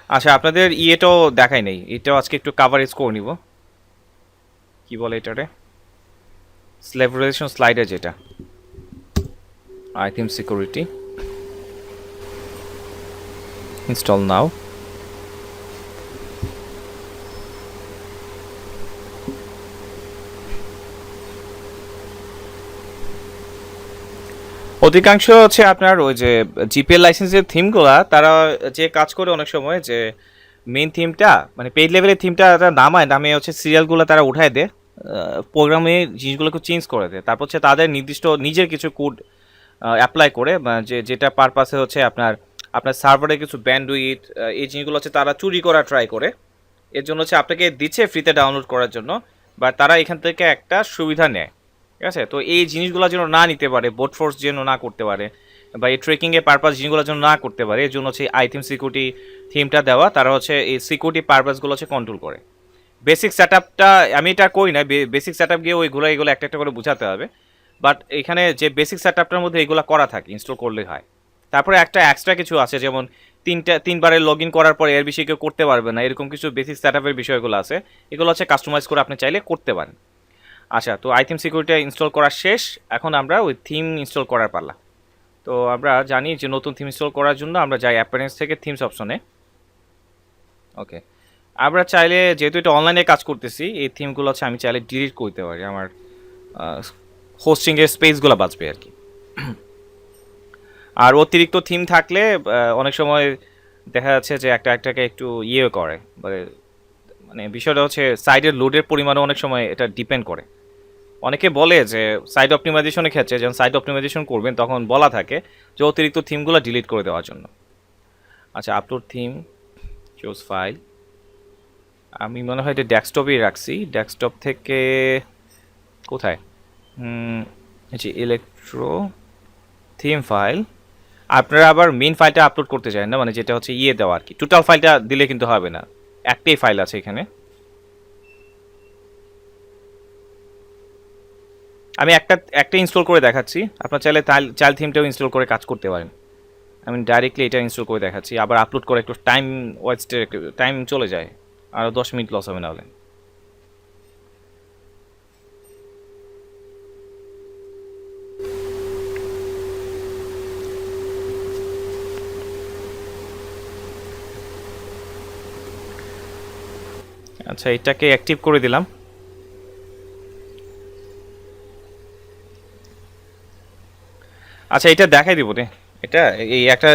আচ্ছা, আপনাদের ইয়েটাও দেখাই নেই, এটাও আজকে একটু কাভারেজ করে নিব। কি বলে এটারে, স্ল্যাব রিলেশন স্লাইডার যেটা, আই থিম সিকিউরিটি ইনস্টল নাও। অধিকাংশ হচ্ছে আপনার ওই যে জিপিএল লাইসেন্সের থিমগুলা, তারা যে কাজ করে অনেক সময় যে মেইন থিমটা মানে পেইড লেভেলের থিমটা তারা নামিয়ে হচ্ছে সিরিয়ালগুলো তারা উঠায় দেয়, প্রোগ্রামে জিনিসগুলোকে চেঞ্জ করে দেয়, তারপর হচ্ছে তাদের নির্দিষ্ট নিজের কিছু কোড অ্যাপ্লাই করে, যেটা পারপাসে হচ্ছে আপনার আপনার সার্ভারে কিছু ব্যান্ডউইথ এই জিনিসগুলো হচ্ছে তারা চুরি করা ট্রাই করে। এর জন্য হচ্ছে আপনাকে দিচ্ছে ফ্রিতে ডাউনলোড করার জন্য, বা তারা এখান থেকে একটা সুবিধা নেয়। ঠিক আছে, তো এই জিনিসগুলো যেন না নিতে পারে, বোট ফোর্স যেন না করতে পারে, বা এই ট্রেকিংয়ের পারপাস জিনিসগুলো যেন না করতে পারে, এর জন্য হচ্ছে আইথিম সিকিউরিটি থিমটা দেওয়া, তারা হচ্ছে এই সিকিউরিটি পারপাসগুলো হচ্ছে কন্ট্রোল করে। বেসিক সেট আপটা আমি এটা করি না, বেসিক সেট আপ গিয়ে ওইগুলো এগুলো একটা একটা করে বোঝাতে হবে, বাট এখানে যে বেসিক সেট আপটার মধ্যে এগুলো করা থাকে, ইনস্টল করলেই হয়। তারপরে একটা এক্সট্রা কিছু আছে, যেমন তিনবারে লগ ইন করার পরে এর বেশি কেউ করতে পারবে না, এরকম কিছু বেসিক সেট আপের বিষয়গুলো আছে, এগুলো হচ্ছে কাস্টমাইজ করে আপনি চাইলে করতে পারেন। আচ্ছা, তো আইথিম সিকিউরিটি ইনস্টল করা শেষ, এখন আমরা ওই থিম ইনস্টল করার পালা। তো আমরা জানি যে নতুন থিম ইনস্টল করার জন্য আমরা যাই অ্যাপারেন্স থেকে থিমস অপশনে। ওকে, আমরা চাইলে যেহেতু এটা অনলাইনে কাজ করতেছি, এই থিমগুলো হচ্ছে আমি চাইলে ডিলিট করতে পারি, আমার হোস্টিংয়ের স্পেসগুলো বাঁচবে আর কি। আর অতিরিক্ত থিম থাকলে অনেক সময় দেখা যাচ্ছে যে একটাকে একটু ইয়ে করে, মানে মানে বিষয়টা হচ্ছে সাইডের লোডের পরিমাণও অনেক সময় এটা ডিপেন্ড করে। অনেকে বলে যে সাইড অপটিমাইজেশনের ক্ষেত্রে যখন সাইড অপটিমাইজেশন করবেন তখন বলা থাকে যে অতিরিক্ত থিমগুলো ডিলিট করে দেওয়ার জন্য। আচ্ছা, আপলোড থিম, চুজ ফাইল, আমি মনে হয় এটা ডেস্কটপেই রাখছি, ডেস্কটপ থেকে কোথায়, এই যে ইলেকট্রো থিম ফাইল। আপনারা আবার মেইন ফাইলটা আপলোড করতে চান না, মানে যেটা হচ্ছে ইয়ে দেওয়া আর কি, টোটাল ফাইলটা দিলে কিন্তু হবে না, একটাই ফাইল আছে এখানে। আমি একটা ইনস্টল করে দেখাচ্ছি, আপনার চাইলে চাইল্ড থিমটাও ইনস্টল করে কাজ করতে পারেন। আমি ডাইরেক্টলি এটা ইনস্টল করে দেখাচ্ছি, আবার আপলোড করে একটু ওয়েস্টের টাইম চলে যায়, আরও 10 মিনিট লস হবে না হলে। আচ্ছা, এটাকে অ্যাক্টিভ করে দিলাম। আচ্ছা, এটা দেখাই দিব রে, এটা এই একটা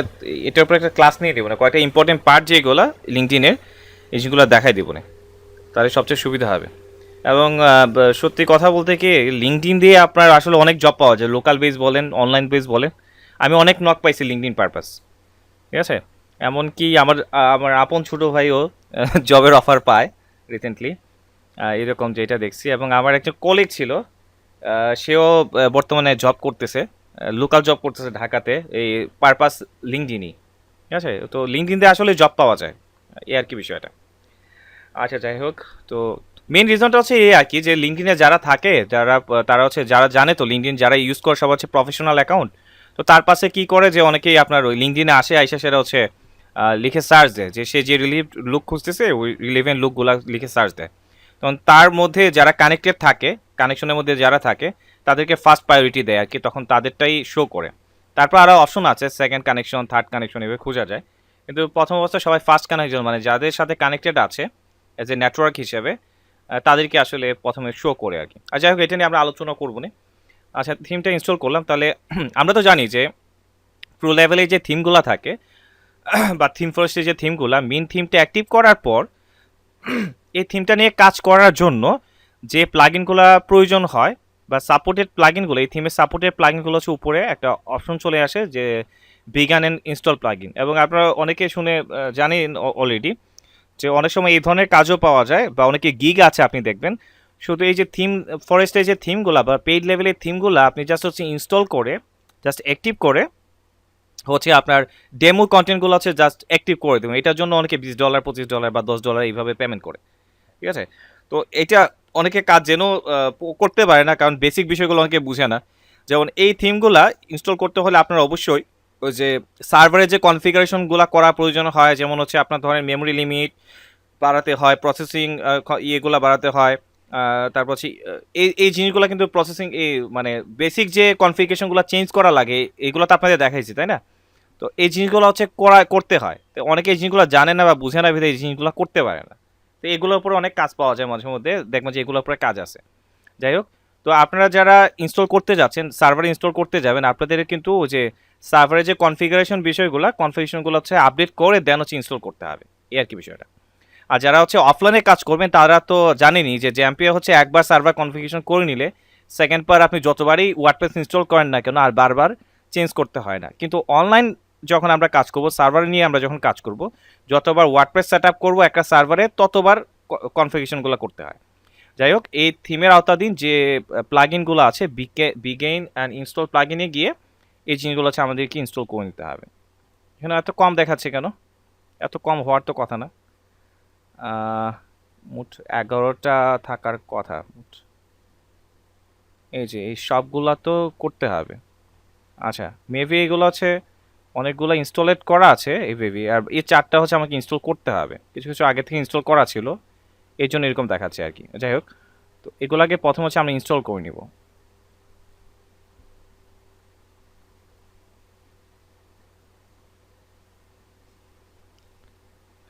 এটার উপর একটা ক্লাস নিয়ে দেবো না, কয়েকটা ইম্পর্টেন্ট পার্ট যেগুলো লিঙ্কডিনের, এই যেগুলো দেখাই দেবো না, তাহলে সবচেয়ে সুবিধা হবে। এবং সত্যি কথা বলতে কি, লিঙ্কডিন দিয়ে আপনার আসলে অনেক জব পাওয়া যায়, লোকাল বেস বলেন অনলাইন বেস বলেন। আমি অনেক নক পাইছি লিঙ্কডিন পারপাস। ঠিক আছে, এমনকি আমার আপন ছোটো ভাইও জবের অফার পায় রিসেন্টলি, এরকম যেটা দেখছি। এবং আমার একটা কলিগ ছিল, সেও বর্তমানে জব করতেছে, লোকাল জব করতেছে ঢাকাতে, এই পারপাস লিঙ্কডিনই। ঠিক আছে, তো লিঙ্কডিন দিয়ে আসলে জব পাওয়া যায়, এই আর কি বিষয়টা। আচ্ছা, যাই হোক, তো মেন রিজনটা হচ্ছে এই আর কি, যে লিঙ্কডিনে যারা থাকে, তারা হচ্ছে যারা জানে, তো লিঙ্কডিন যারা ইউজ করে সব হচ্ছে প্রফেশনাল অ্যাকাউন্ট। তো তার পাশে কি করে যে অনেকেই আপনার ওই লিঙ্কডিনে আসে, আইসা সেটা হচ্ছে লিখে সার্চ দেয়, যে সে যে রিলিভ লুক খুঁজতেছে ওই রিলিভেন্ট লুকগুলো লিখে সার্চ দেয়। তখন তার মধ্যে যারা কানেক্টেড থাকে, কানেকশনের মধ্যে যারা থাকে, তাদেরকে ফার্স্ট প্রায়োরিটি দেয় আর কি, তখন তাদেরটাই শো করে। তারপর আরও অপশন আছে, সেকেন্ড কানেকশন, থার্ড কানেকশন, এভাবে খোঁজা যায়। কিন্তু প্রথম অবস্থায় সবাই ফার্স্ট কানেকশন, মানে যাদের সাথে কানেক্টেড আছে এজ এ নেটওয়ার্ক হিসেবে, তাদেরকে আসলে প্রথমে শো করে আর কি। আর যাই হোক, এটা নিয়ে আমরা আলোচনা করবো না। আচ্ছা, থিমটা ইনস্টল করলাম, তাহলে আমরা তো জানি যে প্রো লেভেলে যে থিমগুলো থাকে বা থিম ফরেস্টের যে থিমগুলো, মেন থিমটা অ্যাক্টিভ করার পর এই থিমটা নিয়ে কাজ করার জন্য যে প্লাগইনগুলো প্রয়োজন হয় বা সাপোর্টেড প্লাগইনগুলো, এই থিমের সাপোর্টেড প্লাগইনগুলো হচ্ছে উপরে একটা অপশন চলে আসে যে বিগান অ্যান্ড ইনস্টল প্লাগইন। এবং আপনারা অনেকে শুনে জানেন অলরেডি যে অনেক সময় এই ধরনের কাজও পাওয়া যায়, বা অনেকে গিগ আছে আপনি দেখবেন, শুধু এই যে থিম ফরেস্টের যে থিমগুলো বা পেইড লেভেলের থিমগুলো আপনি জাস্ট হচ্ছে ইনস্টল করে জাস্ট অ্যাক্টিভ করে হচ্ছে আপনার ডেমো কন্টেন্টগুলো হচ্ছে জাস্ট অ্যাক্টিভ করে দেবেন। এটার জন্য অনেকে $20, $25 বা $10 এইভাবে পেমেন্ট করে। ঠিক আছে, তো এটা অনেকে কাজ যেন করতে পারে না, কারণ বেসিক বিষয়গুলো অনেকে বুঝে না। যেমন এই থিমগুলা ইনস্টল করতে হলে আপনার অবশ্যই ওই যে সার্ভারে যে কনফিগারেশনগুলো করা প্রয়োজন হয়, যেমন হচ্ছে আপনার ধরেন মেমোরি লিমিট বাড়াতে হয়, প্রসেসিং ইয়েগুলো বাড়াতে হয়, তারপর হচ্ছে এই জিনিসগুলো কিন্তু প্রসেসিং এই মানে বেসিক যে কনফিগারেশনগুলো চেঞ্জ করা লাগে এগুলো তো আপনাদের দেখাইছি, তাই না? তো এই জিনিসগুলো হচ্ছে করতে হয়, তো অনেকে এই জিনিসগুলো জানে না বা বুঝে না, ভিতরে এই জিনিসগুলো করতে পারে না। তো এগুলোর উপরে অনেক কাজ পাওয়া যায় মাঝে মধ্যে, দেখবেন যে এগুলোর উপরে কাজ আছে। যাই হোক, তো আপনারা যারা ইনস্টল করতে যাচ্ছেন, সার্ভার ইনস্টল করতে যাবেন, আপনাদের কিন্তু ওই যে সার্ভারের যে কনফিগারেশনগুলো হচ্ছে আপডেট করে দেন হচ্ছে ইনস্টল করতে হবে, এই আর কি বিষয়টা। আর যারা হচ্ছে অফলাইনে কাজ করবেন তারা তো জানেনই যে জ্যাম্পিয়া হচ্ছে একবার সার্ভার কনফিগারেশন করে নিলে সেকেন্ড বার আপনি যতবারই ওয়ার্ডপ্রেস ইনস্টল করেন না কেন আর বারবার চেঞ্জ করতে হয় না। কিন্তু অনলাইন যখন আমরা কাজ করব, সার্ভার নিয়ে আমরা যখন কাজ করব, যতবার ওয়ার্ডপ্রেস সেট আপ করবো একটা সার্ভারে ততবার কনফিগারেশনগুলো করতে হয়। যাই হোক, এই থিমের আওতাধীন যে প্লাগইনগুলো আছে, বিগেইন অ্যান্ড ইনস্টল প্লাগইনে গিয়ে এই জিনিসগুলো হচ্ছে আমাদেরকে ইনস্টল করে নিতে হবে। এখানে এত কম দেখাচ্ছে কেন? এত কম হওয়ার তো কথা না। মোট 11টা থাকার কথা মোট। এই যে এই সবগুলা তো করতে হবে। আচ্ছা, মেবি এগুলো হচ্ছে অনেকগুলো ইনস্টলেট করা আছে এই বেবি, আর এই 4টা হচ্ছে আমাকে ইনস্টল করতে হবে, কিছু কিছু আগে থেকে ইনস্টল করা ছিল, এই জন্য এরকম দেখাচ্ছে আর কি। যাই হোক, তো এগুলাকে প্রথম হচ্ছে আমরা ইনস্টল করে নিব।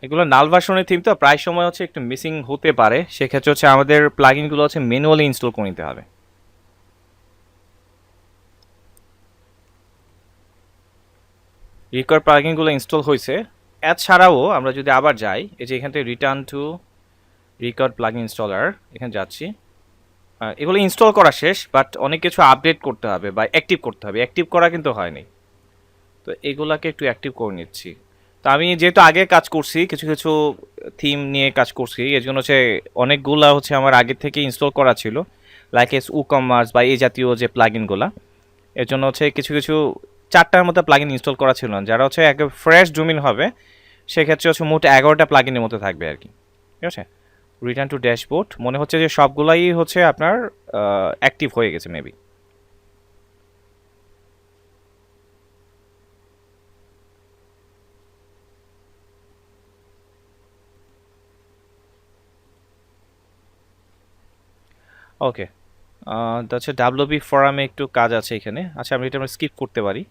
এগুলো নাল ভার্সনের থিম তো প্রায় সময় হচ্ছে একটু মিসিং হতে পারে, সেক্ষেত্রে হচ্ছে আমাদের প্লাগইনগুলো হচ্ছে ম্যানুয়ালি ইনস্টল করে নিতে হবে। রিকোয়ার্ড প্লাগইনগুলো ইনস্টল হয়েছে। এছাড়াও আমরা যদি আবার যাই, এই যে এখান থেকে return to required plugin installer, এখানে যাচ্ছি। এগুলো ইনস্টল করা শেষ, বাট অনেক কিছু আপডেট করতে হবে বা অ্যাক্টিভ করতে হবে, অ্যাক্টিভ করা কিন্তু হয়নি। তো এগুলাকে একটু অ্যাক্টিভ করে নিচ্ছি। তো আমি যেহেতু আগে কাজ করছি, কিছু কিছু থিম নিয়ে কাজ করছি, এর জন্য হচ্ছে অনেকগুলা হচ্ছে আমার আগে থেকে ইনস্টল করা ছিল, লাইক এস উ কমার্স বা এই জাতীয় যে প্লাগইনগুলা। এর জন্য হচ্ছে কিছু কিছু 4টার মতো প্লাগইন ইনস্টল করা ছিল না। যারা হচ্ছে এক ফ্রেশ ডোমিন হবে সেক্ষেত্রে হচ্ছে মোট 11টা প্লাগইনের মতো থাকবে আর কি। ঠিক আছে, রিটার্ন টু ড্যাশবোর্ড, মনে হচ্ছে যে সবগুলাই হচ্ছে আপনার অ্যাক্টিভ হয়ে গেছে মেবি। ওকে, হচ্ছে ডাব্লিউবি ফোরামে একটু কাজ আছে এখানে। আচ্ছা, আমি এটা আমরা স্কিপ করতে পারি।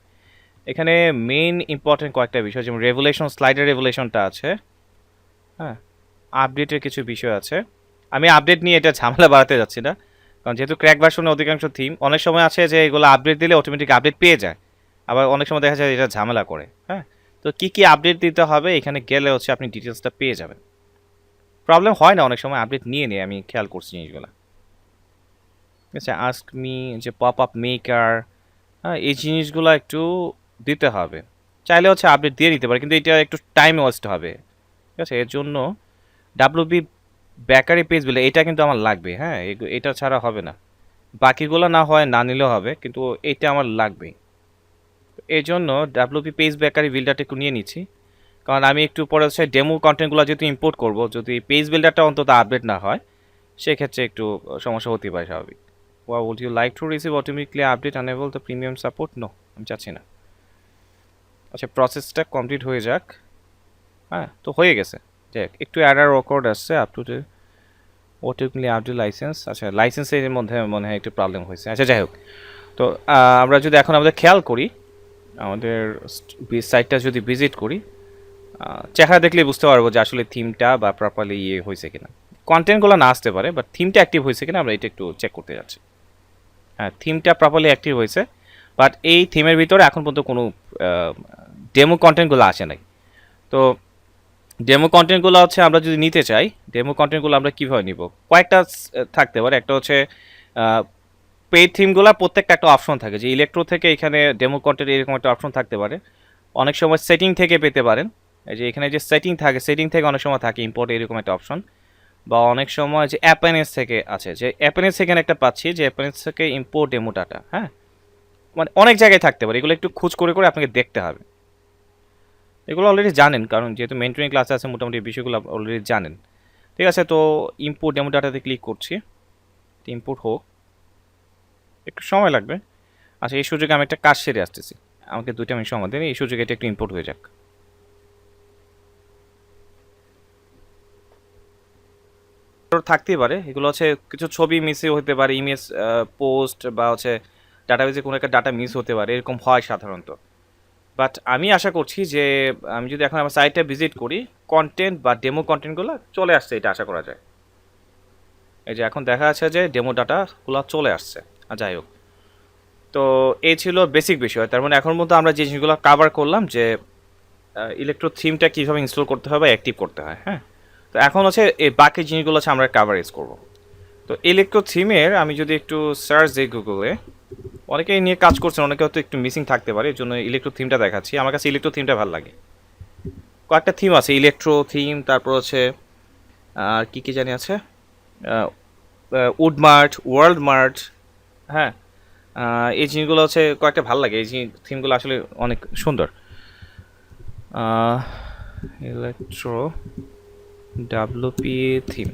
এখানে মেইন ইম্পর্টেন্ট কয়েকটা বিষয়, যেমন রেভুলেশন, স্লাইডার রেভুলেশনটা আছে, হ্যাঁ, আপডেটের কিছু বিষয় আছে। আমি আপডেট নিয়ে এটা ঝামেলা বাড়াতে যাচ্ছি না, কারণ যেহেতু ক্র্যাক ভার্সনে অধিকাংশ থিম অনেক সময় আছে যে এগুলো আপডেট দিলে অটোমেটিক আপডেট পেয়ে যায়, আবার অনেক সময় দেখা যায় এটা ঝামেলা করে। হ্যাঁ, তো কী কী আপডেট দিতে হবে এখানে গেলে হচ্ছে আপনি ডিটেলসটা পেয়ে যাবেন। প্রবলেম হয় না অনেক সময় আপডেট নিয়ে নিয়ে, আমি খেয়াল করছি জিনিসগুলো। ঠিক আছে, আস্ক মি, যে পপ আপ মেকার, হ্যাঁ, এই জিনিসগুলো একটু দিতে হবে। চাইলে হচ্ছে আপডেট দিয়ে দিতে পারে, কিন্তু এটা একটু টাইম ওয়েস্ট হবে। ঠিক আছে, এর জন্য ডাব্লিউবি বেকারি পেজ বলে এটা কিন্তু আমার লাগবে। হ্যাঁ, এটা ছাড়া হবে না। বাকিগুলো না হয় না নিলেও হবে, কিন্তু এটা আমার লাগবে। এই জন্য ডাব্লিউপি পেজ বেকারি বিল্ডারটা একটু নিয়ে নিচ্ছি, কারণ আমি একটু পরে হচ্ছে ডেমো কন্টেন্টগুলো যেহেতু ইম্পোর্ট করব, যদি পেজ বিল্ডারটা অন্তত আপডেট না হয় সেক্ষেত্রে একটু সমস্যা হতে পারে স্বাভাবিক। Would you like to receive automatically update enable the premium support? No, আমি চাচ্ছি না। আচ্ছা, প্রসেসটা কমপ্লিট হয়ে যাক। হ্যাঁ, তো হয়ে গেছে। দেখ, একটু অ্যাডার রেকর্ড আসছে up to day automatically update licence. আচ্ছা, লাইসেন্সের মধ্যে মনে হয় একটু প্রবলেম হয়েছে। আচ্ছা, যাই হোক, তো আমরা যদি এখন আমাদের খেয়াল করি, আমাদের সাইটটা যদি ভিজিট করি, চেহারা দেখলে বুঝতে পারবো যে আসলে থিমটা বা প্রপারলি ইয়ে হয়েছে কিনা। কন্টেন্টগুলো না আসতে পারে, বাট থিমটা অ্যাক্টিভ হয়েছে কিনা আমরা এটা একটু চেক করতে যাচ্ছি। হ্যাঁ, থিমটা প্রপারলি অ্যাক্টিভ হয়েছে, বাট এই থিমের ভিতরে এখন পর্যন্ত কোনো ডেমো কন্টেন্টগুলো আসে নাই। তো ডেমো কন্টেন্টগুলো হচ্ছে আমরা যদি নিতে চাই, ডেমো কন্টেন্টগুলো আমরা কীভাবে নিব? কয়েকটা থাকতে পারে। একটা হচ্ছে পেইড থিমগুলো প্রত্যেকটা একটা অপশন থাকে, যে ইলেকট্রো থেকে এখানে ডেমো কন্টেন্ট এরকম একটা অপশন থাকতে পারে। অনেক সময় সেটিং থেকে পেতে পারেন, এই যে এখানে যে সেটিং থাকে, সেটিং থেকে অনেক সময় থাকে ইম্পোর্ট এরকম একটা অপশন। বা অনেক সময় যে অ্যাপেনেস থেকে আছে, যে অ্যাপেনেস এখানে একটা পাচ্ছি, যে অ্যাপেনেস থেকে ইম্পোর্ট ডেমো ডাটা। হ্যাঁ, মানে অনেক জায়গায় থাকতে পারে, এগুলো একটু খোঁজ করে করে আপনাকে দেখতে হবে। এগুলো অলরেডি জানেন, কারণ যেহেতু মেন্টরিং ক্লাসে আছে মোটামুটি এই বিষয়গুলো অলরেডি জানেন। ঠিক আছে, তো ইম্পোর্ট ডেমো ডাটাতে ক্লিক করছি, ইম্পোর্ট হোক, একটু সময় লাগবে। আচ্ছা, এই সুযোগে আমি একটা কাজ সেরে আসতেছি। আমাকে 2টা মিনিট সময় দেন, এই সুযোগে এটা একটু ইম্পোর্ট হয়ে যাক। থাকতেই পারে, এগুলো হচ্ছে কিছু ছবি মিসও হতে পারে, ইমেজ পোস্ট বা হচ্ছে ডাটাবেজে কোনো একটা ডাটা মিস হতে পারে, এরকম হয় সাধারণত। বাট আমি আশা করছি যে আমি যদি এখন আমার সাইটটা ভিজিট করি, কন্টেন্ট বা ডেমো কন্টেন্টগুলো চলে আসছে, এটা আশা করা যায়। এই যে এখন দেখা যাচ্ছে যে ডেমো ডাটাগুলো চলে আসছে। আর যাই হোক, তো এই ছিল বেসিক বিষয়। তার মানে এখন মধ্যে আমরা যে জিনিসগুলো কাভার করলাম, যে ইলেকট্রো থিমটা কীভাবে ইনস্টল করতে হয় বা অ্যাক্টিভ করতে হয়। হ্যাঁ, তো এখন হচ্ছে এই বাকি জিনিসগুলো হচ্ছে আমরা কাভারেজ করব। তো ইলেকট্রো থিমের আমি যদি একটু সার্চ দিই গুগলে, অনেকে নিয়ে কাজ করছেন, অনেকে হয়তো একটু মিসিং থাকতে পারে, এর জন্য ইলেকট্রো থিমটা দেখাচ্ছি। আমার কাছে ইলেকট্রো থিমটা ভালো লাগে। কয়েকটা থিম আছে, ইলেকট্রো থিম, তারপর হচ্ছে আর কী কী জানি আছে, উডমার্ট, ওয়ার্ল্ড মার্ট। হ্যাঁ, এই জিনিসগুলো হচ্ছে কয়েকটা ভালো লাগে, এই থিমগুলো আসলে অনেক সুন্দর। ইলেকট্রো ডাব্লুপি থিম,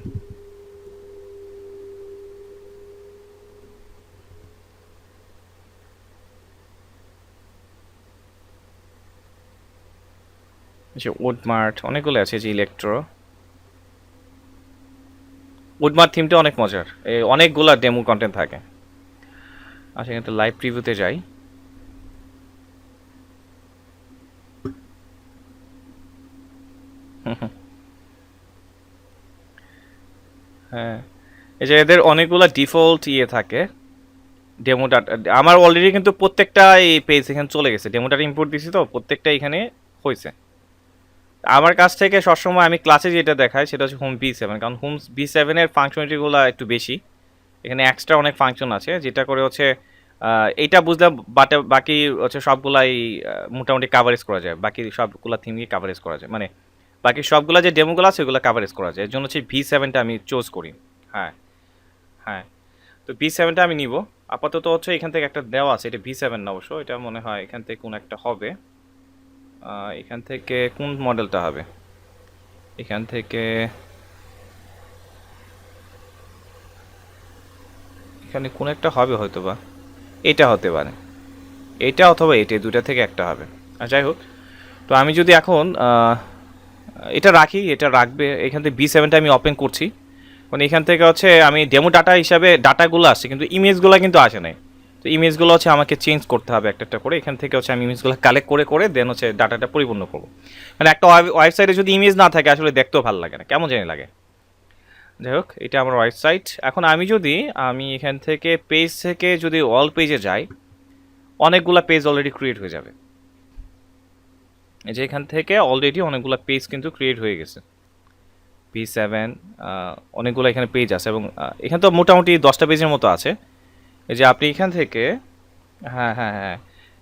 যে উডমার্ট অনেকগুলো আছে, যে ইলেকট্রো উডমার্ট থিমটা অনেক মজার, অনেকগুলো ডেমো কন্টেন্ট থাকে। আচ্ছা, কিন্তু লাইভ প্রিভিউতে যাই। হ্যাঁ, এই যে এদের অনেকগুলো ডিফল্ট ইয়ে থাকে ডেমো ডাটা। আমার অলরেডি কিন্তু প্রত্যেকটা এই পেজ এখানে চলে গেছে, ডেমো ডাটা ইম্পোর্ট দিছি তো প্রত্যেকটা এখানে হয়েছে। আমার কাছ থেকে সবসময় আমি ক্লাসে যেটা দেখাই সেটা হচ্ছে হোম B7, কারণ হোম B7-এর ফাংশনালিটিগুলো একটু বেশি, এখানে এক্সট্রা অনেক ফাংশন আছে, যেটা করে হচ্ছে এইটা বুঝলাম, বাট বাকি হচ্ছে সবগুলাই মোটামুটি কাভারেজ করা যায়, বাকি সবগুলা থিমকে কাভারেজ করা যায়, মানে বাকি সবগুলা যে ডেমোগুলো আছে ওগুলো কাভারেজ করা যায়। এর জন্য হচ্ছে V7টা আমি চুজ করি। হ্যাঁ, হ্যাঁ, তো B7টা আমি নিব। আপাতত হচ্ছে এখান থেকে একটা দেওয়া আছে, এটা V7 না অবশ্য, এটা মনে হয় এখান থেকে কোন একটা হবে। এখান থেকে কোন মডেলটা হবে, এখান থেকে এখানে কোন একটা হবে হয়তো, বা এটা হতে পারে, এটা অথবা এটা, দুটা থেকে একটা হবে। আর যাই হোক, তো আমি যদি এখন এটা রাখি, এটা রাখবে, এখান থেকে B7টা আমি ওপেন করছি, মানে এখান থেকে হচ্ছে আমি ডেমো ডাটা হিসাবে ডাটাগুলো আসছে, কিন্তু ইমেজগুলো কিন্তু আসে নাই। তো ইমেজগুলো হচ্ছে আমাকে চেঞ্জ করতে হবে একটা একটা করে, এখান থেকে হচ্ছে আমি ইমেজগুলো কালেক্ট করে করে দেন হচ্ছে ডাটাটা পরিপূর্ণ করবো। মানে একটা ওয়েবসাইটে যদি ইমেজ না থাকে আসলে দেখতেও ভালো লাগে না, কেমন জানি লাগে। যাই হোক, এটা আমার ওয়েবসাইট। এখন আমি এখান থেকে পেজ থেকে যদি অল পেজে যাই, অনেকগুলা পেজ অলরেডি ক্রিয়েট হয়ে যাবে। এই যে এখান থেকে অলরেডি অনেকগুলো পেজ কিন্তু ক্রিয়েট হয়ে গেছে। B7 অনেকগুলো এখানে পেজ আছে, এবং এখানে তো মোটামুটি 10টা পেজের মতো আছে। এই যে আপনি এখান থেকে, হ্যাঁ হ্যাঁ হ্যাঁ,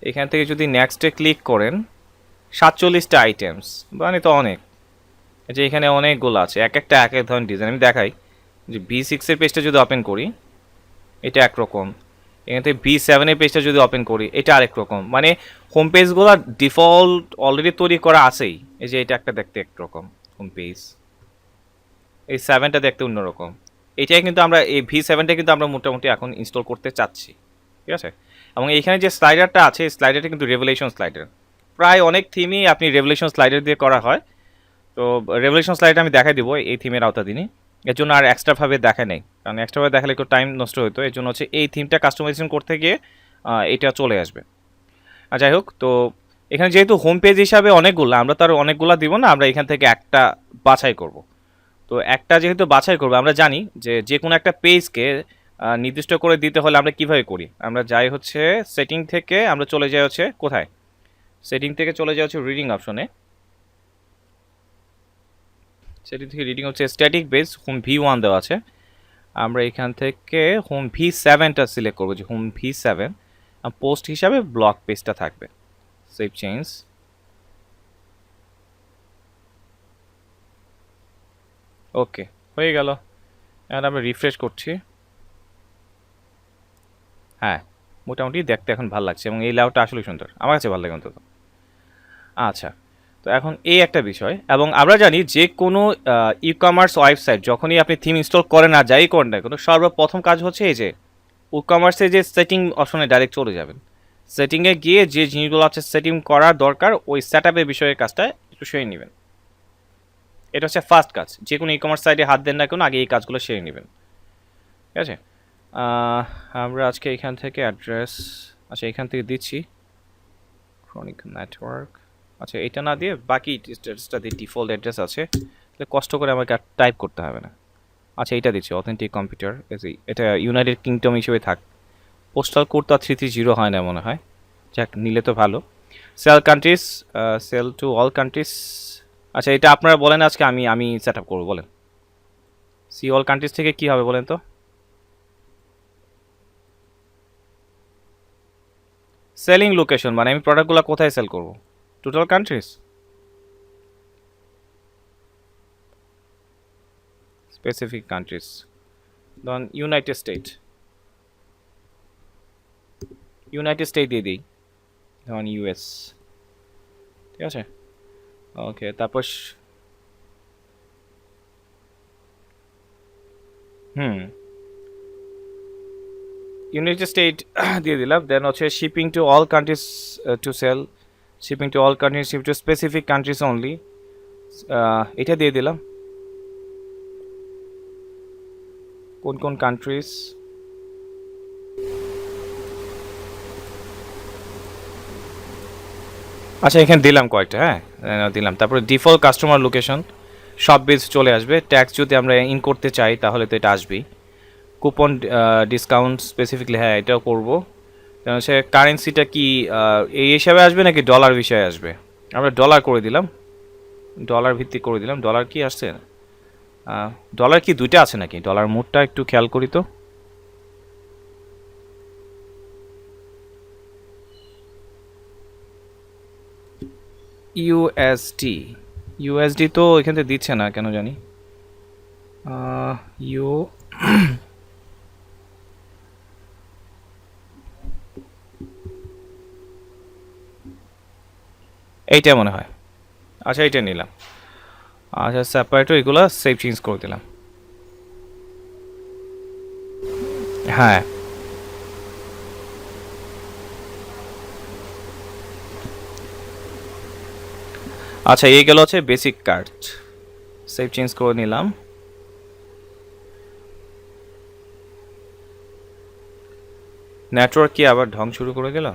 এখান থেকে যদি নেক্সটে ক্লিক করেন, 47টা আইটেমস, মানে তো অনেক। এই যে এখানে অনেকগুলো আছে, এক একটা এক এক ধরনের ডিজাইন। আমি দেখাই, যে B6-এর পেজটা যদি ওপেন করি, এটা একরকম। এখান থেকে B7-এর পেজটা যদি ওপেন করি, এটা আরেক রকম। মানে হোম পেজগুলো ডিফল্ট অলরেডি তৈরি করা আছেই। এই যে এটা একটা দেখতে একরকম হোম পেজ, এই 7টা দেখতে অন্যরকম। এটাই কিন্তু আমরা এই V7টা কিন্তু আমরা মোটামুটি এখন ইনস্টল করতে চাচ্ছি, ঠিক আছে। এবং এইখানে যে স্লাইডারটা আছে, স্লাইডারটা কিন্তু রেভলিউশন স্লাইডার। প্রায় অনেক থিমই আপনি রেভলিউশন স্লাইডার দিয়ে করা হয়। তো রেভলিউশন স্লাইডার আমি দেখাই দিব এই থিমের আওতাধীনই, এর জন্য আর এক্সট্রাভাবে দেখা নেই, কারণ এক্সট্রাভাবে দেখালে একটু টাইম নষ্ট হতো। এর জন্য হচ্ছে এই থিমটা কাস্টমাইজেশন করতে গিয়ে এটা চলে আসবে। আর যাই হোক, তো এখানে যেহেতু হোম পেজ হিসাবে অনেকগুলো, আমরা তো আর অনেকগুলো দিব না, আমরা এখান থেকে একটা বাছাই করব। তো একটা যেহেতু বাছাই করবো, আমরা জানি যে যে কোনো একটা পেজকে নির্দিষ্ট করে দিতে হলে আমরা কিভাবে করি, আমরা যাই হচ্ছে সেটিং থেকে, আমরা চলে যাই হচ্ছে কোথায়, সেটিং থেকে চলে যাই হচ্ছে রিডিং অপশনে। সেটিং থেকে রিডিং হচ্ছে স্ট্যাটিক পেজ, হোম V1 দেওয়া আছে। আমরা এখান থেকে হোম V7টা সিলেক্ট করবো, যে হোম V7 পোস্ট হিসাবে ব্লক পেজটা থাকবে। সেভ চেঞ্জ, ওকে, হয়ে গেল। এখন আমরা রিফ্রেশ করছি। হ্যাঁ, মোটামুটি দেখতে এখন ভালো লাগছে, এবং এই লেআউটটা আসলে সুন্দর, আমার কাছে ভালো লাগে অন্তত। আচ্ছা, তো এখন এই একটা বিষয়, এবং আমরা জানি যে কোনো ই কমার্স ওয়েবসাইট যখনই আপনি থিম ইনস্টল করেন আর যাই করেন না, কিন্তু সর্বপ্রথম কাজ হচ্ছে এই যে ই কমার্সে যে সেটিং অপশনে ডাইরেক্ট চলে যাবেন। সেটিংয়ে গিয়ে যে জিনিসগুলো আছে সেটিং করার দরকার ওই সেট আপের বিষয়ে কাজটা একটু সেরে নেবেন। এটা হচ্ছে ফার্স্ট কাজ, যে কোনো ই কমার্স সাইটে হাত দেন না কেন আগে এই কাজগুলো সেরে নেবেন, ঠিক আছে। আমরা আজকে এখান থেকে অ্যাড্রেস, আচ্ছা এখান থেকে দিচ্ছি ক্রনিক নেটওয়ার্ক। আচ্ছা এটা না দিয়ে বাকি স্ট্যাটাসটা দিয়ে ডিফল্ট অ্যাড্রেস আছে, তাহলে কষ্ট করে আমাকে আর টাইপ করতে হবে না। আচ্ছা এইটা দিচ্ছি অথেন্টিক কম্পিউটার, এটা ইউনাইটেড কিংডম হিসেবে থাক। পোস্টাল কোড তো 330 হয় না মনে হয়, যাক নিলে তো ভালো। Sell countries, sell to all countries. আচ্ছা এটা আপনারা বলেন, আজকে আমি আমি সেট আপ করবো, বলেন সি অল কান্ট্রিজ থেকে কি হবে বলেন তো। সেলিং লোকেশন মানে আমি প্রোডাক্টগুলো কোথায় সেল করব, টোটাল কান্ট্রিজ, স্পেসিফিক কান্ট্রিজ, ধরুন ইউনাইটেড স্টেট, ইউনাইটেড স্টেট দিয়ে দিই, ধরুন ইউএস, ঠিক আছে। ওকে তারপর ইউনাইটেড স্টেট দিয়ে দিলাম। দেন হচ্ছে shipping to all countries to sell, shipping to all countries, ship to specific countries only, এটা দিয়ে দিলাম। কোন কোন কান্ট্রিজ, আচ্ছা এখানে দিলাম কয়েকটা, হ্যাঁ দিলাম। তারপরে ডিফল্ট কাস্টমার লোকেশন, সব বেস চলে আসবে। ট্যাক্স যদি আমরা ইন করতে চাই তাহলে তো এটা আসবেই। কুপন ডিসকাউন্ট স্পেসিফিকলি, হ্যাঁ এটাও করবো। কারণ সে কারেন্সিটা কি এই হিসাবে আসবে নাকি ডলার বিষয়ে আসবে, আমরা ডলার করে দিলাম, ডলার ভিত্তিক করে দিলাম। ডলার কি আসছে, ডলার কি দুইটা আছে নাকি, ডলার মোডটা একটু খেয়াল করি তো। ইউএসডি, ইউএসডি তো এখান থেকে দিচ্ছে না কেন জানি। ইউ এইটা মনে হয়, আচ্ছা এইটা নিলাম। আচ্ছা সেপারেটর এগুলো সেভ চেঞ্জ করে দিলাম, হ্যাঁ আচ্ছা এই গেল হচ্ছে বেসিক কার্ড, সেভ চেঞ্জ করে নিলাম। নেটওয়ার্ক কি আবার ঢং শুরু করে গেল,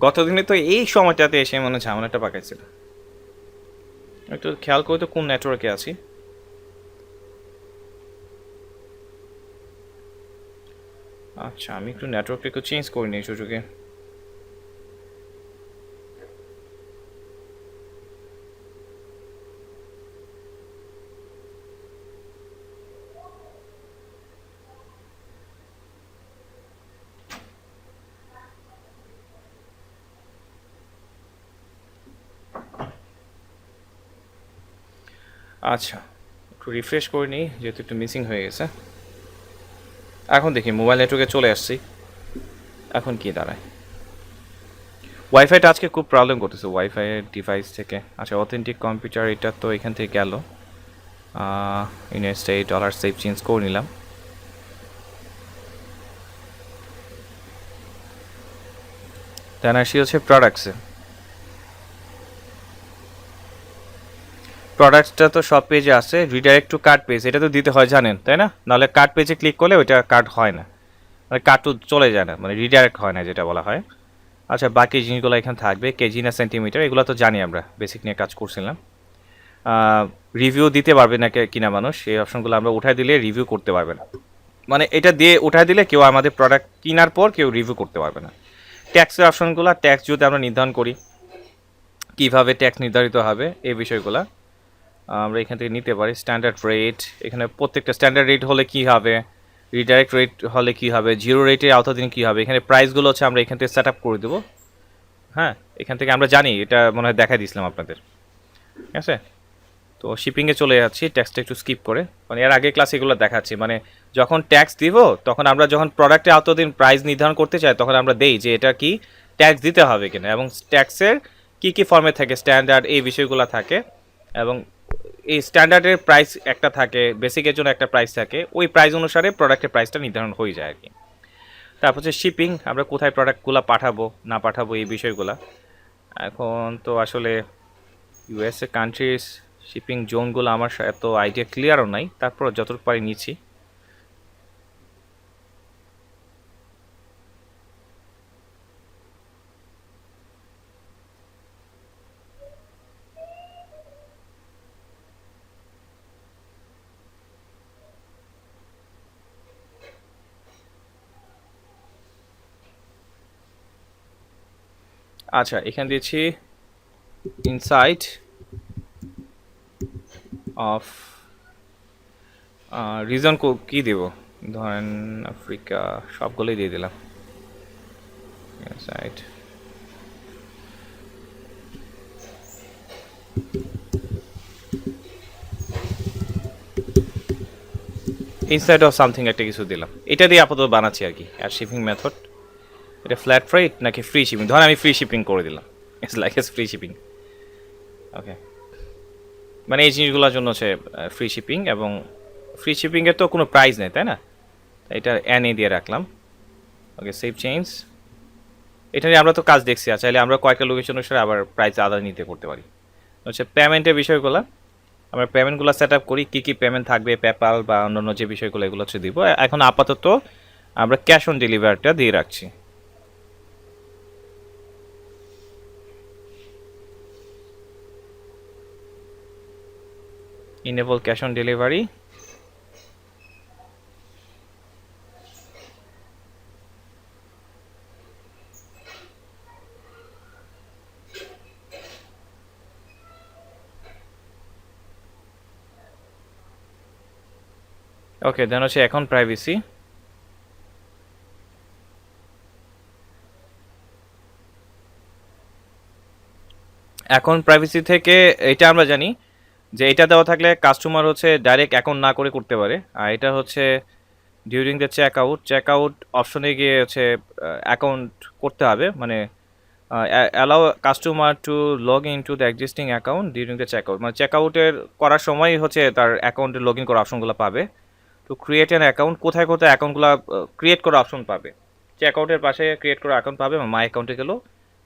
গতদিনে তো এই সময়টাতে এসে মনে ঝামেলাটা পাকাইছিল। একটু খেয়াল করে তো কোন নেটওয়ার্কে আছি। আচ্ছা আমি একটু নেটওয়ার্কটা একটু চেঞ্জ করে নিই সুযোগে। আচ্ছা একটু রিফ্রেশ করে নিই যেহেতু একটু মিসিং হয়ে গেছে। এখন দেখি মোবাইল নেটওয়ার্কে চলে আসছি, এখন কি দাঁড়ায়। ওয়াইফাইটা আজকে খুব প্রবলেম করতেছে ওয়াইফাইয়ের ডিভাইস থেকে। আচ্ছা অথেন্টিক কম্পিউটার এটা তো এখান থেকে গেল, United state dollar save change করে নিলাম। দেন আসি হচ্ছে প্রোডাক্টসে, প্রোডাক্টসটা তো সব পেজে আছে, রিডাইরেক্ট টু কার্ট পেজ এটা তো দিতে হয় জানেন তাই না, নাহলে কার্ট পেজে ক্লিক করলে ওইটা কার্ট হয় না, মানে কার্ট তো চলে যায় না, মানে রিডাইরেক্ট হয় না যেটা বলা হয়। আচ্ছা বাকি জিনিসগুলো এখানে থাকবে, কেজি না সেন্টিমিটার এগুলো তো জানি, আমরা বেসিক নিয়ে কাজ করছিলাম। রিভিউ দিতে পারবে না কিনা মানুষ, এই অপশনগুলো আমরা উঠাই দিলে রিভিউ করতে পারবে না, মানে এটা দিয়ে উঠাই দিলে কেউ আমাদের প্রোডাক্ট কেনার পর কেউ রিভিউ করতে পারবে না। ট্যাক্সের অপশনগুলো, ট্যাক্স যদি আমরা নির্ধারণ করি কীভাবে ট্যাক্স নির্ধারিত হবে এই বিষয়গুলো আমরা এখান থেকে নিতে পারি। স্ট্যান্ডার্ড রেট, এখানে প্রত্যেকটা স্ট্যান্ডার্ড রেট হলে কী হবে, রিডাইরেক্ট রেট হলে কী হবে, জিরো রেটের আওতাধীন কী হবে, এখানে প্রাইসগুলো হচ্ছে আমরা এখান থেকে সেট আপ করে দেবো। হ্যাঁ এখান থেকে আমরা জানি, এটা মনে হয় দেখা দিয়েছিলাম আপনাদের, ঠিক আছে। তো শিপিংয়ে চলে যাচ্ছি, ট্যাক্সটা একটু স্কিপ করে, মানে এর আগে ক্লাস এগুলো দেখাচ্ছি, মানে যখন ট্যাক্স দিব তখন আমরা যখন প্রোডাক্টে আওতাধীন প্রাইস নির্ধারণ করতে চাই তখন আমরা দেই যে এটা কি ট্যাক্স দিতে হবে কিনা, এবং ট্যাক্সের কী কী ফর্মে থাকে, স্ট্যান্ডার্ড এই বিষয়গুলো থাকে, এবং এই স্ট্যান্ডার্ডের প্রাইস একটা থাকে, বেসিকের জন্য একটা প্রাইস থাকে, ওই প্রাইস অনুসারে প্রোডাক্টের প্রাইসটা নির্ধারণ হয়ে যায় আর কি। তারপর হচ্ছে শিপিং, আমরা কোথায় প্রোডাক্টগুলো পাঠাবো না পাঠাবো এই বিষয়গুলো। এখন তো আসলে ইউএসএ কান্ট্রিজ শিপিং জোনগুলো আমার এত আইডিয়া ক্লিয়ারও নাই, তারপর যতটুকু পারি নিচ্ছি। আচ্ছা, এখানে দিয়েছি ইনসাইড অফ রিজন কি দেব, ধরেন আফ্রিকা, সবগুলোই দিয়ে দিলাম ইনসাইড। ইনসাইড অফ সামথিং একটা কিছু দিলাম, এটা দিয়ে আপাতত বানাচ্ছি আর কি। আর শিপিং মেথড এটা ফ্ল্যাট রেট নাকি ফ্রি শিপিং, ধরেন আমি ফ্রি শিপিং করে দিলাম, it's like as free shipping. Okay, মানে এই জিনিসগুলোর জন্য হচ্ছে ফ্রি শিপিং, এবং ফ্রি শিপিংয়ের তো কোনো প্রাইস নেই তাই না, এটা এনএ দিয়ে রাখলাম। ওকে, সেভ চেঞ্জ। এটা নিয়ে আমরা তো কাজ দেখছি, চাইলে আমরা কয়েকটা লোকেশন অনুসারে আবার প্রাইস আলাদা নিতে করতে পারি। হচ্ছে পেমেন্টের বিষয়গুলো, আমরা পেমেন্টগুলো সেট আপ করি, কী কী পেমেন্ট থাকবে, পেপাল বা অন্যান্য যে বিষয়গুলো এগুলো হচ্ছে দিব। এখন আপাতত আমরা ক্যাশ অন ডেলিভারিটা দিয়ে রাখছি। Enable cash on delivery. Okay, then হচ্ছে এখন প্রাইভেসি। এখন প্রাইভেসি থেকে এটা আমরা জানি যে এটা দেওয়া থাকলে কাস্টমার হচ্ছে ডাইরেক্ট অ্যাকাউন্ট না করে করতে পারে, আর এটা হচ্ছে ডিউরিং দ্য চেক আউট অপশনে গিয়ে হচ্ছে অ্যাকাউন্ট করতে হবে, মানে allow customer to log in to the existing account during the check out, মানে চেক আউটের করার সময় হচ্ছে তার অ্যাকাউন্টে লগ ইন করার অপশনগুলো পাবে। টু ক্রিয়েট অ্যান অ্যাকাউন্ট, কোথায় কোথায় অ্যাকাউন্টগুলো ক্রিয়েট করার অপশন পাবে, চেক আউটের পাশে ক্রিয়েট করার অ্যাকাউন্ট পাবে, মাই অ্যাকাউন্টে গেলেও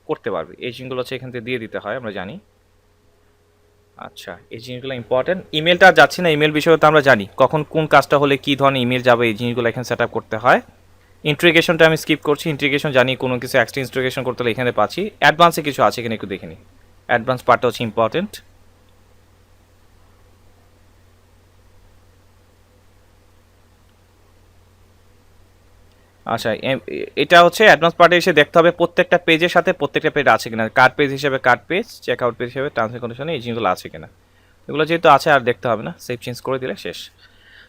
করতে পারবে। এই জিনিসগুলো হচ্ছে এখান থেকে দিয়ে দিতে হয়, আমরা জানি। আচ্ছা, এই জিনিসগুলো ইম্পর্টেন্ট। ইমেলটা যাচ্ছি না, ইমেল বিষয়ে তো আমরা জানি কখন কোন কাজটা হলে কী ধরনের ইমেল যাবে, এই জিনিসগুলো এখানে সেট আপ করতে হয়। ইন্টিগ্রেশনটা আমি স্কিপ করছি, ইন্টিগ্রেশন জানি, কোনো কিছু এক্সট্রা ইন্টিগ্রেশন করতে হলে এখানে পাচ্ছি। অ্যাডভান্সে কিছু আছে এখানে একটু দেখে নিই, অ্যাডভান্স পার্টটা হচ্ছে ইম্পর্টেন্ট। আচ্ছা, এটা হচ্ছে অ্যাডভান্স পার্টে এসে দেখতে হবে প্রত্যেকটা পেজের সাথে প্রত্যেকটা পেজ আছে কিনা, কার্ড পেজ হিসেবে card page, check out page হিসেবে টার্মস এন্ড কন্ডিশনে এই জিনিসগুলো আছে কিনা। এগুলো যেহেতু আছে আর দেখতে হবে না, সেভ চেঞ্জ করে দিলে শেষ।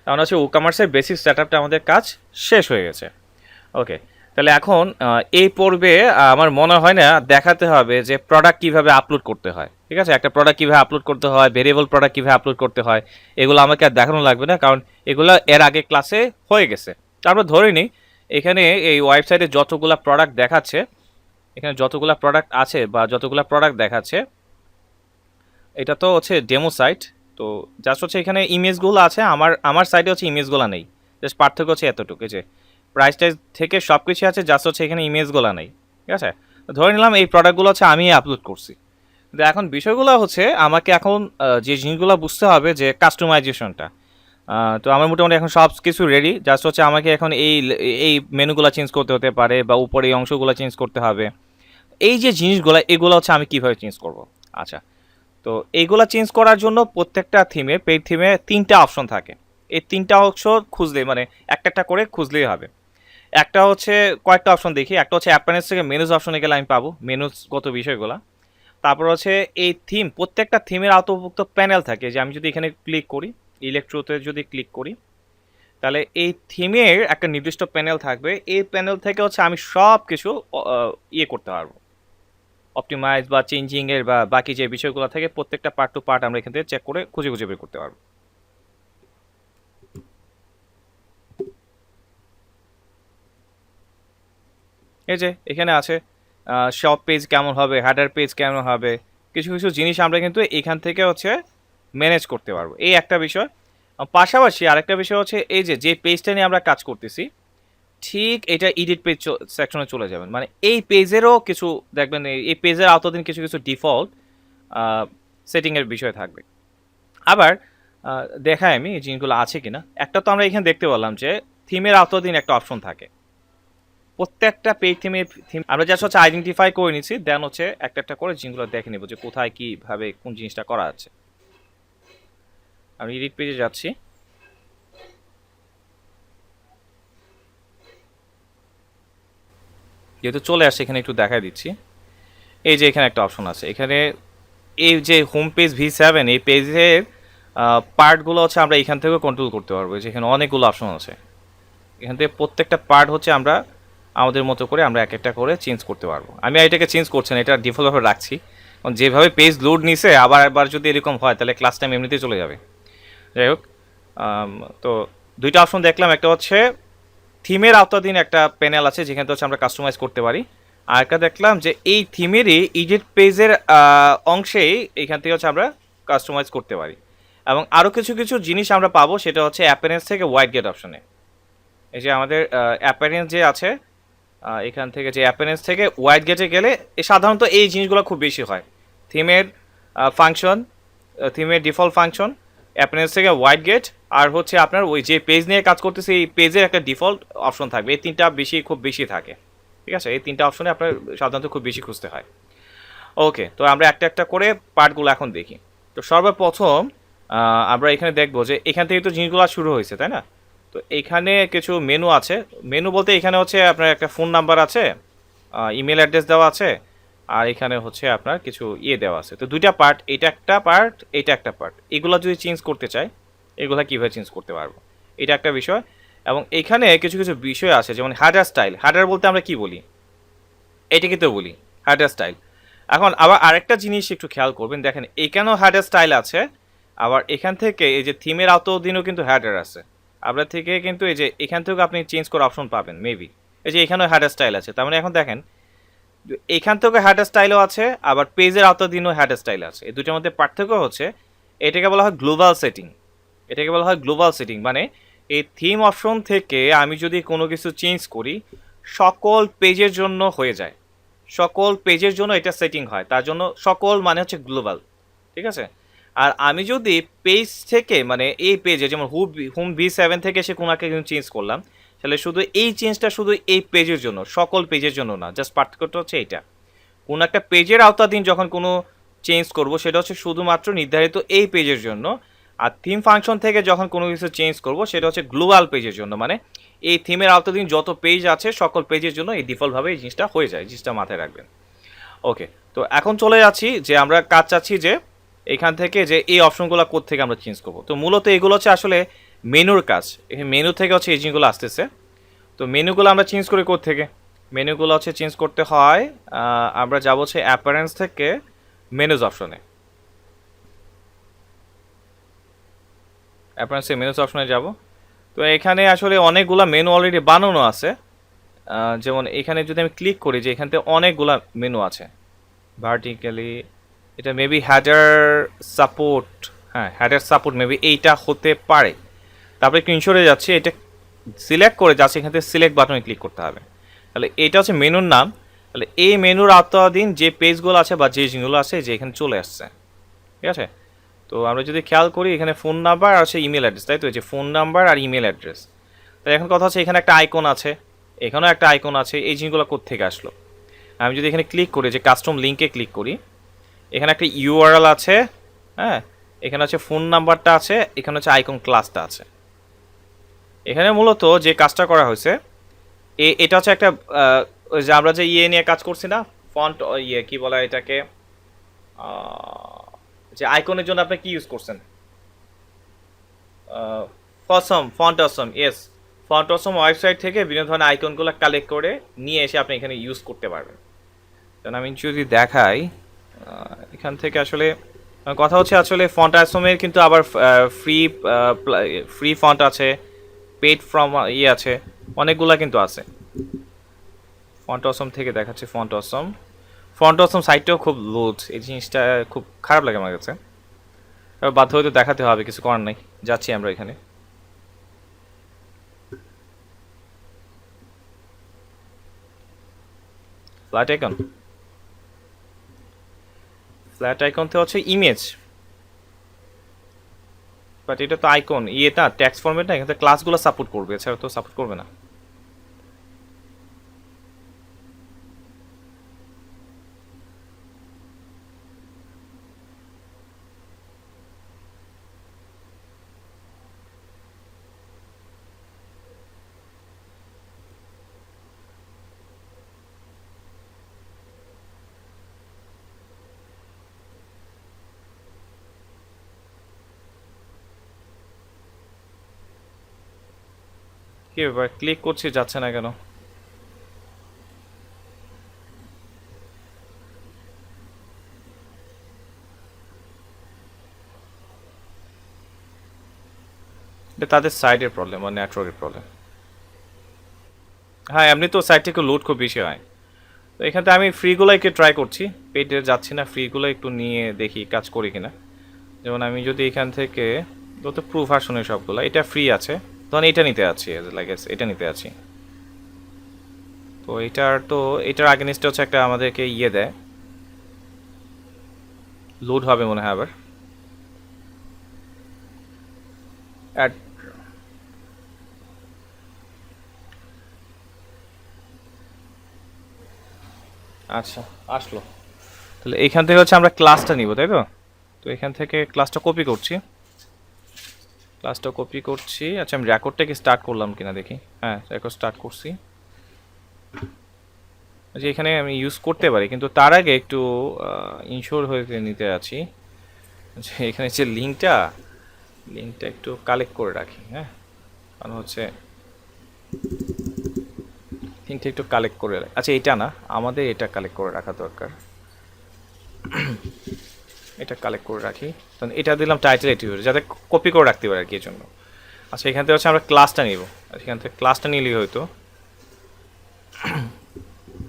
কারণ হচ্ছে ই কমার্সের বেসিক সেট আপটা আমাদের কাজ শেষ হয়ে গেছে। ওকে, তাহলে এখন এই পর্বে আমার মনে হয় না দেখাতে হবে যে প্রোডাক্ট কীভাবে আপলোড করতে হয়। ঠিক আছে, একটা প্রোডাক্ট কীভাবে আপলোড করতে হয়, ভেরিয়েবল প্রোডাক্ট কীভাবে আপলোড করতে হয়, এগুলো আমাকে আর দেখানো লাগবে না, কারণ এগুলো এর আগে ক্লাসে হয়ে গেছে। তারপর ধরে নিই এখানে এই ওয়েবসাইটে যতগুলো প্রোডাক্ট দেখাচ্ছে, এখানে যতগুলো প্রোডাক্ট আছে বা যতগুলো প্রোডাক্ট দেখাচ্ছে, এটা তো হচ্ছে ডেমো সাইট। তো জাস্ট হচ্ছে এখানে ইমেজগুলো আছে, আমার আমার সাইটে হচ্ছে ইমেজগুলো নেই, জাস্ট পার্থক্য হচ্ছে এতটুকু যে প্রাইস টাইস থেকে সব কিছু আছে, জাস্ট হচ্ছে এখানে ইমেজগুলো নেই। ঠিক আছে, ধরে নিলাম এই প্রোডাক্টগুলো হচ্ছে আমি আপলোড করছি। কিন্তু এখন বিষয়গুলো হচ্ছে আমাকে এখন যে জিনিসগুলো বুঝতে হবে যে কাস্টমাইজেশনটা। তো আমার মোটামুটি এখন সব কিছু রেডি, জাস্ট হচ্ছে আমাকে এখন এই মেনুগুলো চেঞ্জ করতে হতে পারে, বা উপরে এই অংশগুলো চেঞ্জ করতে হবে। এই যে জিনিসগুলো এগুলো হচ্ছে আমি কীভাবে চেঞ্জ করব। আচ্ছা, তো এইগুলো চেঞ্জ করার জন্য প্রত্যেকটা থিমে, পেইড থিমে 3টা অপশন থাকে। এই 3টা অপশন খুঁজলেই, মানে একটা একটা করে খুঁজলেই হবে। একটা হচ্ছে কয়েকটা অপশন দেখি, একটা হচ্ছে অ্যাপারেন্স থেকে মেনুজ অপশনে গেলে আমি পাবো মেনুজগত বিষয়গুলো। তারপর হচ্ছে এই থিম, প্রত্যেকটা থিমের আওতাভুক্ত প্যানেল থাকে, যে আমি যদি এখানে ক্লিক করি, ইলেকট্রোতে যদি ক্লিক করি, তাহলে এই থিমের একটা নির্দিষ্ট প্যানেল থাকবে। এই প্যানেল থেকে হচ্ছে আমি সব কিছু ইয়ে করতে পারবো, অপটিমাইজ বা চেঞ্জিংয়ের বা বাকি যে বিষয়গুলো থাকে প্রত্যেকটা পার্ট টু পার্ট আমরা এখান থেকে চেক করে খুঁজে খুঁজে বের করতে পারবো। এই যে এখানে আছে শপ পেজ কেমন হবে, হেডার পেজ কেমন হবে, কিছু কিছু জিনিস আমরা কিন্তু এখান থেকে হচ্ছে ম্যানেজ করতে পারবো, এই একটা বিষয়। পাশাপাশি আরেকটা বিষয় হচ্ছে এই যে যে পেজটা নিয়ে আমরা কাজ করতেছি, ঠিক এটা এডিট পেজ সেকশনে চলে যাবেন, মানে এই পেজেরও কিছু দেখবেন, এই পেজের আওতাধীন কিছু কিছু ডিফল্ট সেটিংয়ের বিষয় থাকবে। আবার দেখাই আমি এই জিনিসগুলো আছে কিনা। একটা তো আমরা এখানে দেখতে পারলাম যে থিমের আওতাধীন একটা অপশন থাকে প্রত্যেকটা পেজ থিম আমরা জাস্ট হচ্ছে আইডেন্টিফাই করে নিচ্ছি, দেন হচ্ছে একটা একটা করে জিনিসগুলো দেখে নেবো যে কোথায় কীভাবে কোন জিনিসটা করা আছে। আমি এডিট পেজে যাচ্ছি, যেহেতু চলে আসছে এখানে একটু দেখাই দিচ্ছি। এই যে এখানে একটা অপশন আছে, এখানে এই যে হোম পেজ V7, এই পেজের পার্টগুলো হচ্ছে আমরা এখান থেকে কন্ট্রোল করতে পারবো। যেখানে অনেকগুলো অপশন আছে, এখান থেকে প্রত্যেকটা পার্ট হচ্ছে আমরা আমাদের মতো করে আমরা এক একটা করে চেঞ্জ করতে পারবো। আমি এটাকে চেঞ্জ করছি না, এটা ডিফল্টভাবে রাখছি, কারণ যেভাবে পেজ লোড নিছে আবার একবার যদি এরকম হয় তাহলে ক্লাস টাইম এমনিতেই চলে যাবে। যাই হোক, তো দুইটা অপশন দেখলাম, একটা হচ্ছে থিমের আওতাধীন একটা প্যানেল আছে যেখানে হচ্ছে আমরা কাস্টমাইজ করতে পারি, আর একটা দেখলাম যে এই থিমেরই এডিট পেজের অংশেই এখান থেকে হচ্ছে আমরা কাস্টমাইজ করতে পারি। এবং আরও কিছু কিছু জিনিস আমরা পাবো, সেটা হচ্ছে অ্যাপারেন্স থেকে হোয়াইট গেট অপশনে। এই যে আমাদের অ্যাপারেন্স যে আছে, এখান থেকে যে অ্যাপারেন্স থেকে হোয়াইট গেটে গেলে সাধারণত এই জিনিসগুলো খুব বেশি হয়। থিমের ফাংশন, থিমের ডিফল্ট ফাংশন, অ্যাপারেন্স থেকে হোয়াইট গেট, আর হচ্ছে আপনার ওই যে পেজ নিয়ে কাজ করতেছে এই পেজের একটা ডিফল্ট অপশন থাকবে। এই তিনটা খুব বেশি থাকে, ঠিক আছে? এই তিনটা অপশনে আপনার সাধারণত খুব বেশি খুঁজতে হয়। ওকে, তো আমরা একটা একটা করে পার্টগুলো এখন দেখি। তো সর্বপ্রথম আমরা এখানে দেখবো যে এখান থেকে তো জিনিসগুলো শুরু হয়েছে, তাই না? তো এইখানে কিছু মেনু আছে। মেনু বলতে এখানে হচ্ছে আপনার একটা ফোন নাম্বার আছে, ইমেল অ্যাড্রেস দেওয়া আছে, আর এখানে হচ্ছে আপনার কিছু দেওয়া আছে। তো দুইটা পার্ট, এটা একটা পার্ট, এটা একটা পার্ট। এগুলো যদি চেঞ্জ করতে চাই, এগুলো কীভাবে চেঞ্জ করতে পারবো, এটা একটা বিষয়। এবং এখানে কিছু কিছু বিষয় আছে, যেমন হেডার স্টাইল। হেডার বলতে আমরা কি বলি, এটাকে তো বলি হেডার স্টাইল। এখন আবার আরেকটা জিনিস একটু খেয়াল করবেন, দেখেন এখানেও হেডার স্টাইল আছে, আবার এখান থেকে এই যে থিমের আওতাধীনও কিন্তু হেডার আছে। আপনার থেকে কিন্তু এই যে এখান থেকেও আপনি চেঞ্জ করার অপশন পাবেন মেবি। এই যে এখানেও হেডার স্টাইল আছে, তার মানে এখন দেখেন এখান থেকে হেডার স্টাইলও আছে, আবার পেজের আওতাধীনও হেডার স্টাইল আছে। এই দুটোর মধ্যে পার্থক্য হচ্ছে এটাকে বলা হয় গ্লোবাল সেটিং। এটাকে বলা হয় গ্লোবাল সেটিং, মানে এই থিম অপশন থেকে আমি যদি কোনো কিছু চেঞ্জ করি সকল পেজের জন্য হয়ে যায়, সকল পেজের জন্য এটা সেটিং হয়। তার জন্য সকল মানে হচ্ছে গ্লোবাল, ঠিক আছে? আর আমি যদি পেজ থেকে মানে এই পেজে যেমন হোম V7 থেকে এসে কোনো একটা চেঞ্জ করলাম, তাহলে শুধু এই চেঞ্জটা শুধু এই পেজের জন্য, সকল পেজের জন্য না। জাস্ট পার্থক্যটা হচ্ছে এইটা, কোনো একটা পেজের আওতাধীন যখন কোনো চেঞ্জ করব সেটা হচ্ছে শুধুমাত্র নির্ধারিত এই পেজের জন্য, আর থিম ফাংশন থেকে যখন কোনো কিছু চেঞ্জ করব সেটা হচ্ছে গ্লোবাল পেজের জন্য, মানে এই থিমের আওতাধীন যত পেজ আছে সকল পেজের জন্য এই ডিফল্টভাবে এই জিনিসটা হয়ে যায়। জিনিসটা মাথায় রাখবেন। ওকে, তো এখন চলে যাচ্ছি যে আমরা কাজ চাচ্ছি যে এখান থেকে যে এই অপশনগুলো কোড থেকে আমরা চেঞ্জ করব। তো মূলত এগুলো হচ্ছে আসলে মেনুর কাজ, এই মেনু থেকে হচ্ছে এই জিনিসগুলো আসতেছে। তো মেনুগুলো আমরা চেঞ্জ করি কোড থেকে, মেনুগুলো হচ্ছে চেঞ্জ করতে হয় আমরা যাব হচ্ছে অ্যাপারেন্স থেকে মেনুজ অপশনে। অ্যাপারেন্সে মেনুজ অপশনে যাব। তো এখানে আসলে অনেকগুলো মেনু অলরেডি বানানো আছে, যেমন এখানে যদি আমি ক্লিক করি যে এখান থেকে অনেকগুলো মেনু আছে ভার্টিক্যালি। এটা মেবি হ্যাডার সাপোর্ট, হ্যাঁ হ্যাডার সাপোর্ট মেবি এইটা হতে পারে। তারপরে একটু ইনশোরে যাচ্ছি, এটা সিলেক্ট করে যাচ্ছে, এখান থেকে সিলেক্ট বাটনে ক্লিক করতে হবে। তাহলে এটা হচ্ছে মেনুর নাম। তাহলে এই মেনুর আওতাধীন যে পেজগুলো আছে বা যে জিনিসগুলো আছে যে এখানে চলে আসছে, ঠিক আছে? তো আমরা যদি খেয়াল করি এখানে ফোন নাম্বার আর হচ্ছে ইমেল অ্যাড্রেস, তাই তো? এই যে ফোন নাম্বার আর ইমেল অ্যাড্রেস। তাই এখন কথা হচ্ছে এখানে একটা আইকন আছে, এখানেও একটা আইকন আছে, এই জিনিসগুলো কোত্থেকে আসলো? আমি যদি এখানে ক্লিক করি যে কাস্টম লিঙ্কে ক্লিক করি, এখানে একটা ইউআরএল আছে, হ্যাঁ, এখানে হচ্ছে ফোন নাম্বারটা আছে, এখানে হচ্ছে আইকন ক্লাসটা আছে। এখানে মূলত যে কাজটা করা হয়েছে এটা হচ্ছে একটা ওই যে আমরা যে নিয়ে কাজ করছি না, ফন্ট কি বলা এটাকে, যে আইকনের জন্য আপনি কি ইউজ করছেন, font awesome, yes, font awesome website থেকে বিভিন্ন ধরনের আইকনগুলো কালেক্ট করে নিয়ে এসে আপনি এখানে ইউজ করতে পারবেন। কারণ আমি যদি দেখাই এখান থেকে আসলে কথা হচ্ছে আসলে ফন্ট অসমের কিন্তু আবার ফ্রি ফন্ট আছে, পেড ফ্রম আছে, অনেকগুলা কিন্তু আছে। ফন্ট অসম থেকে দেখাচ্ছে ফন্ট অসম সাইটটাও খুব লুজ, এই জিনিসটা খুব খারাপ লাগে আমার কাছে। এবার বাধ্য হয়তো দেখাতে হবে, কিছু করার নাই। যাচ্ছি আমরা এখানে। ফ্ল্যাট আইকন, ফ্ল্যাট আইকনতে হচ্ছে ইমেজ, বাট এটা তো আইকন ইয়েটা টেক্সট ফরম্যাট না, এখানে ক্লাসগুলো সাপোর্ট করবে, এছাড়া তো সাপোর্ট করবে না। কি ব্যাপার, ক্লিক করছি যাচ্ছে না কেন? এটা তাদের সাইডের প্রবলেম বা নেটওয়ার্কের প্রবলেম। হ্যাঁ, এমনি তো সাইট থেকে লোড খুব বেশি হয়। তো এখান থেকে আমি ফ্রিগুলো একটু ট্রাই করছি, পেডে যাচ্ছি না, ফ্রিগুলো একটু নিয়ে দেখি কাজ করি কিনা। যেমন আমি যদি এখান থেকে যত প্রুফ আসনে সবগুলো, এটা ফ্রি আছে, তখন এটা নিতে আছি, লাইক এটা নিতে আছি। তো এটার আগেনিস্টে হচ্ছে একটা আমাদেরকে ইয়ে দেয়, লোড হবে মনে হয় আবার। অ্যাড, আচ্ছা আসলো। তাহলে এইখান থেকে হচ্ছে আমরা ক্লাসটা নিব, তাই তো? তো এখান থেকে ক্লাসটা কপি করছি, আচ্ছা আমি রেকর্ডটাকে স্টার্ট করলাম কিনা দেখি। হ্যাঁ, রেকর্ড স্টার্ট করছি। আচ্ছা, এখানে আমি ইউজ করতে পারি, কিন্তু তার আগে একটু ইনশোর হয়ে নিতে আছি যে এখানে যে লিঙ্কটা একটু কালেক্ট করে রাখি। হ্যাঁ, কারণ হচ্ছে লিঙ্কটা একটু কালেক্ট করে রাখি। আচ্ছা, এটা না, আমাদের এটা কালেক্ট করে রাখা দরকার। এটা কালেক্ট করে রাখি, তখন এটা দিলাম টাইটেল অ্যাট্রিবিউট, যাতে কপি করে রাখতে পারি আর কি, এর জন্য। আচ্ছা, এখান থেকে হচ্ছে আমরা ক্লাসটা নিব, এখান থেকে ক্লাসটা নিলেই হয়তো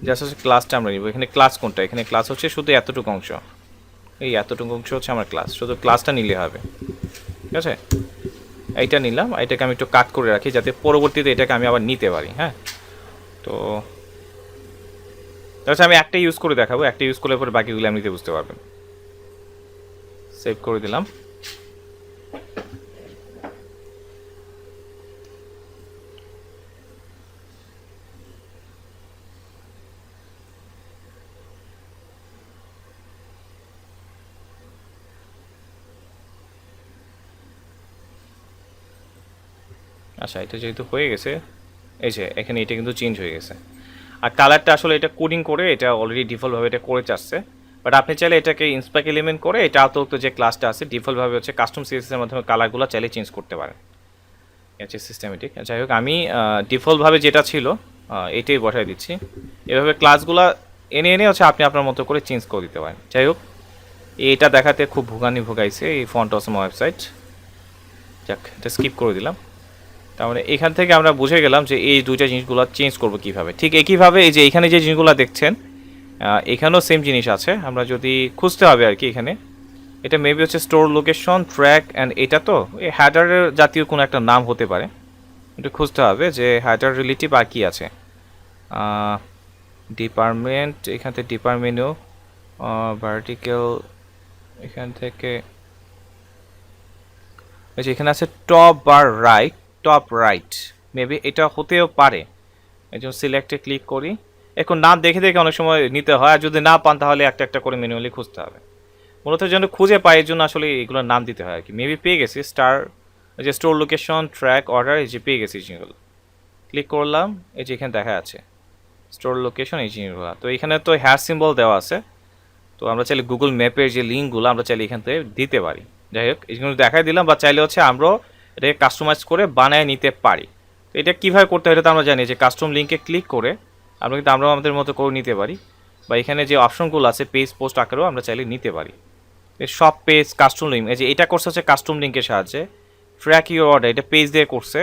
জাস্ট হচ্ছে ক্লাসটা আমরা নিব। এখানে ক্লাস কোনটা? এখানে ক্লাস হচ্ছে শুধু এতটুকু অংশ, এই এতটুকু অংশ হচ্ছে আমার ক্লাস, শুধু ক্লাসটা নিলে হবে। ঠিক আছে, এইটা নিলাম, এটাকে আমি একটু কাট করে রাখি যাতে পরবর্তীতে এটাকে আমি আবার নিতে পারি। হ্যাঁ, তো আচ্ছা আমি একটা ইউজ করে দেখাবো, একটা ইউজ করলে পরে বাকিগুলো আমি নিতে বুঝতে পারবেন। সেভ করে দিলাম। আচ্ছা, এটা যেহেতু হয়ে গেছে, এই যে এখানে এটা কিন্তু চেঞ্জ হয়ে গেছে। আর কালারটা আসলে এটা কোডিং করে এটা অলরেডি ডিফল্টভাবে এটা করে চাচ্ছে, বাট আপনি চাইলে এটাকে ইন্সপেক্ট এলিমেন্ট করে এটা অতিরিক্ত যে ক্লাসটা আছে ডিফল্টভাবে হচ্ছে কাস্টম সিএসএস এর মাধ্যমে কালারগুলো চাইলে চেঞ্জ করতে পারেন। হচ্ছে সিস্টেমেটিক। যাই হোক, আমি ডিফল্টভাবে যেটা ছিল এটাই বসাই দিচ্ছি। এভাবে ক্লাসগুলো এনে এনে হচ্ছে আপনি আপনার মতো করে চেঞ্জ করে দিতে পারেন। যাই হোক, এটা দেখাতে খুব ভোগাইছে এই ফন্ট অসম ওয়েবসাইট। যাক, এটা স্কিপ করে দিলাম। তার মানে এখান থেকে আমরা বুঝে গেলাম যে এই দুইটা জিনিসগুলো চেঞ্জ করবো কীভাবে। ঠিক একইভাবে এই যে এখানে যে জিনিসগুলো দেখছেন, এখানেও সেম জিনিস আছে, আমরা যদি খুঁজতে হবে আর কি। এখানে এটা মেবি হচ্ছে স্টোর লোকেশন ট্র্যাক অ্যান্ড এটা তো এই হ্যাডারের জাতীয় কোনো একটা নাম হতে পারে, একটু খুঁজতে হবে যে হ্যাডার রিলেটিভ আর কি আছে। ডিপার্টমেন্ট, এখান থেকে ডিপার্টমেন্টও ভার্টিক্যাল, এখান থেকে এই যে এখানে আছে টপ বার রাইট, টপ রাইট, মেবি এটা হতেও পারে। এই জন্য সিলেক্টে ক্লিক করি। এখন নাম দেখে দেখে অনেক সময় নিতে হয়, আর যদি না পান তাহলে একটা একটা করে ম্যানুয়ালি খুঁজতে হবে। মূলত যেন খুঁজে পাই এর জন্য আসলে এগুলোর নাম দিতে হয় আর কি। মেবি পেয়ে গেছি, স্টার, এই যে স্টোর লোকেশন ট্র্যাক অর্ডার, এই যে পেয়ে গেছি জিনিসগুলো। ক্লিক করলাম, এই যে এখানে দেখা আছে স্টোর লোকেশন, এই জিনিসগুলো। তো এখানে তো হ্যাশ সিম্বল দেওয়া আছে, তো আমরা চাইলে গুগল ম্যাপের যে লিঙ্কগুলো আমরা চাইলে এখান থেকে দিতে পারি। যাই হোক, এইগুলো দেখাই দিলাম, বা চাইলে হচ্ছে আমরাও এটাকে কাস্টমাইজ করে বানায় নিতে পারি। তো এটা কীভাবে করতে হয় এটা তো আমরা জানি, যে কাস্টম লিঙ্কে ক্লিক করে আমরা কিন্তু আমরাও আমাদের মতো করে নিতে পারি, বা এখানে যে অপশনগুলো আছে পেজ পোস্ট আকারেও আমরা চাইলে নিতে পারি। সব পেজ কাস্টম লিঙ্ক, এই যে এটা করছে হচ্ছে কাস্টম লিঙ্কের সাহায্যে। ট্র্যাক ইউর অর্ডার, এটা পেজ দিয়ে করছে,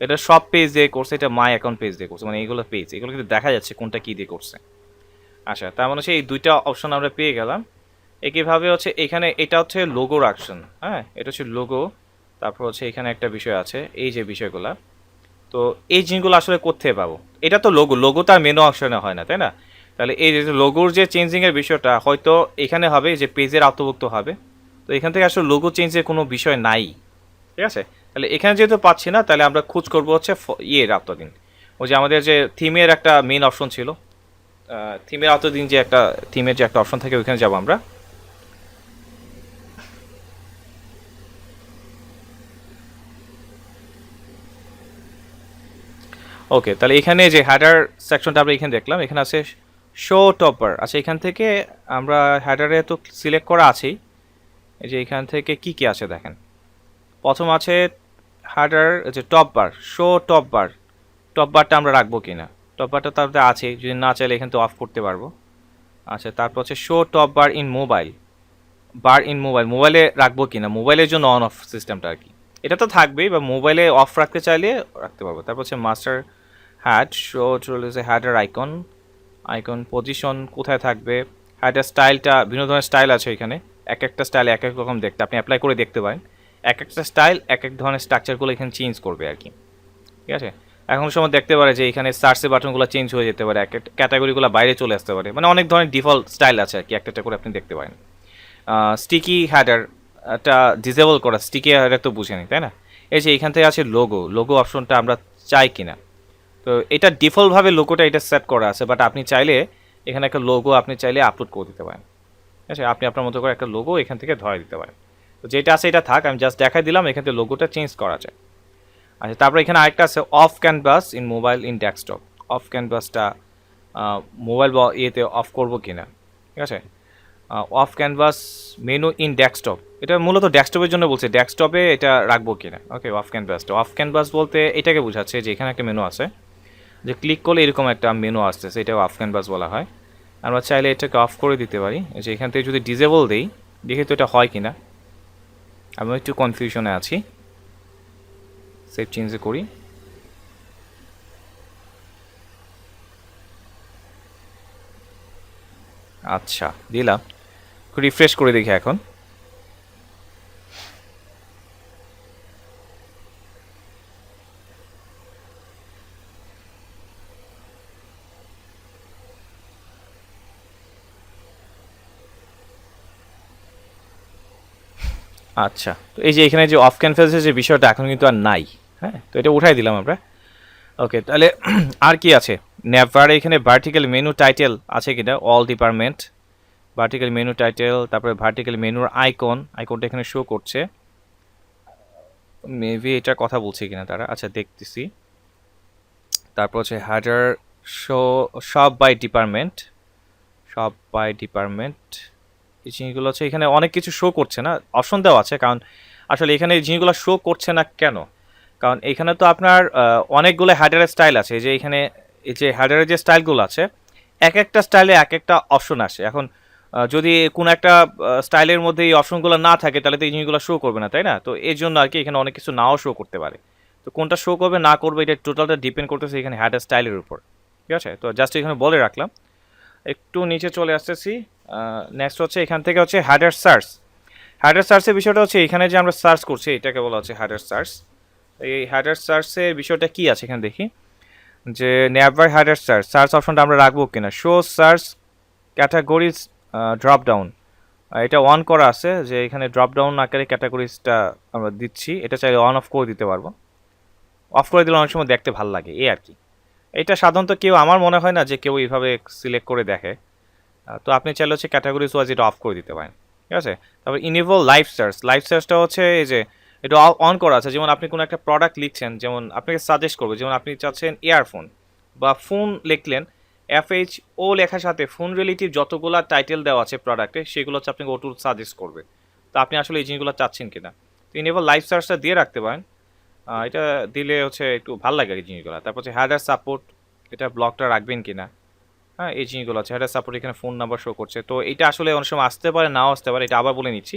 এটা সব পেজ দিয়ে করছে, এটা মাই অ্যাকাউন্ট পেজ দিয়ে করছে, মানে এইগুলো পেজ, এগুলো কিন্তু দেখা যাচ্ছে কোনটা কী দিয়ে করছে। আচ্ছা, তার মানে এই দুইটা অপশন আমরা পেয়ে গেলাম। একইভাবে হচ্ছে এখানে এটা হচ্ছে লোগোর অপশন, হ্যাঁ, এটা হচ্ছে লোগো। তারপর হচ্ছে এখানে একটা বিষয় আছে, এই যে বিষয়গুলা, তো এই জিনিসগুলো আসলে কোথায় পাবো? এটা তো লোগো, লোগো তার মেনু অপশনে হয় না, তাই না? তাহলে এই যে লোগোর যে চেঞ্জিংয়ের বিষয়টা হয়তো এখানে হবে, যে পেজের আওতাভুক্ত হবে। তো এখান থেকে আসলে লোগো চেঞ্জের কোনো বিষয় নাই, ঠিক আছে? তাহলে এখানে যেহেতু পাচ্ছি না, তাহলে আমরা খোঁজ করবো হচ্ছে ইয়ের আওতাধীন, ওই যে আমাদের যে থিমের একটা মেন অপশন ছিল, থিমের আওতাধীন যে একটা থিমের যে একটা অপশন থাকে, ওইখানে যাবো আমরা। ওকে, তাহলে এখানে যে হ্যাডার সেকশনটা আমরা এখানে দেখলাম, এখানে আছে শো টপার। আচ্ছা, এখান থেকে আমরা হ্যাডারে তো সিলেক্ট করা আছেই, এই যে এখান থেকে কি কি আছে দেখেন। প্রথম আছে হ্যাডার, যে টপ বার, শো টপ বার। টপ বারটা আমরা রাখবো কি না? টপ বারটা তার আছে, যদি না চাইলে এখান থেকে অফ করতে পারবো। আচ্ছা, তারপর হচ্ছে show top bar in mobile, bar in mobile, মোবাইলে রাখবো কি না, মোবাইলের জন্য অন অফ সিস্টেমটা আর কি। এটা তো থাকবেই, বা মোবাইলে অফ রাখতে চাইলে রাখতে পারবো। তারপর হচ্ছে মাস্টার হ্যাড, শো চলেছে হ্যাডার আইকন, আইকন পজিশন কোথায় থাকবে, হ্যাডার স্টাইলটা, বিভিন্ন ধরনের স্টাইল আছে এখানে, এক একটা স্টাইল এক এক রকম দেখতে, আপনি অ্যাপ্লাই করে দেখতে পারেন। এক একটা স্টাইল এক এক ধরনের স্ট্রাকচারগুলো এখানে চেঞ্জ করবে আর কি, ঠিক আছে? এখন সময় দেখতে পারে যে এখানে সার্চের বাটনগুলো চেঞ্জ হয়ে যেতে পারে, এক একটা ক্যাটাগরিগুলো বাইরে চলে আসতে পারে, মানে অনেক ধরনের ডিফল্ট স্টাইল আছে আর কি, একটা একটা করে আপনি দেখতে পারেন। স্টিকি হ্যাডারটা ডিসেবল করা, স্টিকি হ্যাডার তো বুঝেনি, তাই না? এই যে এখান থেকে আছে লোগো, লোগো অপশনটা আমরা চাই কিনা। তো এটা ডিফল্টভাবে লোগোটা এটা সেট করা আছে, বাট আপনি চাইলে এখানে একটা লোগো আপনি চাইলে আপলোড করে দিতে পারেন, ঠিক আছে? আপনি আপনার মতো করে একটা লোগো এখান থেকে ধরে দিতে পারেন। তো যেটা আছে এটা থাক, আমি জাস্ট দেখাই দিলাম এখান থেকে লোগোটা চেঞ্জ করা যায়। আচ্ছা, তারপরে এখানে আরেকটা আছে off canvas in mobile in desktop. Off ক্যানভাসটা মোবাইল বা ইয়েতে অফ করবো কিনা, ঠিক আছে? Off canvas menu in desktop, এটা মূলত ডেস্কটপের জন্য বলছে, ডেস্কটপে এটা রাখবো কিনা। ওকে, অফ ক্যানভাসটা, অফ ক্যানভাস বলতে এটাকে বোঝাচ্ছে যে এখানে একটা মেনু আছে, যে ক্লিক করলে এরকম একটা মেনু আসতেছে, এটাকে অফ ক্যানভাস বলা হয়। আমরা চাইলে এটাকে অফ করে দিতে পারি, যে এখান থেকে যদি ডিসেবল দিই, দেখি তো এটা হয় কিনা। আমি একটু কনফিউশনে আছি, সেভ চেঞ্জে করি। আচ্ছা, দিলাম, রিফ্রেশ করে দেখি এখন। আচ্ছা, তো এই যে এখানে যে অফ ক্যানভাসের যে বিষয়টা এখন কিন্তু আর নাই, হ্যাঁ, তো এটা উঠাই দিলাম আমরা। ওকে, তাহলে আর কি আছে? নেভারে এখানে ভার্টিক্যাল মেনু টাইটেল আছে কিনা, all department, vertical menu title, তারপরে ভার্টিক্যাল মেনুর আইকন, আইকনটা এখানে শো করছে, মেবি এটার কথা বলছে কিনা তারা। আচ্ছা, দেখতেছি। তারপর হচ্ছে হার্ডার শো, সব বাই ডিপার্টমেন্ট, সব বাই ডিপার্টমেন্ট, এই জিনিসগুলো হচ্ছে এখানে অনেক কিছু শো করছে না, অপশন দেওয়া আছে, কারণ আসলে এখানে এই জিনিসগুলো শো করছে না কেন, কারণ এখানে তো আপনার অনেকগুলো হ্যাডারের স্টাইল আছে। এই যে এখানে এই যে হ্যাডারের যে স্টাইলগুলো আছে, এক একটা স্টাইলে এক একটা অপশন আসে। এখন যদি কোনো একটা স্টাইলের মধ্যে এই অপশনগুলো না থাকে, তাহলে তো এই জিনিসগুলো শো করবে না, তাই না? তো এই জন্য আর কি এখানে অনেক কিছু নাও শো করতে পারে। তো কোনটা শো করবে না করবে, এটা টোটালটা ডিপেন্ড করতেছে এখানে হ্যাডার স্টাইলের উপর, ঠিক আছে? তো জাস্ট এখানে বলে রাখলাম। একটু নিচে চলে আসতেছি। নেক্সট হচ্ছে এখান থেকে হচ্ছে হ্যাডার সার্চ। হ্যাডার সার্চের বিষয়টা হচ্ছে এখানে যে আমরা সার্চ করছি, এটাকে বলা হচ্ছে হ্যাডার সার্চ। এই হ্যাডার সার্চের বিষয়টা কি আছে এখানে দেখি, যে নেভার হ্যাডার সার্চ, সার্চ অপশনটা আমরা রাখবো কিনা। Show search categories drop down, এটা অন করা আছে, যে এখানে ড্রপ ডাউন আকারে ক্যাটাগরিজটা আমরা দিচ্ছি, এটা চাইলে অন অফ করে দিতে পারবো। অফ করে দিলে অনেক সময় দেখতে ভালো লাগে, এই আর কি। এটা সাধারণত কেউ, আমার মনে হয় না যে কেউ এইভাবে সিলেক্ট করে দেখে। তো আপনি চাইলে হচ্ছে ক্যাটাগরিজ ওয়াইজ এটা অফ করে দিতে পারেন, ঠিক আছে? তারপর ইনেবল লাইভ সার্চ, লাইভ সার্চটা হচ্ছে এই যে এটা অন করা আছে, যেমন আপনি কোনো একটা প্রোডাক্ট লিখছেন, যেমন আপনাকে সাজেস্ট করবে, যেমন আপনি চাচ্ছেন ইয়ারফোন বা ফোন লিখলেন, FHO লেখার সাথে ফোন রিলেটিভ যতগুলো টাইটেল দেওয়া আছে প্রোডাক্টে, সেগুলো হচ্ছে আপনাকে ওটু সাজেস্ট করবে। তো আপনি আসলে এই জিনিসগুলো চাচ্ছেন কিনা, তো ইনেবল লাইভ সার্চটা দিয়ে রাখতে পারেন। এটা দিলে হচ্ছে একটু ভালো লাগে এই জিনিসগুলো। তারপর হচ্ছে হ্যাডার সাপোর্ট, এটা ব্লকটা রাখবেন কিনা। হ্যাঁ, এই জিনিসগুলো আছে। হ্যাডার সাপোর্ট, এখানে ফোন নাম্বার শো করছে, তো এটা আসলে অনেক সময় আসতে পারে নাও আসতে পারে, এটা আবার বলে নিচ্ছি।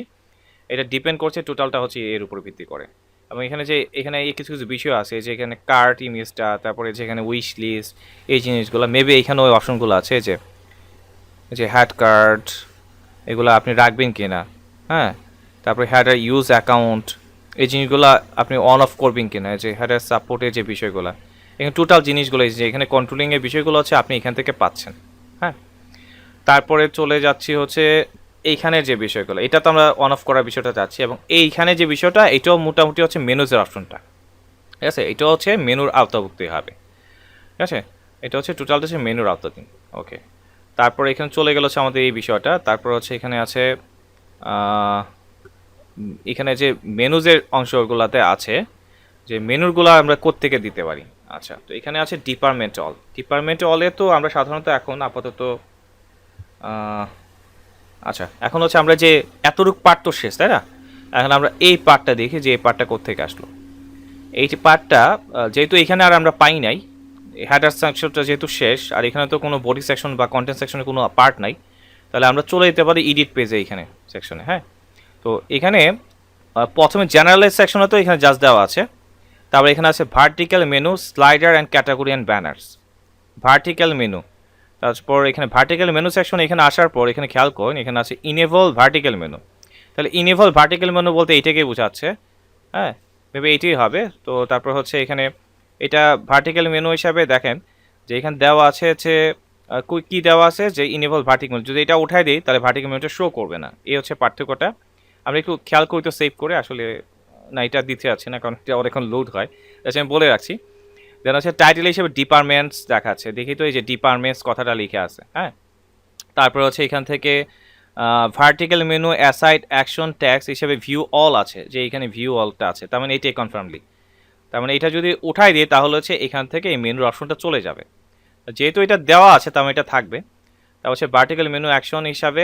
এটা ডিপেন্ড করছে, টোটালটা হচ্ছে এর উপর ভিত্তি করে। এবং এখানে যে এখানে এই কিছু কিছু বিষয় আছে, যে এখানে কার্ট ইমেজটা, তারপরে যেখানে উইশ লিস্ট, এই জিনিসগুলো মেবি এখানে ওই অপশনগুলো আছে, যে হ্যাড কার্ট, এগুলো আপনি রাখবেন কিনা, হ্যাঁ। তারপরে হেডার ইউজ অ্যাকাউন্ট, এই জিনিসগুলো আপনি অন অফ করবেন কিনা, যে হেডার সাপোর্টের যে বিষয়গুলো, এখানে টোটাল জিনিসগুলো যে এখানে কন্ট্রোলিংয়ের বিষয়গুলো হচ্ছে আপনি এখান থেকে পাচ্ছেন, হ্যাঁ। তারপরে চলে যাচ্ছি হচ্ছে এইখানের যে বিষয়গুলো, এটা তো আমরা অন অফ করার বিষয়টা যাচ্ছি, এবং এইখানে যে বিষয়টা এটাও মোটামুটি হচ্ছে মেনুজের অপশনটা, ঠিক আছে। এটা হচ্ছে মেনুর আওতাভুক্তই হবে, ঠিক আছে। এটা হচ্ছে টোটালটা হচ্ছে মেনুর আওতাধীন, ওকে। তারপর এখানে চলে গেল হচ্ছে আমাদের এই বিষয়টা। তারপর হচ্ছে এখানে আছে এখানে যে মেনুজের অংশগুলোতে আছে যে মেনুরগুলো আমরা কোত্থেকে দিতে পারি। আচ্ছা, তো এখানে আছে ডিপার্টমেন্ট অল। ডিপার্টমেন্ট অলে তো আমরা সাধারণত এখন আপাতত আচ্ছা, এখন হচ্ছে আমরা যে এতটুক পার্ট তো শেষ, তাই না? এখন আমরা এই পার্টটা দেখি যে এই পার্টটা কোত্থেকে আসলো। এই যে পার্টটা যেহেতু এখানে আর আমরা পাই নাই, হেডার সেকশনটা যেহেতু শেষ, আর এখানে তো কোনো বডি সেকশন বা কন্টেন্ট সেকশনের কোনো পার্ট নাই, তাহলে আমরা চলে যেতে পারি এডিট পেজে, এইখানে সেকশনে, হ্যাঁ। তো এখানে প্রথমে জেনারেল সেকশনে তো এখানে জাস্ট দেওয়া আছে। তারপরে এখানে আছে vertical menu, slider and category and banners. Vertical menu, তারপর এখানে ভার্টিক্যাল মেনু সেকশন এখানে আসার পর এখানে খেয়াল করুন এখানে আছে ইনেবল ভার্টিক্যাল মেনু। তাহলে ইনেবল ভার্টিক্যাল মেনু বলতে এইটাকেই বোঝাচ্ছে, হ্যাঁ, ভেবে এইটাই হবে। তো তারপর হচ্ছে এখানে এটা ভার্টিক্যাল মেনু হিসাবে দেখেন যে এখানে দেওয়া আছে হচ্ছে কী দেওয়া আছে যে ইনেবল ভার্টিক্যাল মেনু, যদি এটা উঠাই দিই তাহলে ভার্টিক্যাল মেনুটা শো করবে না। এই হচ্ছে পার্থক্যটা। আমরা একটু খেয়াল করি তো সেভ করে, আসলে না এটা দিতে যাচ্ছে না কারণ এটা অনেকক্ষণ লোড হয়, আচ্ছা আমি বলে রাখছি। দেন হচ্ছে টাইটেল হিসেবে ডিপার্টমেন্টস দেখাচ্ছে, দেখি তো এই যে ডিপার্টমেন্টস কথাটা লিখে আছে, হ্যাঁ। তারপর হচ্ছে এখান থেকে vertical menu aside action tax হিসেবে ভিউ অল আছে, যে এখানে ভিউ অলটা আছে, তার মানে এইটাই কনফার্মলি। তার মানে এটা যদি উঠাই দিই তাহলে হচ্ছে এখান থেকে এই মেনুর অপশনটা চলে যাবে। যেহেতু এটা দেওয়া আছে তার মানে এটা থাকবে। তা হচ্ছে ভার্টিক্যাল মেনু অ্যাকশন হিসাবে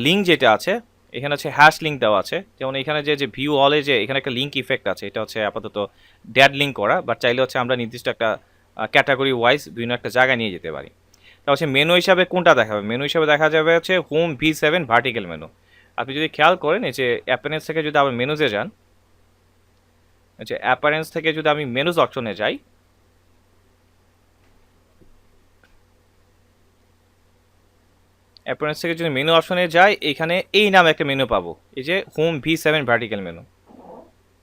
লিঙ্ক যেটা আছে এখানে হচ্ছে হ্যাশ লিঙ্ক দেওয়া আছে, যেমন এখানে যে ভিউ অলে যে এখানে একটা লিঙ্ক ইফেক্ট আছে, এটা হচ্ছে আপাতত ড্যাড লিঙ্ক করা, বাট চাইলে হচ্ছে আমরা নির্দিষ্ট একটা ক্যাটাগরি ওয়াইজ বিভিন্ন একটা জায়গায় নিয়ে যেতে পারি। তা হচ্ছে মেনু হিসাবে কোনটা দেখাবে, মেনু হিসাবে দেখা যাবে হচ্ছে হোম V7 ভার্টিক্যাল মেনু। আপনি যদি খেয়াল করেন এই যে অ্যাপারেন্স থেকে যদি আবার মেনুজে যান, যে অ্যাপারেন্স থেকে যদি আমি মেনুজ অপশনে যাই, অ্যাপারেন্স থেকে যদি মেনু অপশনে যাই এখানে এই নামে একটা মেনু পাবো, এই যে home V7 vertical menu.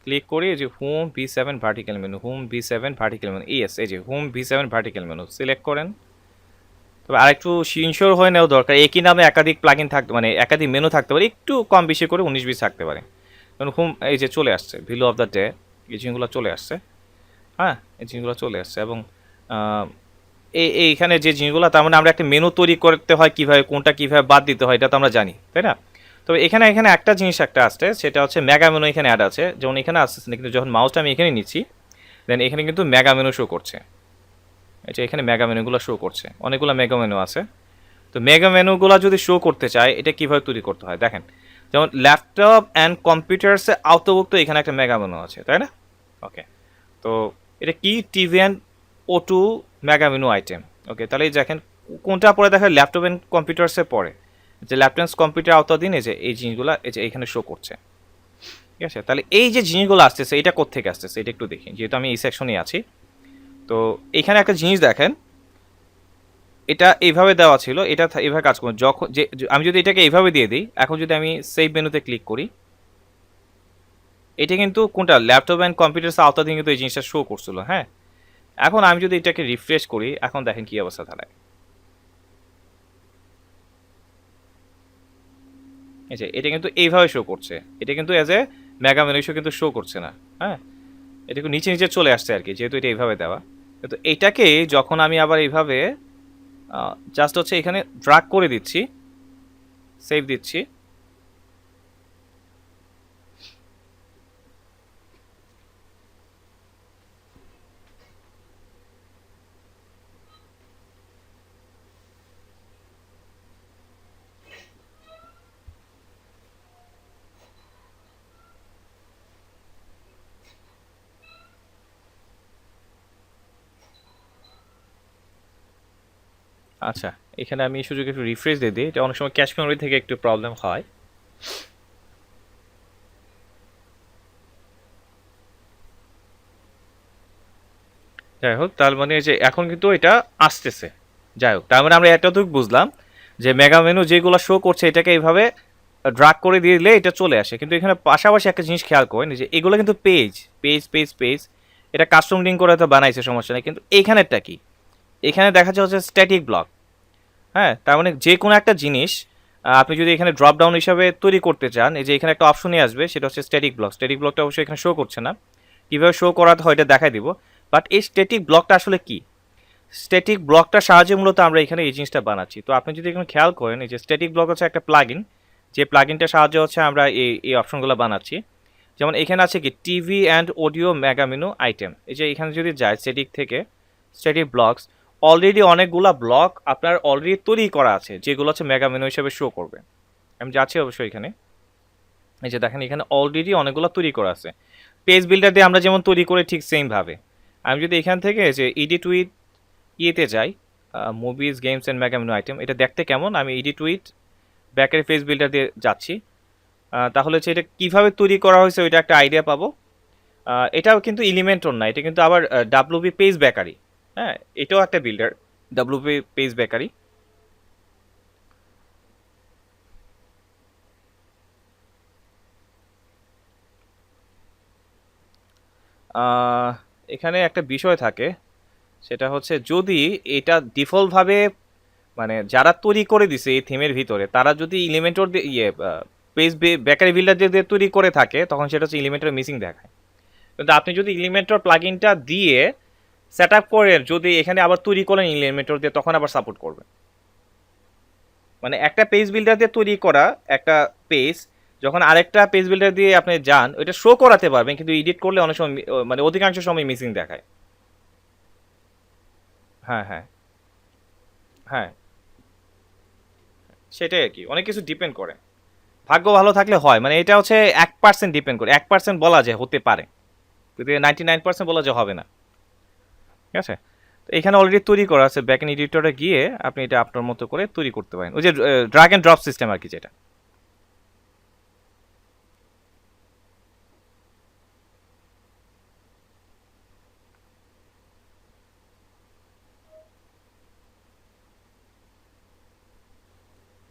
Click করি এই যে home V7 vertical menu, home V7 vertical menu, yes এই যে home V7 vertical menu select করেন। তবে আরেকটু ইনশিওর হয়ে নেওয়া দরকার, একই নামে একাধিক প্লাগইন থাকতে মানে একাধিক মেনু থাকতে পারে, একটু কম বেশি করে 19-20 থাকতে পারে। কারণ হোম এই যে চলে আসছে ভ্যালু অফ দ্য ডে, এই জিনিসগুলো চলে আসছে, হ্যাঁ, এই জিনিসগুলো চলে আসছে। এবং এইখানে যে জিনিসগুলো, তার মানে আমরা একটা মেনু তৈরি করতে হয় কীভাবে, কোনটা কীভাবে বাদ দিতে হয় এটা তো আমরা জানি, তাই না? তবে এখানে এখানে একটা জিনিস একটা আসছে, সেটা হচ্ছে মেগা মেনু এখানে অ্যাড আছে, যেমন এখানে আসছে না, কিন্তু যখন মাউসটা আমি এখানে নিচ্ছি দেন এখানে কিন্তু মেগা মেনু শো করছে। এটা এখানে মেগা মেনুগুলো শো করছে, অনেকগুলো মেগা মেনু আছে। তো মেগা মেনুগুলো যদি শো করতে চায় এটা কীভাবে তৈরি করতে হয় দেখেন, যেমন ল্যাপটপ অ্যান্ড কম্পিউটার্সে আওতাভুক্ত এখানে একটা মেগা মেনু আছে, তাই না? ওকে, তো এটা কি TVN O2 mega menu item. Okay, তাহলে এই দেখেন কোনটা পরে দেখেন ল্যাপটপ অ্যান্ড কম্পিউটার্সে পড়ে, যে ল্যাপটপ কম্পিউটার আওতাধীন এই যে এই জিনিসগুলো এই যে এখানে শো করছে, ঠিক আছে। তাহলে এই যে জিনিসগুলো আসতেছে এটা কোত্থেকে আসতেছে এটা একটু দেখি, যেহেতু আমি এই সেকশনে আছি। তো এখানে একটা জিনিস দেখেন, এটা এইভাবে দেওয়া ছিল, এটা এইভাবে কাজ করবে যখন আমি যদি এটাকে এইভাবে দিয়ে দিই, এখন যদি আমি সেভ মেনুতে ক্লিক করি, এটা কিন্তু কোনটা ল্যাপটপ অ্যান্ড কম্পিউটার্স আওতাধীন কিন্তু এই জিনিসটা শো করছিল, হ্যাঁ। এখন আমি যদি এটাকে রিফ্রেশ করি, এখন দেখেন কি অবস্থা দাঁড়ায়, এই যে এটা কিন্তু এইভাবে শো করছে, এটা কিন্তু এজ এ মেগা মেনু কিন্তু শো করছে না, হ্যাঁ। এটা কিন্তু নিচে নিচে চলে আসছে আর কি, যেহেতু এটা এইভাবে দেওয়া। কিন্তু এইটাকে যখন আমি আবার এইভাবে জাস্ট হচ্ছে এখানে ড্রাগ করে দিচ্ছি, সেভ দিচ্ছি, আচ্ছা এখানে আমি সুযোগ একটু রিফ্রেশ দিয়ে দিই, এটা অনেক সময় ক্যাশ মেমোরি থেকে একটু প্রবলেম হয়। যাই হোক, তার মানে যে এখন কিন্তু এটা আসতেছে। যাই হোক, তার মানে আমরা এতটুকু বুঝলাম যে মেগা মেনু যেগুলো শো করছে এটাকে এইভাবে ড্রাগ করে দিয়ে দিলে এটা চলে আসে। কিন্তু এখানে পাশাপাশি একটা জিনিস খেয়াল করেন যে এগুলো কিন্তু পেজ পেজ পেজ পেজ, এটা কাস্টম লিঙ্ক করে তো বানাইছে, সমস্যা নেই। কিন্তু এইখানেরটা কি, এখানে দেখা যাচ্ছে স্ট্যাটিক ব্লক। হ্যাঁ, তার মানে যে কোনো একটা জিনিস আপনি যদি এখানে ড্রপ ডাউন হিসাবে তৈরি করতে চান, এই যে এখানে একটা অপশনই আসবে, সেটা হচ্ছে স্ট্যাটিক ব্লক। স্ট্যাটিক ব্লকটা অবশ্যই এখানে শো করছে না, কীভাবে শো করাতে হয় এটা দেখাই দিব। বাট এই স্ট্যাটিক ব্লকটা আসলে কি, স্ট্যাটিক ব্লকটার সাহায্যে মূলত আমরা এখানে এই জিনিসটা বানাচ্ছি। তো আপনি যদি এখানে খেয়াল করেন, এই যে স্ট্যাটিক ব্লক হচ্ছে একটা প্লাগইন, যে প্লাগইনটার সাহায্যে হচ্ছে আমরা এই অপশনগুলো বানাচ্ছি। যেমন এখানে আছে কি TV and audio mega menu item, এই যে এখানে যদি যায় স্ট্যাটিক থেকে স্ট্যাটিক ব্লকস, অলরেডি অনেকগুলা ব্লক আপনার অলরেডি তৈরি করা আছে যেগুলো হচ্ছে মেগা মেনু হিসেবে শো করবে। আমি যাচ্ছি অবশ্যই এখানে, এই যে দেখেন এখানে অলরেডি অনেকগুলো তৈরি করা আছে। পেজ বিল্ডার দিয়ে আমরা যেমন তৈরি করে ঠিক সেমভাবে আমি যদি এখান থেকে যে এডিট উইথ ইয়েতে যাই, movies games and mega menu item, এটা দেখতে কেমন, আমি এডিট উইথ ব্যাকের পেজ বিল্ডার দিয়ে যাচ্ছি, তাহলে হচ্ছে এটা কীভাবে তৈরি করা হয়েছে ওইটা একটা আইডিয়া পাবো। এটাও কিন্তু এলিমেন্টর না, এটা কিন্তু আবার ডাব্লিউপি পেজ বেকারি। হ্যাঁ, এটাও একটা বিল্ডার, ডাব্লিউপি পেজ বেকারি। এখানে একটা বিষয় থাকে, সেটা হচ্ছে যদি এটা ডিফল্টভাবে মানে যারা তৈরি করে দিছে এই থিমের ভিতরে, তারা যদি এলিমেন্টর পেজ বেকারি বিল্ডার দিয়ে তৈরি করে থাকে, তখন সেটা হচ্ছে এলিমেন্টর মিসিং দেখায়। কিন্তু আপনি যদি এলিমেন্টর প্লাগইনটা দিয়ে সেট আপ করেন, যদি এখানে আবার তৈরি করেন এলিমেন্টর দিয়ে, তখন আবার সাপোর্ট করবে। মানে একটা পেজ বিল্ডার দিয়ে তৈরি করা একটা পেজ যখন আরেকটা পেজ বিল্ডার দিয়ে আপনি যান, ওইটা শো করাতে পারবেন, কিন্তু এডিট করলে অনেক সময় মানে অধিকাংশ সময় মিসিং দেখায়। হ্যাঁ হ্যাঁ হ্যাঁ, সেটাই আর কি, অনেক কিছু ডিপেন্ড করে। ভাগ্য ভালো থাকলে হয়, মানে এটা হচ্ছে 1% ডিপেন্ড করে, 1% বলা যায় হতে পারে, কিন্তু 99% বলা যায় হবে না। ঠিক আছে, তো এখানে অলরেডি তৈরি করা আছে, ব্যাক এন্ড এডিটরে গিয়ে আপনি এটা আপনার মতো করে তৈরি করতে পারেন, ওই যে ড্রাগ অ্যান্ড ড্রপ সিস্টেম আর কি, যেটা।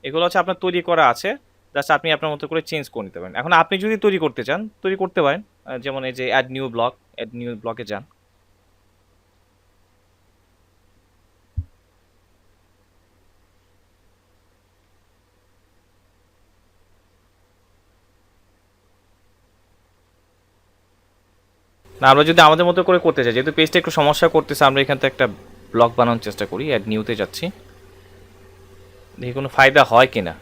এগুলো হচ্ছে আপনার তৈরি করা আছে, জাস্ট আপনি আপনার মতো করে চেঞ্জ করে নিতে পারেন। এখন আপনি যদি তৈরি করতে চান, তৈরি করতে পারেন। যেমন এই যে অ্যাড নিউ ব্লকে যান। না, আমরা যদি আমাদের মতো করে করতে চাই, যেহেতু পেজটা একটু সমস্যা করতেছে, আমরা এখান থেকে একটা ব্লক বানানোর চেষ্টা করি। অ্যাড নিউতে যাচ্ছি, দেখি কোনো ফায়দা হয় কি না।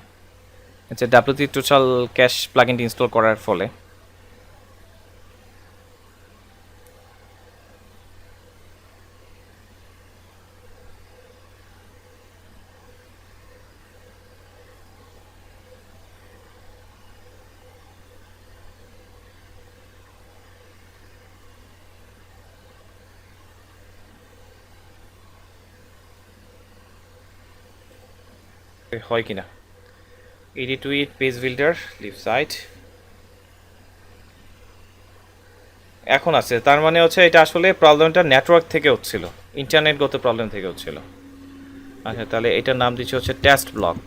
আচ্ছা, ডাব্লিউটি টোটাল ক্যাশ প্লাগইনটি ইনস্টল করার ফলে হয় কি না। Edit with page builder, live site, এখন আছে। তার মানে হচ্ছে এটা আসলে প্রবলেমটা নেটওয়ার্ক থেকে হচ্ছিল, ইন্টারনেটগত প্রবলেম থেকে হচ্ছিল। আচ্ছা, তাহলে এটার নাম দিচ্ছি হচ্ছে টেস্ট ব্লক।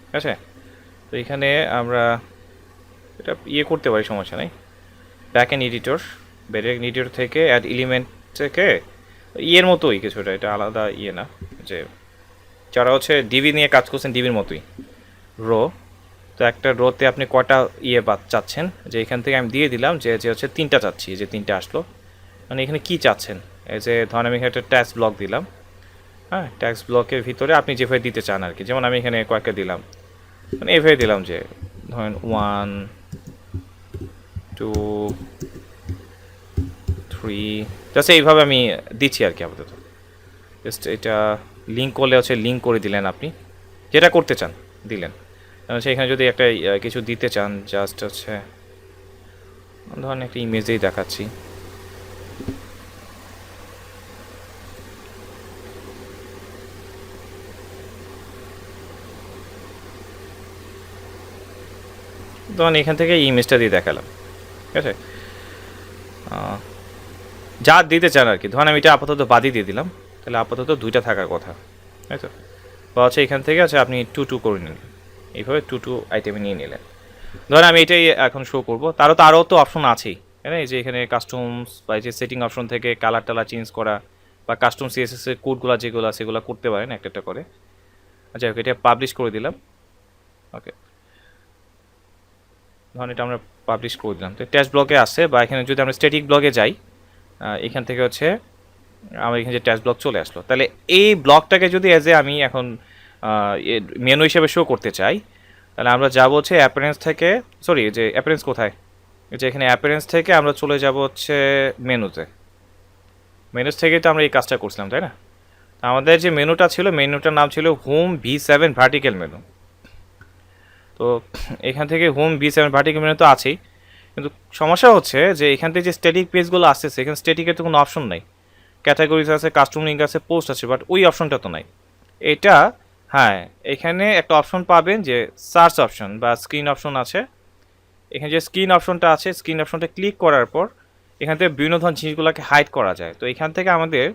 ঠিক আছে, তো এখানে আমরা এটা ইয়ে করতে পারি, সমস্যা নেই। Back end editor, back end editor থেকে অ্যাড এলিমেন্ট থেকে ইয়ের মতোই কিছুটা, এটা আলাদা ইয়ে না, যে যারা হচ্ছে ডিবি নিয়ে কাজ করছেন ডিবির মতোই রো। তো একটা রোতে আপনি কটা ইয়ে চাচ্ছেন, যে এখান থেকে আমি দিয়ে দিলাম যে যে হচ্ছে 3টা চাচ্ছি, যে 3টা আসলো। মানে এখানে কি চাচ্ছেন, এই যে ধরেন আমি এখানে একটা ট্যাক্স ব্লক দিলাম। হ্যাঁ, ট্যাক্স ব্লকের ভিতরে আপনি যেভাবে দিতে চান আর কি, যেমন আমি এখানে কয়েকটা দিলাম, মানে এভাবে দিলাম যে ধরেন 1 2 3, জাস্ট এইভাবে আমি দিচ্ছি আর কি আপাতত। জাস্ট এটা লিঙ্ক করলে হচ্ছে লিঙ্ক করে দিলেন, আপনি যেটা করতে চান দিলেন। সেখানে যদি একটা কিছু দিতে চান, জাস্ট হচ্ছে ধরেন একটা ইমেজেই দেখাচ্ছি। ধরেন এখান থেকে ইমেজটা দিয়ে দেখালাম। ঠিক আছে, যা দিতে চান আর কি, ধরেন আমি এটা আপাতত বাদই দিয়ে দিলাম, তাহলে আপাতত 2টা থাকার কথা। তাই তো, বা হচ্ছে এখান থেকে আছে আপনি 2 করে নিলেন, এইভাবে 2 আইটেমে নিয়ে নিলেন। ধরেন আমি এটাই এখন শো করবো, আরও তো অপশন আছেই, তাই না? এই যে এখানে কাস্টমস বা এই যে সেটিং অপশন থেকে কালার টালার চেঞ্জ করা বা কাস্টম সিএসএস এর কোডগুলো যেগুলো আছে সেগুলো করতে পারেন একটা একটা করে। আচ্ছা ওকে, এটা পাবলিশ করে দিলাম। ওকে, ধরুন এটা আমরা পাবলিশ করে দিলাম, তো টেক্সট ব্লকে আসছে, বা এখানে যদি আমরা স্ট্যাটিক ব্লকে যাই, এখান থেকে হচ্ছে আমার এখানে যে টেক্সট ব্লক চলে আসলো। তাহলে এই ব্লকটাকে যদি অ্যাজ এ আমি এখন মেনু হিসেবে শো করতে চাই, তাহলে আমরা যাবো হচ্ছে অ্যাপারেন্স থেকে, সরি যে অ্যাপারেন্স কোথায়, যে এখানে অ্যাপারেন্স থেকে আমরা চলে যাব হচ্ছে মেনুতে। মেনুস থেকে তো আমরা এই কাজটা করছিলাম, তাই না? আমাদের যে মেনুটা ছিল, মেনুটার নাম ছিল হোম V7 ভার্টিক্যাল মেনু। তো এখান থেকে হোম V7 ভার্টিক্যাল মেনু তো আছেই, কিন্তু সমস্যা হচ্ছে যে এখান থেকে যে স্ট্যাটিক পেজগুলো আসতেছে, এখানে স্ট্যাটিকের তো কোনো অপশন নাই। ক্যাটাগরিজ আছে, কাস্টম লিঙ্ক আছে, পোস্ট আছে, বাট ওই অপশনটা তো নাই। এটা, হ্যাঁ, এখানে একটা অপশন পাবেন যে সার্চ অপশন বা স্ক্রিন অপশন আছে। এখানে যে স্ক্রিন অপশনটা আছে, স্ক্রিন অপশনটা ক্লিক করার পর এখান থেকে বিভিন্ন ধরনের জিনিসগুলোকে হাইড করা যায়। তো এখান থেকে আমাদের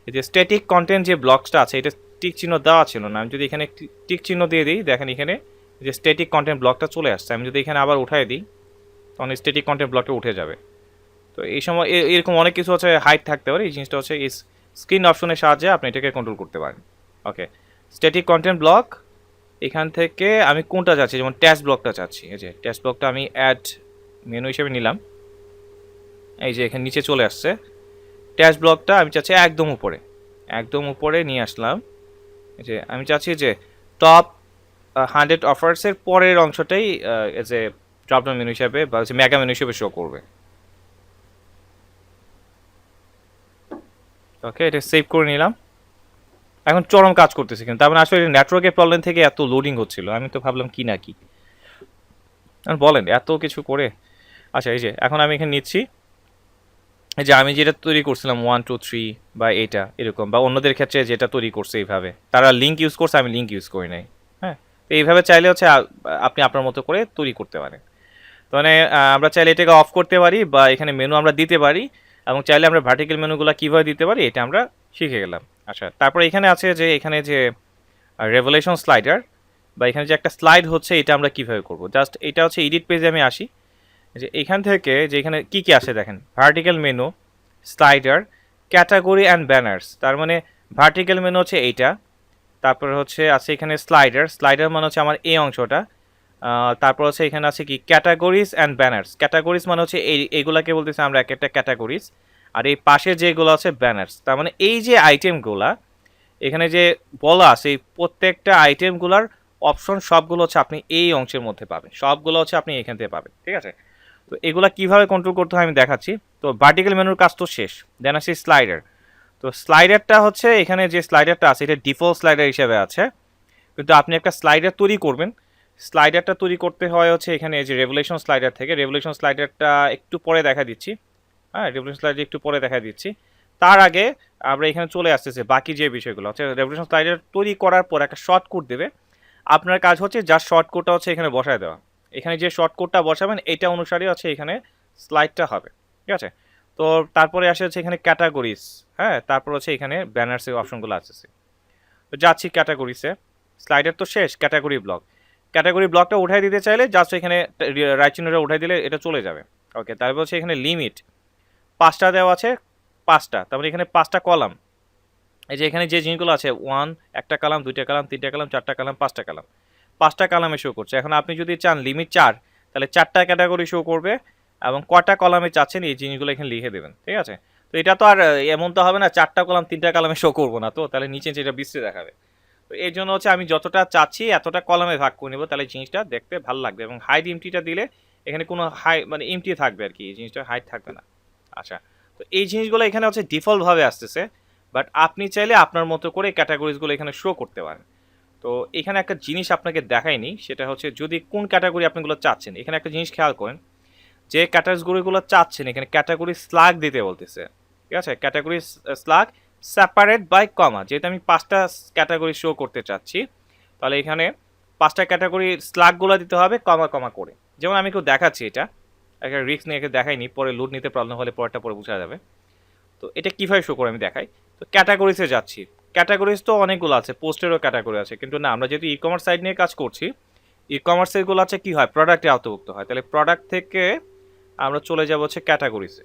এই যে স্ট্যাটিক কন্টেন্ট যে ব্লকসটা আছে, এটা টিক চিহ্ন দেওয়া ছিল না। আমি যদি এখানে টিক চিহ্ন দিয়ে দিই, দেখেন এখানে যে স্ট্যাটিক কন্টেন্ট ব্লকটা চলে আসছে। আমি যদি এখানে আবার উঠাই দিই, তখন স্ট্যাটিক কন্টেন্ট ব্লকটা উঠে যাবে। তো এই সময় এরকম অনেক কিছু হচ্ছে হাইড থাকতে পারে। এই জিনিসটা হচ্ছে এই স্ক্রিন অপশনের সাহায্যে আপনি এটাকে কন্ট্রোল করতে পারেন। ওকে, স্ট্যাটিক কন্টেন্ট ব্লক, এখান থেকে আমি কোনটা চাচ্ছি, যেমন টেক্সট ব্লকটা চাচ্ছি। এই যে টেক্সট ব্লকটা আমি অ্যাড মেনু হিসেবে নিলাম, এই যে এখানে নিচে চলে আসছে। টেক্সট ব্লকটা আমি চাচ্ছি একদম উপরে, একদম উপরে নিয়ে আসলাম। এই যে আমি চাচ্ছি যে টপ 100 অফার্সের পরের অংশটাই এজ এ ড্রপডাউন মেনু হিসাবে বা হচ্ছে মেগা মেনু হিসেবে শো করবে। ওকে, এটা সেভ করে নিলাম। এখন চরম কাজ করতেছে, কিন্তু তার মানে আসলে নেটওয়ার্কের প্রবলেম থেকে এত লোডিং হচ্ছিল। আমি তো ভাবলাম কি না কি, বলেন এত কিছু করে। আচ্ছা এই যে এখন আমি এখানে নিচ্ছি, এই যে আমি যেটা তৈরি করছিলাম 1 2 3 বা এটা এরকম, বা অন্যদের ক্ষেত্রে যেটা তৈরি করছে এইভাবে, তারা লিঙ্ক ইউজ করছে, আমি লিঙ্ক ইউজ করি নাই। হ্যাঁ, তো এইভাবে চাইলে হচ্ছে আপনি আপনার মতো করে তৈরি করতে পারেন। তো মানে আমরা চাইলে এটাকে অফ করতে পারি, বা এখানে মেনু আমরা দিতে পারি, এবং চাইলে আমরা ভার্টিক্যাল মেনুগুলো কীভাবে দিতে পারি এটা আমরা শিখে গেলাম। আচ্ছা, তারপর এখানে আছে যে এখানে যে রেভলিউশন স্লাইডার, বা এখানে যে একটা স্লাইড হচ্ছে, এটা আমরা কীভাবে করব। জাস্ট এটা হচ্ছে এডিট পেজে আমি আসি, যে এখান থেকে যে এখানে কী কী আসে দেখেন, vertical menu, slider, category and banners. তার মানে ভার্টিক্যাল মেনু হচ্ছে এইটা, তারপরে হচ্ছে আছে এখানে স্লাইডার, স্লাইডার মানে হচ্ছে আমার এই অংশটা। তারপর হচ্ছে এখানে আছে কি ক্যাটাগরিজ অ্যান্ড ব্যানার্স। ক্যাটাগরিজ মানে হচ্ছে এইগুলাকে বলতেছে আমরা এক একটা ক্যাটাগরিজ, আর এই পাশে যেগুলো আছে ব্যানার্স। তার মানে এই যে আইটেমগুলা এখানে যে বলা আছে, এই প্রত্যেকটা আইটেমগুলার অপশন সবগুলো হচ্ছে আপনি এই অংশের মধ্যে পাবেন, সবগুলো হচ্ছে আপনি এখান থেকে পাবেন, ঠিক আছে? তো এগুলা কীভাবে কন্ট্রোল করতে হয় আমি দেখাচ্ছি। তো ভার্টিক্যাল মেনুর কাজ তো শেষ, দেন আসি স্লাইডার। তো স্লাইডারটা হচ্ছে এখানে যে স্লাইডারটা আছে এটা ডিফল্ট স্লাইডার হিসেবে আছে, কিন্তু আপনি একটা স্লাইডার তৈরি করবেন। স্লাইডারটা তৈরি করতে হয় হচ্ছে এখানে যে রেভলিউশন স্লাইডার থেকে। রেভলিউশন স্লাইডারটা একটু পরে দেখা দিচ্ছি, হ্যাঁ, রেভলিউশন স্লাইডার একটু পরে দেখা দিচ্ছি। তার আগে আমরা এখানে চলে আসতেছে বাকি যে বিষয়গুলো হচ্ছে, রেভলিউশন স্লাইডার তৈরি করার পর একটা শর্ট কোড দেবে। আপনার কাজ হচ্ছে যার শর্ট কোডটা হচ্ছে এখানে বসায় দেওয়া। এখানে যে শর্ট কোডটা বসাবেন এটা অনুসারে হচ্ছে এখানে স্লাইডটা হবে, ঠিক আছে? তো তারপরে আসে হচ্ছে এখানে ক্যাটাগরিজ, হ্যাঁ, তারপর হচ্ছে এখানে ব্যানার্সের অপশনগুলো আসতেছে। তো যাচ্ছি ক্যাটাগরিসে, স্লাইডার তো শেষ, ক্যাটাগরি ব্লক। ক্যাটাগরি ব্লকটা উঠাই দিতে চাইলে জাস্ট এখানে রাইট চিহ্নটা উঠাই দিলে এটা চলে যাবে। ওকে, তারপর হচ্ছে এখানে লিমিট 5টা দেওয়া আছে, 5টা, তারপরে এখানে 5টা কলাম। এই যে এখানে যে জিনিসগুলো আছে 1 একটা কলাম, 2টা কলাম, 3টা কলাম, 4টা কলাম, 5টা কলাম, 5টা কলামে শো করছে। এখন আপনি যদি চান লিমিট 4, তাহলে 4টা ক্যাটাগরি শো করবে, এবং কটা কলামে চাচ্ছেন এই জিনিসগুলো এখানে লিখে দেবেন, ঠিক আছে? তো এটা তো আর এমন তো হবে না 4টা কলাম 3টা কলামে শো করবো না, তো তাহলে নিচে যেটা বিশ্রী দেখাবে। তো এই জন্য হচ্ছে আমি যতটা চাচ্ছি এতটা কলামে ভাগ করে নেবো, তাহলে জিনিসটা দেখতে ভালো লাগবে। এবং হাইড এমটিটা দিলে এখানে কোনো হাই মানে এমটি থাকবে আর কি, এই জিনিসটা হাইড থাকবে না। আচ্ছা, তো এই জিনিসগুলো এখানে হচ্ছে ডিফল্টভাবে আসতেছে, বাট আপনি চাইলে আপনার মতো করে ক্যাটাগরিজগুলো এখানে শো করতে পারেন। তো এখানে একটা জিনিস আপনাকে দেখায়নি, সেটা হচ্ছে যদি কোন ক্যাটাগরি আপনিগুলো চাচ্ছেন, এখানে একটা জিনিস খেয়াল করেন, যে ক্যাটাগরিগুলো চাচ্ছেন এখানে ক্যাটাগরি স্লাগ দিতে বলতেছে, ঠিক আছে? ক্যাটাগরি স্লাগ সেপারেট বাই কমা, যেহেতু আমি 5টা ক্যাটাগরি শো করতে চাচ্ছি, তাহলে এখানে 5টা ক্যাটাগরি স্লাগগুলো দিতে হবে কমা কমা করে। যেমন আমি কেউ দেখাচ্ছি, এটা একটা রিস্ক নিয়ে দেখাইনি, পরে লোড নিতে প্রবলেম হলে পরেরটা পরে বোঝা যাবে। তো এটা কীভাবে শো করে আমি দেখাই। তো ক্যাটাগরিসে যাচ্ছি, ক্যাটাগরিজ তো অনেকগুলো আছে, পোস্টেরও ক্যাটাগরি আছে, কিন্তু না আমরা যেহেতু ই কমার্স সাইড নিয়ে কাজ করছি, ই কমার্সের গুলো আছে কি হয় প্রোডাক্টে আওতাভুক্ত হয়, তাহলে প্রোডাক্ট থেকে আমরা চলে যাব হচ্ছে ক্যাটাগরিজে।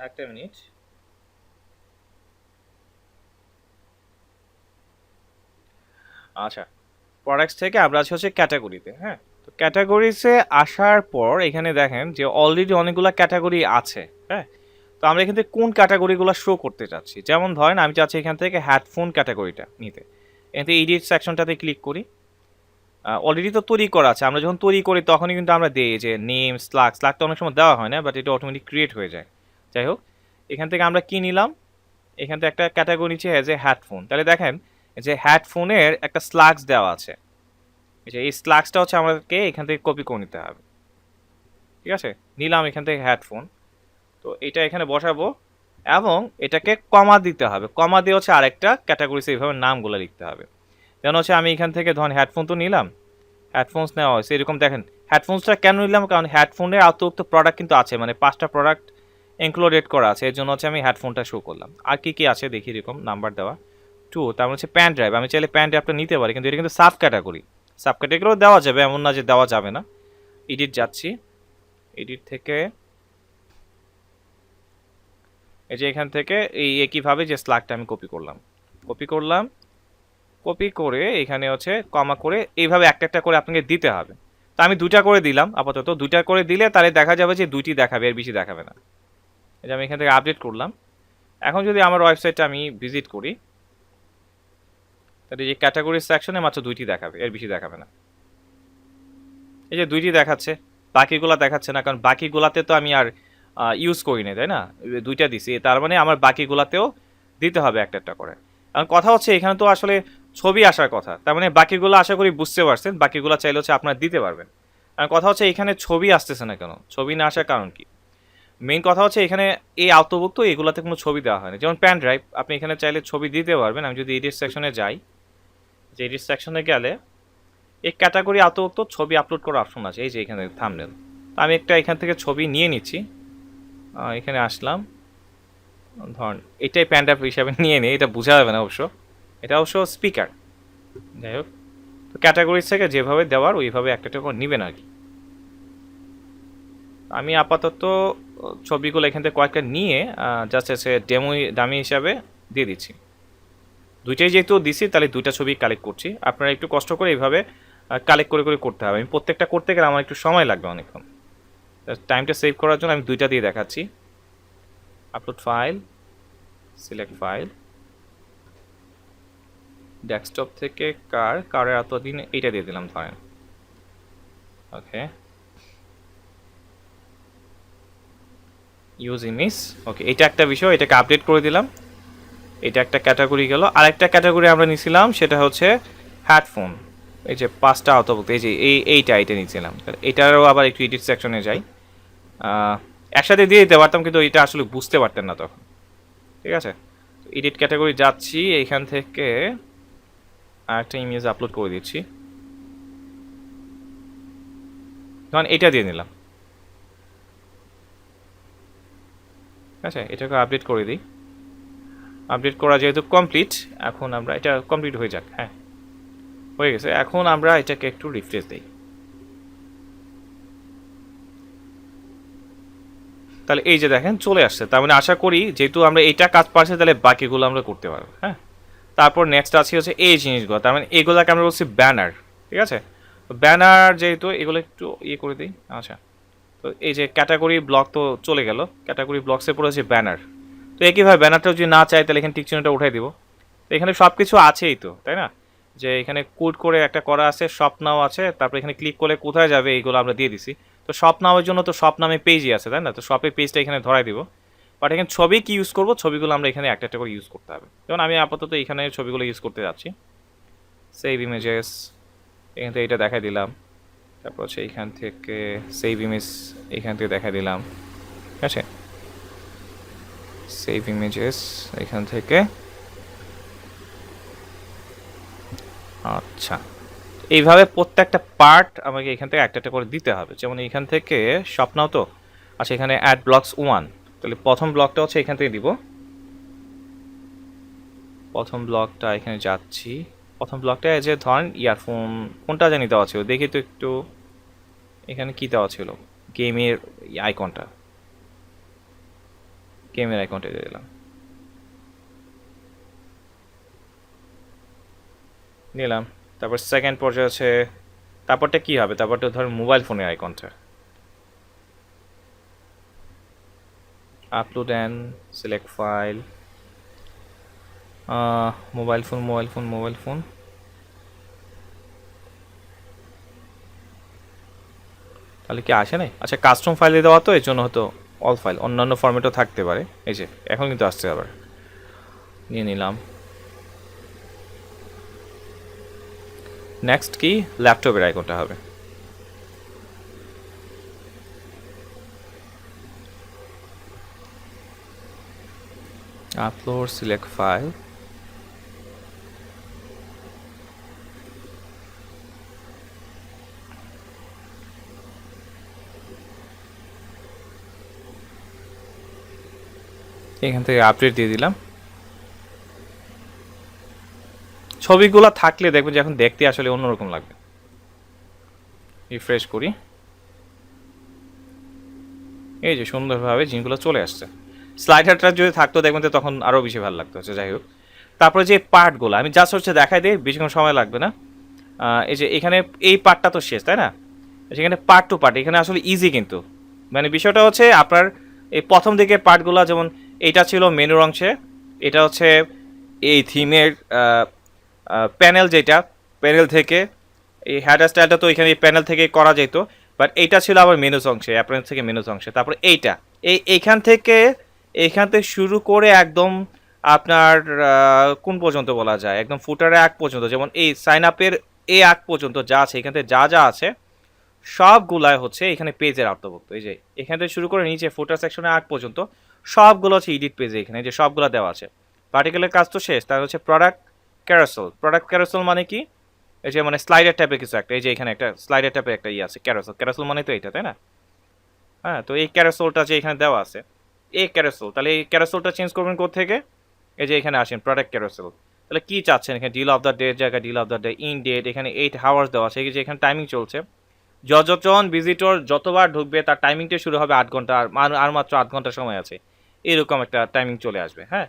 একটা মিনিট। আচ্ছা, প্রোডাক্টস থেকে আমরা আছি হচ্ছে ক্যাটাগরিতে। হ্যাঁ, তো ক্যাটাগরিজে আসার পর এখানে দেখেন যে অলরেডি অনেকগুলো ক্যাটাগরি আছে। হ্যাঁ, তো আমরা এখান থেকে কোন ক্যাটাগরিগুলো শো করতে চাচ্ছি, যেমন ধরেন আমি চাচ্ছি এখান থেকে হেডফোন ক্যাটাগরিটা নিতে। এখান থেকে এডিট সেকশনটাতে ক্লিক করি। অলরেডি তো তৈরি করা আছে, আমরা যখন তৈরি করি তখনই কিন্তু আমরা দিই যে নেম স্লাগটা অনেক সময় দেওয়া হয় না, বাট এটা অটোমেটিক ক্রিয়েট হয়ে যায়। যাই হোক, এখান থেকে আমরা কি নিলাম, এখান থেকে একটা ক্যাটাগরি নিচ্ছে অ্যাজ এ হেডফোন। তাহলে দেখেন যে হেডফোনের একটা স্লাগস দেওয়া আছে, এই স্লাগসটা হচ্ছে আমাদেরকে এখান থেকে কপি করে নিতে হবে। ঠিক আছে, নিলাম এখান থেকে হেডফোন, তো এটা এখানে বসাবো এবং এটাকে কমা দিতে হবে। কমা দিয়ে হচ্ছে আরেকটা ক্যাটাগরিতে এইভাবে নামগুলো লিখতে হবে। যেমন হচ্ছে আমি এখান থেকে ধরেন হেডফোন তো নিলাম, হেডফোনস নেওয়া হয়েছে এরকম। দেখেন হেডফোনসটা কেন নিলাম, কারণ হেডফোনের আওতাভুক্ত প্রোডাক্ট কিন্তু আছে, মানে 5টা প্রোডাক্ট ইনক্লুডেড করা আছে, এর জন্য হচ্ছে আমি হেডফোনটা শো করলাম। আর কি কি আছে দেখি, এরকম নাম্বার দেওয়া 2, তার মানে হচ্ছে প্যান ড্রাইভ। আমি চাইলে প্যান ড্রাইভটা নিতে পারি, কিন্তু এটা কিন্তু সাব ক্যাটাগরি। সাব ক্যাটাগরিও দেওয়া যাবে, এমন না যে দেওয়া যাবে না। এডিট যাচ্ছি, এডিট থেকে এই যে এখান থেকে এই একইভাবে যে স্লাগটা আমি কপি করলাম, কপি করলাম, কপি করে এখানে হচ্ছে কমা করে এইভাবে একটা একটা করে আপনাকে দিতে হবে। তো আমি 2টা করে দিলাম আপাতত। 2টা করে দিলে তাহলে দেখা যাবে যে 2টি দেখাবে, এর বেশি দেখাবে না। এই যে আমি এখান থেকে আপডেট করলাম। এখন যদি আমার ওয়েবসাইটটা আমি ভিজিট করি, তাহলে এই ক্যাটাগরি সেকশনে মাত্র 2টি দেখাবে, এর বেশি দেখাবে না। এই যে 2টি দেখাচ্ছে, বাকিগুলা দেখাচ্ছে না, কারণ বাকিগুলাতে তো আমি আর ইউজ করি না, তাই না? 2টা দিছি, তার মানে আমার বাকিগুলাতেও দিতে হবে একটা একটা করে। কারণ কথা হচ্ছে এখানে তো আসলে ছবি আসার কথা, তার মানে বাকিগুলো আশা করি বুঝতে পারছেন, বাকিগুলো চাইলে হচ্ছে আপনারা দিতে পারবেন। আর কথা হচ্ছে এখানে ছবি আসতেছে না কেন, ছবি না আসার কারণ কি? মেইন কথা হচ্ছে এখানে এই আওতাভুক্ত এগুলাতে কোনো ছবি দেওয়া হয়নি। যেমন প্যান ড্রাইভ, আপনি এখানে চাইলে ছবি দিতে পারবেন। আমি যদি এডিট সেকশনে যাই, যে এডিট সেকশনে গেলে এই ক্যাটাগরি আওতাভুক্ত ছবি আপলোড করার অপশন আছে, এই যে এখানে থাম্বনেল। আমি একটা এখান থেকে ছবি নিয়ে নিচ্ছি, এখানে আসলাম, ধরুন এটাই প্যান ড্রাইভ হিসাবে নিয়ে নিই, এটা বোঝা যাবে না অবশ্য, এটা অবশ্য স্পিকার। যাই হোক, তো ক্যাটাগরিজ থেকে যেভাবে দেওয়ার ওইভাবে একটা একটা করে নেবেন আর কি। আমি আপাতত ছবিগুলো এখান থেকে কয়েকটা নিয়ে জাস্ট এসে দামি হিসাবে দিয়ে দিচ্ছি। 2টাই যেহেতু দিছি, তাহলে 2টা ছবি কালেক্ট করছি। আপনারা একটু কষ্ট করে এইভাবে কালেক্ট করে করে করতে হবে। আমি প্রত্যেকটা করতে গেলে আমার একটু সময় লাগবে অনেকক্ষণ। টাইমটা সেভ করার জন্য আমি 2টা দিয়ে দেখাচ্ছি। Upload file, select file, desktop থেকে কারের এতদিন এইটা দিয়ে দিলাম ধরেন। ওকে, ইউজ ইমেজ। ওকে, এটা একটা বিষয়, এটাকে আপডেট করে দিলাম। এটা একটা ক্যাটাগরি গেল। আরেকটা ক্যাটাগরি আমরা নিয়েছিলাম, সেটা হচ্ছে হেডফোন। এই যে 5টা আওতাভুক্ত, এই যে এইটা নিয়েছিলাম। এটারও আবার একটু এডিট সেকশনে যাই, একসাথে দিয়ে দিতে পারতাম, কিন্তু এটা আসলে বুঝতে পারতেন না তখন। ঠিক আছে, এডিট ক্যাটাগরি যাচ্ছি, এইখান থেকে আরেকটা ইমেজ আপলোড করে দিচ্ছি। ধরুন এটা দিয়ে নিলাম। ঠিক আছে, এটাকে আপডেট করে দিই। আপডেট করা যেহেতু কমপ্লিট, এখন আমরা এটা কমপ্লিট হয়ে যাক। হ্যাঁ, হয়ে গেছে। এখন আমরা এটাকে একটু রিফ্রেশ দিই, তাহলে এই যে দেখেন চলে আসছে। তার মানে আশা করি যেহেতু আমরা এইটা কাজ পারছি, তাহলে বাকিগুলো আমরা করতে পারবো। হ্যাঁ, তারপর নেক্সট আছে হচ্ছে এই জিনিসগুলো, তার মানে এগুলোকে আমরা বলছি ব্যানার। ঠিক আছে, ব্যানার যেহেতু এগুলো একটু ইয়ে করে দিই। আচ্ছা, তো এই যে ক্যাটাগরি ব্লক তো চলে গেল, ক্যাটাগরি ব্লকসে পড়েছে ব্যানার। তো একইভাবে ব্যানারটা যদি না চাই, তাহলে এখানে টিক চিহ্নটা উঠাই দিব। তো এখানে সব কিছু আছেই তো, তাই না? যে এখানে কোড করে একটা করা আছে, শপ নাও আছে, তারপর এখানে ক্লিক করলে কোথায় যাবে এইগুলো আমরা দিয়ে দিছি। তো শপ নামের জন্য তো শপ নামে পেজই আছে, তাই না? তো শপের পেজটা এখানে ধরাই দিব। বাট এখানে ছবি কি ইউজ করবো, ছবিগুলো আমরা এখানে একটা একটা করে ইউজ করতে হবে। যেমন আমি আপাতত এখানে ছবিগুলো ইউজ করতে যাচ্ছি। সেভ ইমেজেস, এখান থেকে এটা দেখাই দিলাম। তারপর হচ্ছে এইখান থেকে সেভ ইমেজ, এখান থেকে দেখাই দিলাম। ঠিক আছে, সেভ ইমেজেস এখান থেকে। আচ্ছা, এইভাবে প্রত্যেকটা পার্ট আমাকে এখান থেকে একটা একটা করে দিতে হবে। যেমন এখান থেকে শপ নাও তো, আচ্ছা এখানে অ্যাড ব্লকস 1, তাহলে প্রথম ব্লকটা হচ্ছে এখান থেকে দিব। প্রথম ব্লকটা এখানে যাচ্ছি। প্রথম ব্লকটা এই যে ধরেন ইয়ারফোন কোনটা জানি দেওয়া ছিল, দেখি তো একটু এখানে কি দেওয়া ছিল, গেমের আইকনটা, গেমের আইকনটা দিয়ে দিলাম, নিলাম। তারপর সেকেন্ড পর্যায়ে আছে, তারপরটা কি হবে, তারপরটা ধরেন মোবাইল ফোনের আইকনটা, upload and select file, mobile phone mobile phone mobile phone, তাহলে কি আসে নাই? আচ্ছা কাস্টম ফাইলে দেওয়া তো, এর জন্য হয়তো অল ফাইল, অন্যান্য ফরম্যাটও থাকতে পারে। এই যে এখন কিন্তু আসছে, আবার নিয়ে নিলাম। নেক্সট কি, ল্যাপটপের আইকনটা হবে। আপলোড সিলেক্ট ফাইল, এখান থেকে আপডেট দিয়ে দিলাম। ছবিগুলো থাকলে দেখবেন যে এখন দেখতে আসলে অন্যরকম লাগবে। রিফ্রেশ করি, এই যে সুন্দরভাবে জিনিসগুলো চলে আসছে। স্লাইডারটা যদি থাকতো দেখবেন তো তখন আরও বেশি ভালো লাগতো। আচ্ছা যাই হোক, তারপরে যে পার্টগুলো আমি জাস্ট হচ্ছে দেখাই দিই, বেশিক্ষণ সময় লাগবে না। এই যে এখানে এই পার্টটা তো শেষ, তাই না? সেখানে পার্ট টু পার্ট এখানে আসলে ইজি, কিন্তু মানে বিষয়টা হচ্ছে আপনার এই প্রথম দিকে পার্টগুলো, যেমন এইটা ছিল মেনুর অংশে, এটা হচ্ছে এই থিমের প্যানেল, যেটা প্যানেল থেকে এই হেডার স্টাইলটা তো এখানে এই প্যানেল থেকে করা যেত, বাট এইটা ছিল আবার মেনুস অংশে, অ্যাপারেন্স থেকে মেনুস অংশে। তারপরে এইটা এইখান থেকে শুরু করে একদম আপনার কোন পর্যন্ত বলা যায়, একদম ফুটারে আগ পর্যন্ত, যেমন এই সাইন আপের এই আগ পর্যন্ত যা আছে, এখান থেকে যা যা আছে সবগুলাই হচ্ছে এখানে পেজের আওতাভুক্ত। এই যে এখান থেকে শুরু করে নিচে ফুটার সেকশনে আগ পর্যন্ত সবগুলো হচ্ছে এডিট পেজে, এখানে যে সবগুলো দেওয়া আছে। পার্টিকুলার কাজ তো শেষ, তার হচ্ছে প্রোডাক্ট ক্যারাসেল। প্রোডাক্ট ক্যারাসেল মানে কি, এই যে মানে স্লাইডার টাইপের কিছু একটা, এই যে এখানে একটা স্লাইডার টাইপের একটা ইয়ে আছে, ক্যারাসেল। ক্যারাসেল মানে তো এইটা, তাই না? হ্যাঁ, তো এই ক্যারাসেলটা যে এখানে দেওয়া আছে, এই ক্যারাসেল, তাহলে এই ক্যারাসেলটা চেঞ্জ করবেন কোত্থেকে? এই যে এখানে আসেন প্রোডাক্ট ক্যারাসেল। তাহলে কি চাচ্ছেন এখানে, ডিল অফ দ্য ডেট জায়গায় deal of the day, in date, এখানে 8 আওয়ার্স দেওয়া আছে, এই যে এখানে টাইমিং চলছে, যতজন ভিজিটর যতবার ঢুকবে তার টাইমিংটা শুরু হবে 8 ঘন্টা, আর মাত্র 8 ঘন্টা সময় আছে, এরকম একটা টাইমিং চলে আসবে। হ্যাঁ,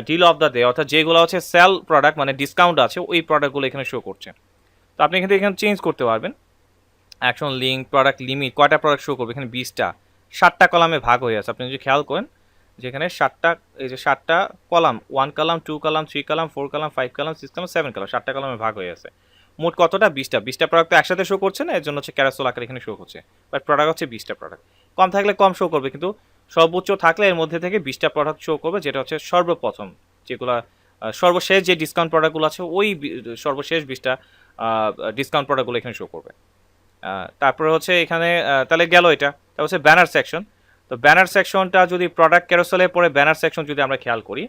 ডিল অফ দ্য ডে অর্থাৎ যেগুলো হচ্ছে সেল প্রোডাক্ট, মানে ডিসকাউন্ট আছে, ওই প্রোডাক্টগুলো এখানে শো করছে। তো আপনি এখানে চেঞ্জ করতে পারবেন। অ্যাকশন লিঙ্ক, প্রোডাক্ট লিমিট, কয়টা প্রোডাক্ট শো করবে, এখানে 20টা, 7টা কলামে ভাগ হয়ে আছে। আপনি যদি খেয়াল করেন যেখানে 7টা, এই যে 7টা column, 1 column, 2 column, 3 column, 4 column, 5 column, 6 column, 7 column, 7টা কলামে ভাগ হয়ে আছে। মোট কতটা, 20টা প্রোডাক্ট তো একসাথে শো করছে না, এর জন্য হচ্ছে ক্যারাসোল আকারে এখানে শো করছে, বাট প্রোডাক্ট হচ্ছে 20টা প্রোডাক্ট। কম থাকলে কম শো করবে, কিন্তু সর্বোচ্চ থাকলে এর মধ্যে থেকে 20টা প্রোডাক্ট শো করবে, যেটা হচ্ছে সর্বপ্রথম, যেগুলো সর্বশেষ যে ডিসকাউন্ট প্রোডাক্টগুলো আছে, ওই সর্বশেষ 20টা ডিসকাউন্ট প্রোডাক্টগুলো এখানে শো করবে। তারপরে হচ্ছে এখানে তাহলে গেল এটা। তারপর হচ্ছে ব্যানার সেকশন। তো ব্যানার সেকশনটা যদি প্রোডাক্ট ক্যারোসেলের পরে ব্যানার সেকশন যদি আমরা খেয়াল করি,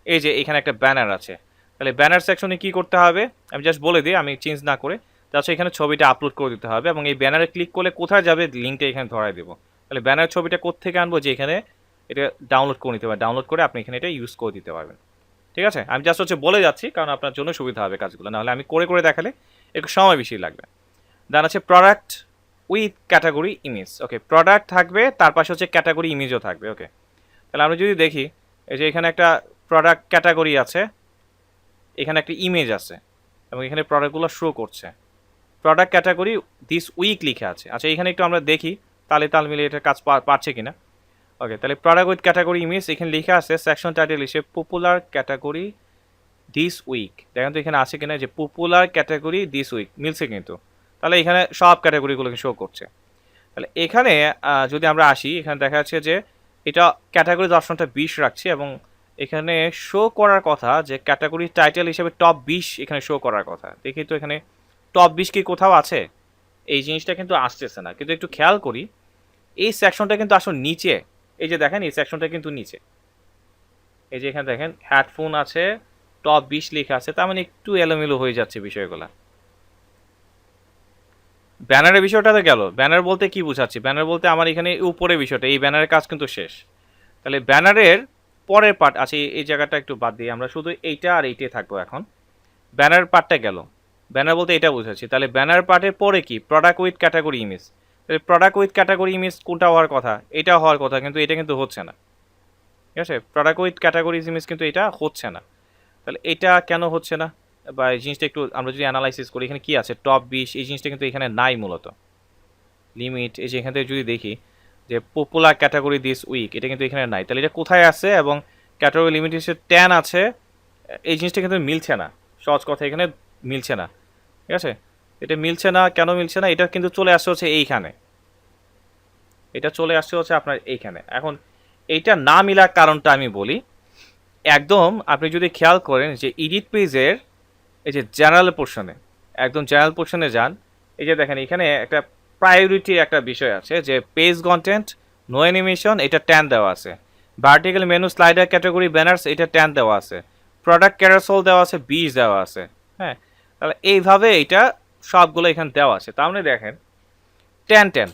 এই যে এখানে একটা ব্যানার আছে, তাহলে ব্যানার সেকশনে কি করতে হবে আমি জাস্ট বলে দিই, আমি চেঞ্জ না করে। তাছাড়া এখানে ছবিটা আপলোড করে দিতে হবে, এবং এই ব্যানারে ক্লিক করলে কোথায় যাবে লিঙ্কটা এখানে ধরাই দেবো। তাহলে ব্যানার ছবিটা কোত্থেকে আনবো, যে এখানে এটা ডাউনলোড করে নিতে পারবেন, ডাউনলোড করে আপনি এখানে এটা ইউজ করে দিতে পারবেন। ঠিক আছে, আমি জাস্ট হচ্ছে বলে যাচ্ছি, কারণ আপনার জন্য সুবিধা হবে কাজগুলো, নাহলে আমি করে করে দেখালে একটু সময় বেশি লাগবে। দেন আছে product with category image. Okay, product থাকবে, তার পাশে হচ্ছে ক্যাটাগরি ইমেজও থাকবে। ওকে, তাহলে আমরা যদি দেখি, এই যে এখানে একটা প্রোডাক্ট ক্যাটাগরি আছে, এখানে একটা ইমেজ আছে, এবং এখানে প্রোডাক্টগুলো শো করছে। প্রোডাক্ট ক্যাটাগরি দিস উইক লিখে আছে। আচ্ছা এখানে একটু আমরা দেখি তালে তাল মিলে এটার কাজ পারছে কিনা। ওকে, তাহলে প্রোডাক্ট উইথ ক্যাটাগরি ইমেজ এখানে লিখে আছে, সেকশন টাইটেল হিসেবে পপুলার ক্যাটাগরি দিস উইক। দেখেন তো এখানে আছে কিনা, যে পপুলার ক্যাটাগরি দিস উইক মিলছে কিন্তু, তাহলে এখানে সব ক্যাটাগরিগুলোকে শো করছে। তাহলে এখানে যদি আমরা আসি, এখানে দেখা যাচ্ছে যে এটা ক্যাটাগরি অপশনটা 20 রাখছি, এবং এখানে শো করার কথা যে ক্যাটাগরি টাইটেল হিসেবে টপ 20 এখানে শো করার কথা। দেখি তো এখানে টপ 20 কি কোথাও আছে, এই জিনিসটা কিন্তু আসতেছে না। কিন্তু একটু খেয়াল করি, এই সেকশনটা কিন্তু আসলে নিচে, এই যে দেখেন এই সেকশনটা কিন্তু নিচে, এই যে এখানে দেখেন হেডফোন আছে, টপ 20 লেখা আছে, তার মানে একটু এলোমেলো হয়ে যাচ্ছে বিষয়গুলো। ব্যানারের বিষয়টাতে গেল, ব্যানার বলতে কি বুঝাচ্ছি, ব্যানার বলতে আমার এখানে উপরে বিষয়টা, এই ব্যানারের কাজ কিন্তু শেষ। তাহলে ব্যানারের পরের পার্ট আছে, এই জায়গাটা একটু বাদ দিয়ে আমরা শুধু এইটা আর এইটাই থাকবো এখন। ব্যানার পার্টটা গেল, ব্যানার বলতে এটা বুঝাচ্ছি। তাহলে ব্যানার পার্টের পরে কি, প্রোডাক্ট উইথ ক্যাটাগরি ইমেজ। তাহলে প্রোডাক্ট উইথ ক্যাটাগরি ইমেজ কোনটা হওয়ার কথা, এটা হওয়ার কথা, কিন্তু এটা কিন্তু হচ্ছে না। ঠিক আছে, প্রোডাক্ট উইথ ক্যাটাগরিজ ইমেজ কিন্তু এটা হচ্ছে না। তাহলে এটা কেন হচ্ছে না, বা এই জিনিসটা একটু আমরা যদি অ্যানালাইসিস করি, এখানে কি আছে টপ 20, এই জিনিসটা কিন্তু এখানে নাই মূলত। লিমিট, এই যে এখান থেকে যদি দেখি যে পপুলার ক্যাটাগরি দিস উইক, এটা কিন্তু এখানে নাই। তাহলে এটা কোথায় আছে, এবং ক্যাটাগরি লিমিট হিসেবে 10 আছে, এই জিনিসটা কিন্তু মিলছে না। সহজ কথা, এখানে মিলছে না। ঠিক আছে, এটা মিলছে না, কেন মিলছে না, এটা কিন্তু চলে আসছে হচ্ছে এইখানে, এটা চলে আসছে হচ্ছে আপনার এইখানে। এখন এইটা না মিলার কারণটা আমি বলি। একদম আপনি যদি খেয়াল করেন যে এডিট পেজের এই যে জেনারেল পোর্শনে, একদম জেনারেল পোর্শনে যান, এই যে দেখেন এখানে একটা প্রায়োরিটির একটা বিষয় আছে যে পেজ কন্টেন্ট, নো অ্যানিমেশন, এটা 10 দেওয়া আছে। Vertical menu slider category banners, এটা 10 দেওয়া আছে। প্রোডাক্ট ক্যারাসল দেওয়া আছে 20 দেওয়া আছে। হ্যাঁ, তাহলে এইভাবে এটা সবগুলো এখানে দেওয়া আছে। তার মানে দেখেন 10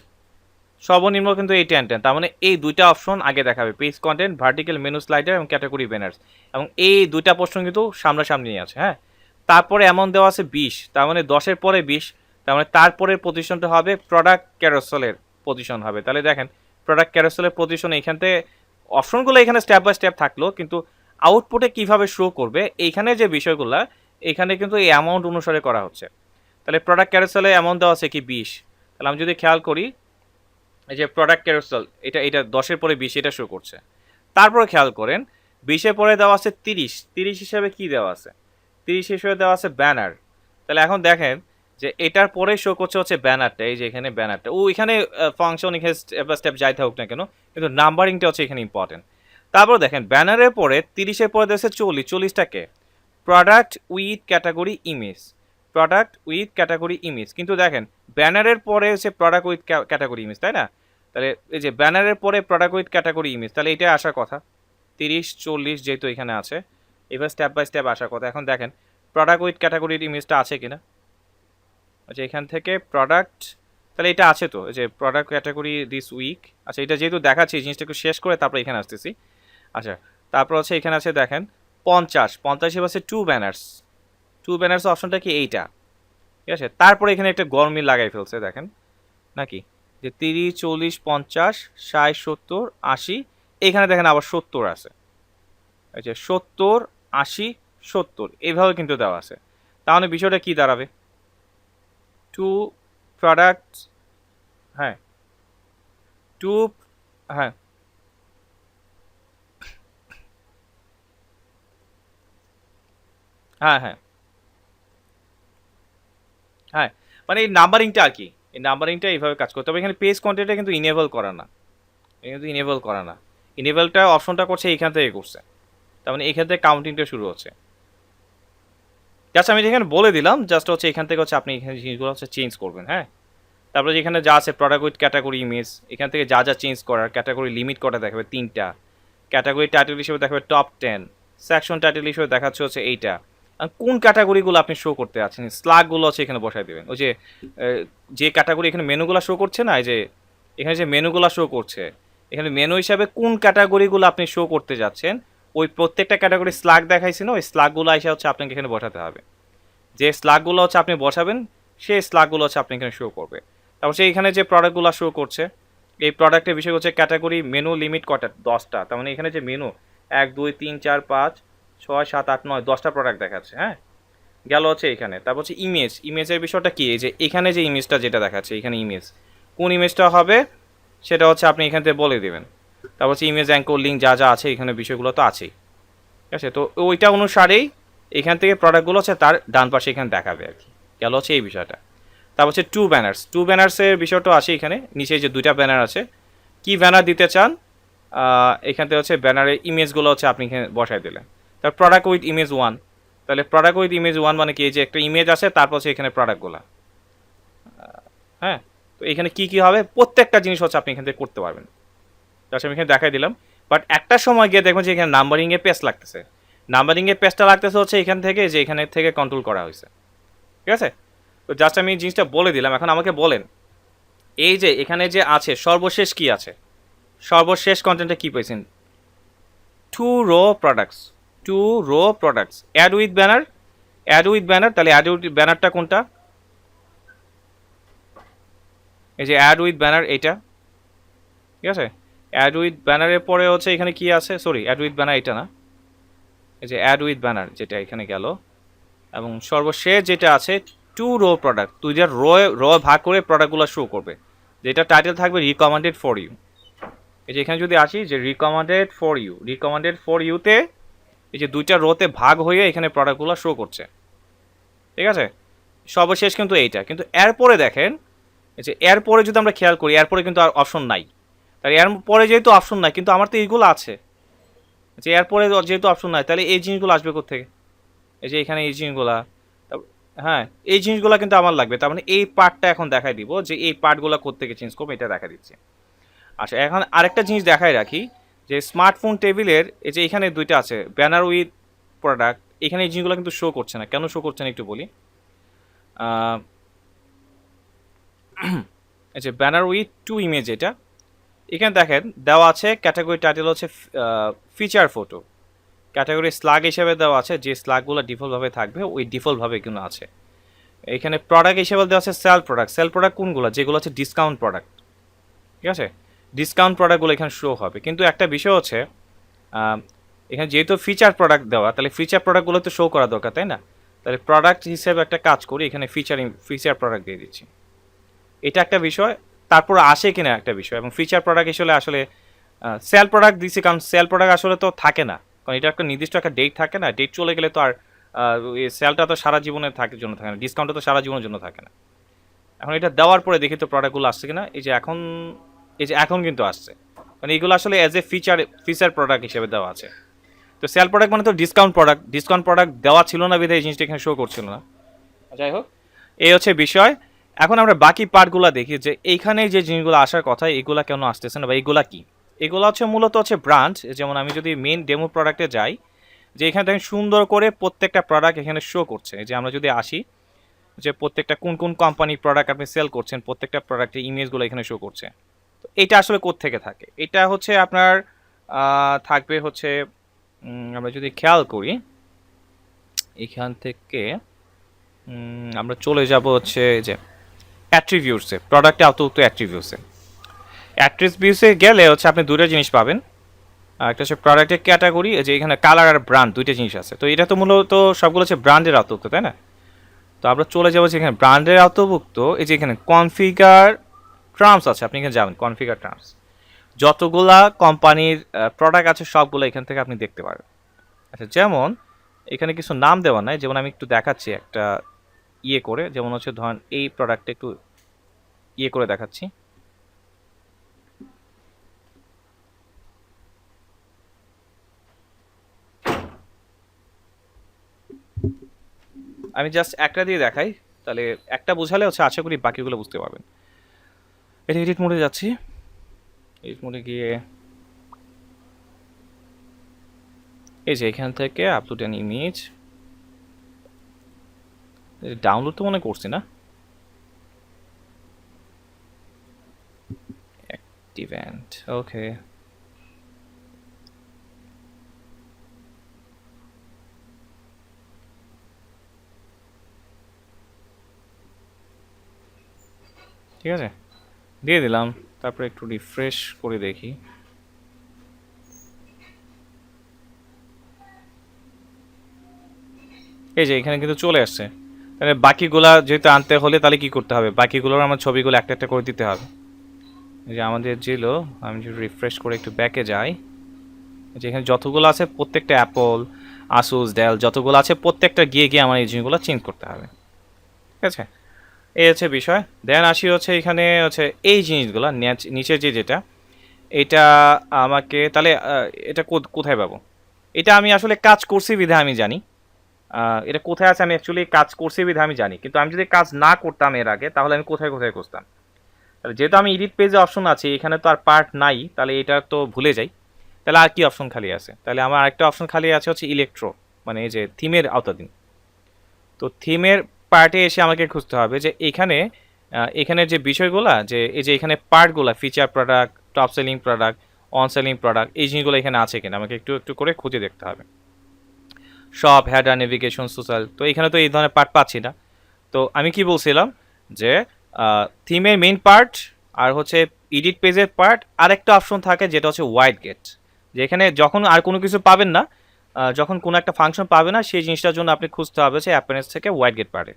সর্বনিম্ন কিন্তু এই 10 তার মানে এই দুইটা অপশন আগে দেখাবে, page content, vertical menu slider এবং ক্যাটাগরি ব্যানার্স, এবং এই দুইটা প্রশ্ন কিন্তু সামনাসামনি আছে। হ্যাঁ, তারপরে এমন দেওয়া আছে 20, তার মানে 10-এর পরে 20, তার মানে তারপরের পজিশনটা হবে প্রোডাক্ট ক্যারোসেলের পজিশন হবে। তাহলে দেখেন প্রোডাক্ট ক্যারোসেলের পজিশন এখান থেকে অপশনগুলো এখানে স্টেপ বাই স্টেপ থাকলো, কিন্তু আউটপুটে কিভাবে শো করবে এইখানে যে বিষয়গুলো, এখানে কিন্তু এই অ্যামাউন্ট অনুসারে করা হচ্ছে। তাহলে প্রোডাক্ট ক্যারোসেলে অ্যামাউন্ট দেওয়া আছে কি 20, তাহলে আমি যদি খেয়াল করি এই যে প্রোডাক্ট ক্যারোসেল, এটা 10-এর পরে 20 এটা শো করছে। তারপরে খেয়াল করেন 20-এর পরে দেওয়া আছে 30, 30 হিসাবে কি দেওয়া আছে, 30 হিসেবে দেওয়া আছে ব্যানার। তাহলে এখন দেখেন যে এটার পরে শো করছে হচ্ছে ব্যানারটা, এই যে এখানে ব্যানারটা, ও এখানে ফাংশন এখানে স্টেপ যাই থাকুক না কেন, কিন্তু নাম্বারিংটা হচ্ছে এখানে ইম্পর্টেন্ট। তারপর দেখেন ব্যানারের পরে 30-এর পরে দেওয়া আছে 40, 40টাকে product with category image, product with category image, কিন্তু দেখেন ব্যানারের পরে হচ্ছে প্রোডাক্ট উইথ ক্যাটাগরি ইমেজ, তাই না? তাহলে এই যে ব্যানারের পরে প্রোডাক্ট উইথ ক্যাটাগরি ইমেজ, তাহলে এটা আসার কথা 30, 40 যেহেতু এখানে আছে, এবার স্টেপ বাই স্টেপ আসার কথা। এখন দেখেন প্রোডাক্ট উইথ ক্যাটাগরির ইমেজটা আছে কিনা, আচ্ছা এখান থেকে প্রোডাক্ট, তাহলে এটা আছে তো, এই যে প্রোডাক্ট ক্যাটাগরি দিস উইক। আচ্ছা এটা যেহেতু দেখাচ্ছি, জিনিসটা একটু শেষ করে তারপরে এখানে আসতেছি। আচ্ছা তারপর হচ্ছে এখানে আছে দেখেন 50, 50 আছে টু ব্যানার্স, টু ব্যানার্স অপশনটা কি এইটা, ঠিক আছে? তারপরে এখানে একটা গরমিল লাগাই ফেলছে দেখেন নাকি, যে 30, 40, 50, 60, 70, 80, এখানে দেখেন আবার 70 আছে, এই যে 70, 80, 70 এইভাবে কিন্তু দেওয়া আছে। তাহলে বিষয়টা কি দাঁড়াবে, টু প্রোডাক্ট, হ্যাঁ টু, হ্যাঁ হ্যাঁ হ্যাঁ হ্যাঁ, মানে এই নাম্বারিংটা আর কি, এই নাম্বারিংটা এইভাবে কাজ করতে হবে। এখানে পেজ কন্টেন্টটা কিন্তু ইনেবল করা না, কিন্তু ইনেবল করা না, ইনেবলটা অপশনটা করছে এইখান থেকে করছে, তার মানে এখান থেকে কাউন্টিংটা শুরু হচ্ছে। জাস্ট আমি যেখানে বলে দিলাম, জাস্ট হচ্ছে এখান থেকে হচ্ছে আপনি এখানে জিনিসগুলো হচ্ছে চেঞ্জ করবেন। হ্যাঁ, তারপরে যেখানে যা আছে প্রোডাক্ট উইথ ক্যাটাগরি ইমেজ, এখান থেকে যা যা চেঞ্জ করার, ক্যাটাগরি লিমিট করা দেখাবে 3টা, ক্যাটাগরি টাইটেল হিসেবে দেখাবে টপ 10, সেকশন টাইটেল হিসেবে দেখাচ্ছে হচ্ছে এইটা। আর কোন ক্যাটাগরিগুলো আপনি শো করতে আছেন, স্লাগগুলো হচ্ছে এখানে বসাই দেবেন। ওই যে যে ক্যাটাগরি এখানে মেনুগুলো শো করছে না, এই যে এখানে যে মেনুগুলো শো করছে, এখানে মেনু হিসাবে কোন ক্যাটাগরিগুলো আপনি শো করতে যাচ্ছেন, ওই প্রত্যেকটা ক্যাটাগরি স্লাগ দেখাইছে না, ওই স্লাগগুলো এসে হচ্ছে আপনাকে এখানে বসাতে হবে। যে স্লাগগুলো হচ্ছে আপনি বসাবেন, সেই স্লাগগুলো হচ্ছে আপনি এখানে শো করবে। তারপর সেই এখানে যে প্রোডাক্টগুলো শো করছে, এই প্রোডাক্টের বিষয় হচ্ছে ক্যাটাগরি মেনু লিমিট কটা, 10টা, তার মানে এখানে যে মেনু 1, 2, 3, 4, 5, 6, 7, 8, 9, 10টা প্রোডাক্ট দেখাচ্ছে। হ্যাঁ, গেল হচ্ছে এখানে। তারপর হচ্ছে ইমেজ, ইমেজের বিষয়টা কি, এই যে এখানে যে ইমেজটা যেটা দেখাচ্ছে, এখানে ইমেজ কোন ইমেজটা হবে সেটা হচ্ছে আপনি এখান থেকে বলে দেবেন। তারপর হচ্ছে ইমেজ অ্যাঙ্কর লিঙ্ক যা যা আছে এখানে বিষয়গুলো তো আছেই, ঠিক আছে? তো ওইটা অনুসারেই এখান থেকে প্রোডাক্টগুলো হচ্ছে তার ডান পাশে এখানে দেখাবে আর কি। গেল হচ্ছে এই বিষয়টা। তারপর হচ্ছে টু ব্যানার্স, টু ব্যানার্সের বিষয়টা আছে এখানে নিচে যে দুইটা ব্যানার আছে, কি ব্যানার দিতে চান, এখান থেকে হচ্ছে ব্যানারের ইমেজগুলো হচ্ছে আপনি এখানে বসাই দিলেন। তারপর প্রোডাক্ট উইথ ইমেজ 1, তাহলে প্রোডাক্ট উইথ ইমেজ 1 মানে কি, এই যে একটা ইমেজ আছে তারপর হচ্ছে এখানে প্রোডাক্টগুলো। হ্যাঁ, তো এখানে কি কি হবে প্রত্যেকটা জিনিস হচ্ছে আপনি এখান থেকে করতে পারবেন, তার আমি এখানে দেখাই দিলাম। বাট একটা সময় গিয়ে দেখবেন যে এখানে নাম্বারিংয়ে পেজ লাগতেছে, নাম্বারিংয়ে পেজটা লাগতেছে হচ্ছে এখান থেকে, যে এখানে থেকে কন্ট্রোল করা হয়েছে, ঠিক আছে? তো জাস্ট আমি এই জিনিসটা বলে দিলাম। এখন আমাকে বলেন, এই যে এখানে যে আছে সর্বশেষ কি আছে, সর্বশেষ কন্টেন্টে কি পেয়েছেন? Two row products, two row products, add with banner, add with banner. তাহলে অ্যাড উইথ ব্যানারটা কোনটা? এই যে অ্যাড উইথ ব্যানার এইটা, ঠিক আছে। অ্যাড উইথ ব্যানারের পরে হচ্ছে এখানে কি আছে, সরি অ্যাড উইথ ব্যানার এটা না, এই যে অ্যাড উইথ ব্যানার যেটা এখানে গেল, এবং সর্বশেষ যেটা আছে টু রো প্রোডাক্ট, তুই যে রো রো ভাগ করে প্রোডাক্টগুলো শো করবে, যেটা টাইটেল থাকবে রিকমেন্ডেড ফর ইউ। এই যে এখানে যদি আসি যে recommended for you, recommended for ইউতে এই যে দুইটা রোতে ভাগ হয়ে এখানে প্রোডাক্টগুলো শো করছে, ঠিক আছে। সর্বশেষ কিন্তু এইটা, কিন্তু এরপরে দেখেন এই যে এরপরে যদি আমরা খেয়াল করি, এরপরে কিন্তু আর অপশন নাই। তাহলে এর পরে যেহেতু অপশন নাই, কিন্তু আমার তো এইগুলো আছে, যে এরপরে যেহেতু অপশন নাই, তাহলে এই জিনিসগুলো আসবে কোত্থেকে? এই যে এখানে এই জিনিসগুলা, হ্যাঁ এই জিনিসগুলো কিন্তু আমার লাগবে। তার মানে এই পার্টটা এখন দেখাই দিব যে এই পার্টগুলো কোত্থেকে চেঞ্জ করবো, এটা দেখা দিচ্ছে। আচ্ছা এখন আরেকটা জিনিস দেখাই রাখি, যে স্মার্টফোন টেবিলের এই যে এখানে দুইটা আছে ব্যানার উইথ প্রোডাক্ট, এখানে এই জিনিসগুলো কিন্তু শো করছে না। কেন শো করছে না একটু বলি। এই যে ব্যানার উইথ টু ইমেজ, এটা এখানে দেখেন দেওয়া আছে ক্যাটাগরি টাইটেল হচ্ছে ফিচার ফটো, ক্যাটাগরি স্লাগ হিসেবে দেওয়া আছে, যে স্লাগগুলো ডিফল্টভাবে থাকবে ওই ডিফল্টভাবে এগুলো আছে। এখানে প্রোডাক্ট হিসেবে দেওয়া আছে সেল প্রোডাক্ট, সেল প্রোডাক্ট কোনগুলো, যেগুলো হচ্ছে ডিসকাউন্ট প্রোডাক্ট, ঠিক আছে। ডিসকাউন্ট প্রোডাক্টগুলো এখানে শো হবে, কিন্তু একটা বিষয় হচ্ছে এখানে যেহেতু ফিচার প্রোডাক্ট দেওয়া, তাহলে ফিচার প্রোডাক্টগুলো তো শো করা দরকার, তাই না? তাহলে প্রোডাক্ট হিসেবে একটা কাজ করি, এখানে ফিচার প্রোডাক্ট দিয়ে দিচ্ছি, এটা একটা বিষয়। তারপর আসে কিনা একটা বিষয়, এবং ফিচার প্রোডাক্ট হিসেবে আসলে সেল প্রোডাক্ট দিচ্ছি, কারণ সেল প্রোডাক্ট আসলে তো থাকে না, কারণ এটা একটা নির্দিষ্ট একটা ডেট থাকে না, ডেট চলে গেলে তো আর সেলটা তো সারা জীবনের জন্য থাকে না, ডিসকাউন্টটা তো সারা জীবনের জন্য থাকে না। এখন এটা দেওয়ার পরে দেখি তো প্রোডাক্টগুলো আসছে কিনা, এই যে এখন, এই যে এখন কিন্তু আসছে, মানে এইগুলো আসলে অ্যাজ এ ফিচার প্রোডাক্ট হিসেবে দেওয়া আছে। তো সেল প্রোডাক্ট মানে তো ডিসকাউন্ট প্রোডাক্ট দেওয়া ছিল না বিধায় এই জিনিসটা এখানে শো করছিল না। যাই হোক, এই হচ্ছে বিষয়। এখন আমরা বাকি পার্টগুলো দেখি, যে এইখানে যে জিনিসগুলো আসার কথা এগুলা কেন আসতেছে না, বা এগুলা কি। এগুলো হচ্ছে মূলত হচ্ছে ব্রাঞ্চ। যেমন আমি যদি মেন ডেমো প্রোডাক্টে যাই, যে এখানে দেখেন সুন্দর করে প্রত্যেকটা প্রোডাক্ট এখানে শো করছে। যে আমরা যদি আসি যে প্রত্যেকটা কোন কোন কোম্পানির প্রোডাক্ট আপনি সেল করছেন, প্রত্যেকটা প্রোডাক্টের ইমেজগুলো এখানে শো করছে। তো এটা আসলে কোত্থেকে থাকে, এটা হচ্ছে আপনার থাকবে হচ্ছে, আমরা যদি খেয়াল করি এখান থেকে আমরা চলে যাব হচ্ছে যে অ্যাট্রিবিউটসে, প্রোডাক্টে আওতাভুক্ত অ্যাট্রিবিউটসে। অ্যাট্রিবিউটসে গেলে হচ্ছে আপনি দুটো জিনিস পাবেন, একটা হচ্ছে প্রোডাক্টের ক্যাটাগরি, যে এখানে কালার আর ব্র্যান্ড দুইটা জিনিস আছে। তো এটা তো মূলত সবগুলো হচ্ছে ব্র্যান্ডের আওতাভুক্ত, তাই না? তো আমরা চলে যাবো যে এখানে ব্র্যান্ডের আওতাভুক্ত, এই যে এখানে কনফিগার টার্মস আছে, আপনি এখানে যাবেন কনফিগার টার্মস, যতগুলা কোম্পানির প্রোডাক্ট আছে সবগুলো এখান থেকে আপনি দেখতে পারবেন। আচ্ছা যেমন এখানে কিছু নাম দেওয়া নাই, যেমন আমি একটু দেখাচ্ছি একটা ইয়ে করে, যেমন হচ্ছে ধরেন এই প্রোডাক্টটা একটু ইয়ে করে দেখাচ্ছি। আমি জাস্ট একটা দিয়ে দেখাই, তাহলে একটা বোঝালে হচ্ছে আশা করি বাকিগুলো বুঝতে পারবেন। এটা এডিট মোডে যাচ্ছি, এডিট মোডে গিয়ে এই যে এখান থেকে আপলোড অ্যান ইমেজ, ডাউনলোড তো মনে করছি না, ইভেন্ট, ওকে। ঠিক আছে, দিয়ে দিলাম। তারপরে একটু রিফ্রেশ করে দেখি, এই যে এখানে কিন্তু চলে আসছে। তাহলে বাকিগুলা যেহেতু আনতে হলে তাহলে কি করতে হবে, বাকিগুলোর আমার ছবিগুলো একটা একটা করে দিতে হবে। এই যে আমাদের ছিল, আমি যদি রিফ্রেশ করে একটু ব্যাকে যাই, যে এখানে যতগুলো আছে প্রত্যেকটা অ্যাপল, আসুস, ডেল যতগুলো আছে প্রত্যেকটা গিয়ে গিয়ে আমার এই জিনিসগুলো চেঞ্জ করতে হবে, ঠিক আছে। এই হচ্ছে বিষয়। দেন আসি হচ্ছে এখানে হচ্ছে এই জিনিসগুলো নিচে যে যেটা, এটা আমাকে তাহলে এটা কোথায় পাবো, এটা আমি আসলে কাজ করছি বিধা আমি জানি এটা কোথায় আছে, আমি অ্যাকচুয়ালি কাজ করছি বিধা আমি জানি, কিন্তু আমি যদি কাজ না করতাম এর আগে তাহলে আমি কোথায় কোথায় করতাম। তাহলে যেহেতু আমি এডিট পেজে অপশন আছে, এখানে তো আর পার্ট নাই, তাহলে এটা তো ভুলে যাই। তাহলে আর কি অপশন খালি আছে, তাহলে আমার আরেকটা অপশন খালি আছে হচ্ছে ইলেকট্রো, মানে এই যে থিমের আওতাধীন। তো থিমের পার্টে এসে আমাকে খুঁজতে হবে যে এখানে এখানের যে বিষয়গুলা যে এই যে এখানে পার্টগুলা feature product, top selling product, on selling product, এই জিনিসগুলো এখানে আছে কিনা আমাকে একটু একটু করে খুঁজে দেখতে হবে। শপ, হেডার, নেভিগেশন, সোশ্যাল, তো এখানে তো এই ধরনের পার্ট পাচ্ছি না। তো আমি কি বলছিলাম যে থিমের মেইন পার্ট আর হচ্ছে এডিট পেজের পার্ট, আরেকটা অপশন থাকে যেটা হচ্ছে ওয়াইড গেট, যেখানে যখন আর কোনো কিছু পাবেন না, যখন কোনো একটা ফাংশন পাবে না সেই জিনিসটার জন্য আপনি খুঁজতে হবে যে অ্যাপারেন্স থেকে ওয়াইড গেট পার্টে।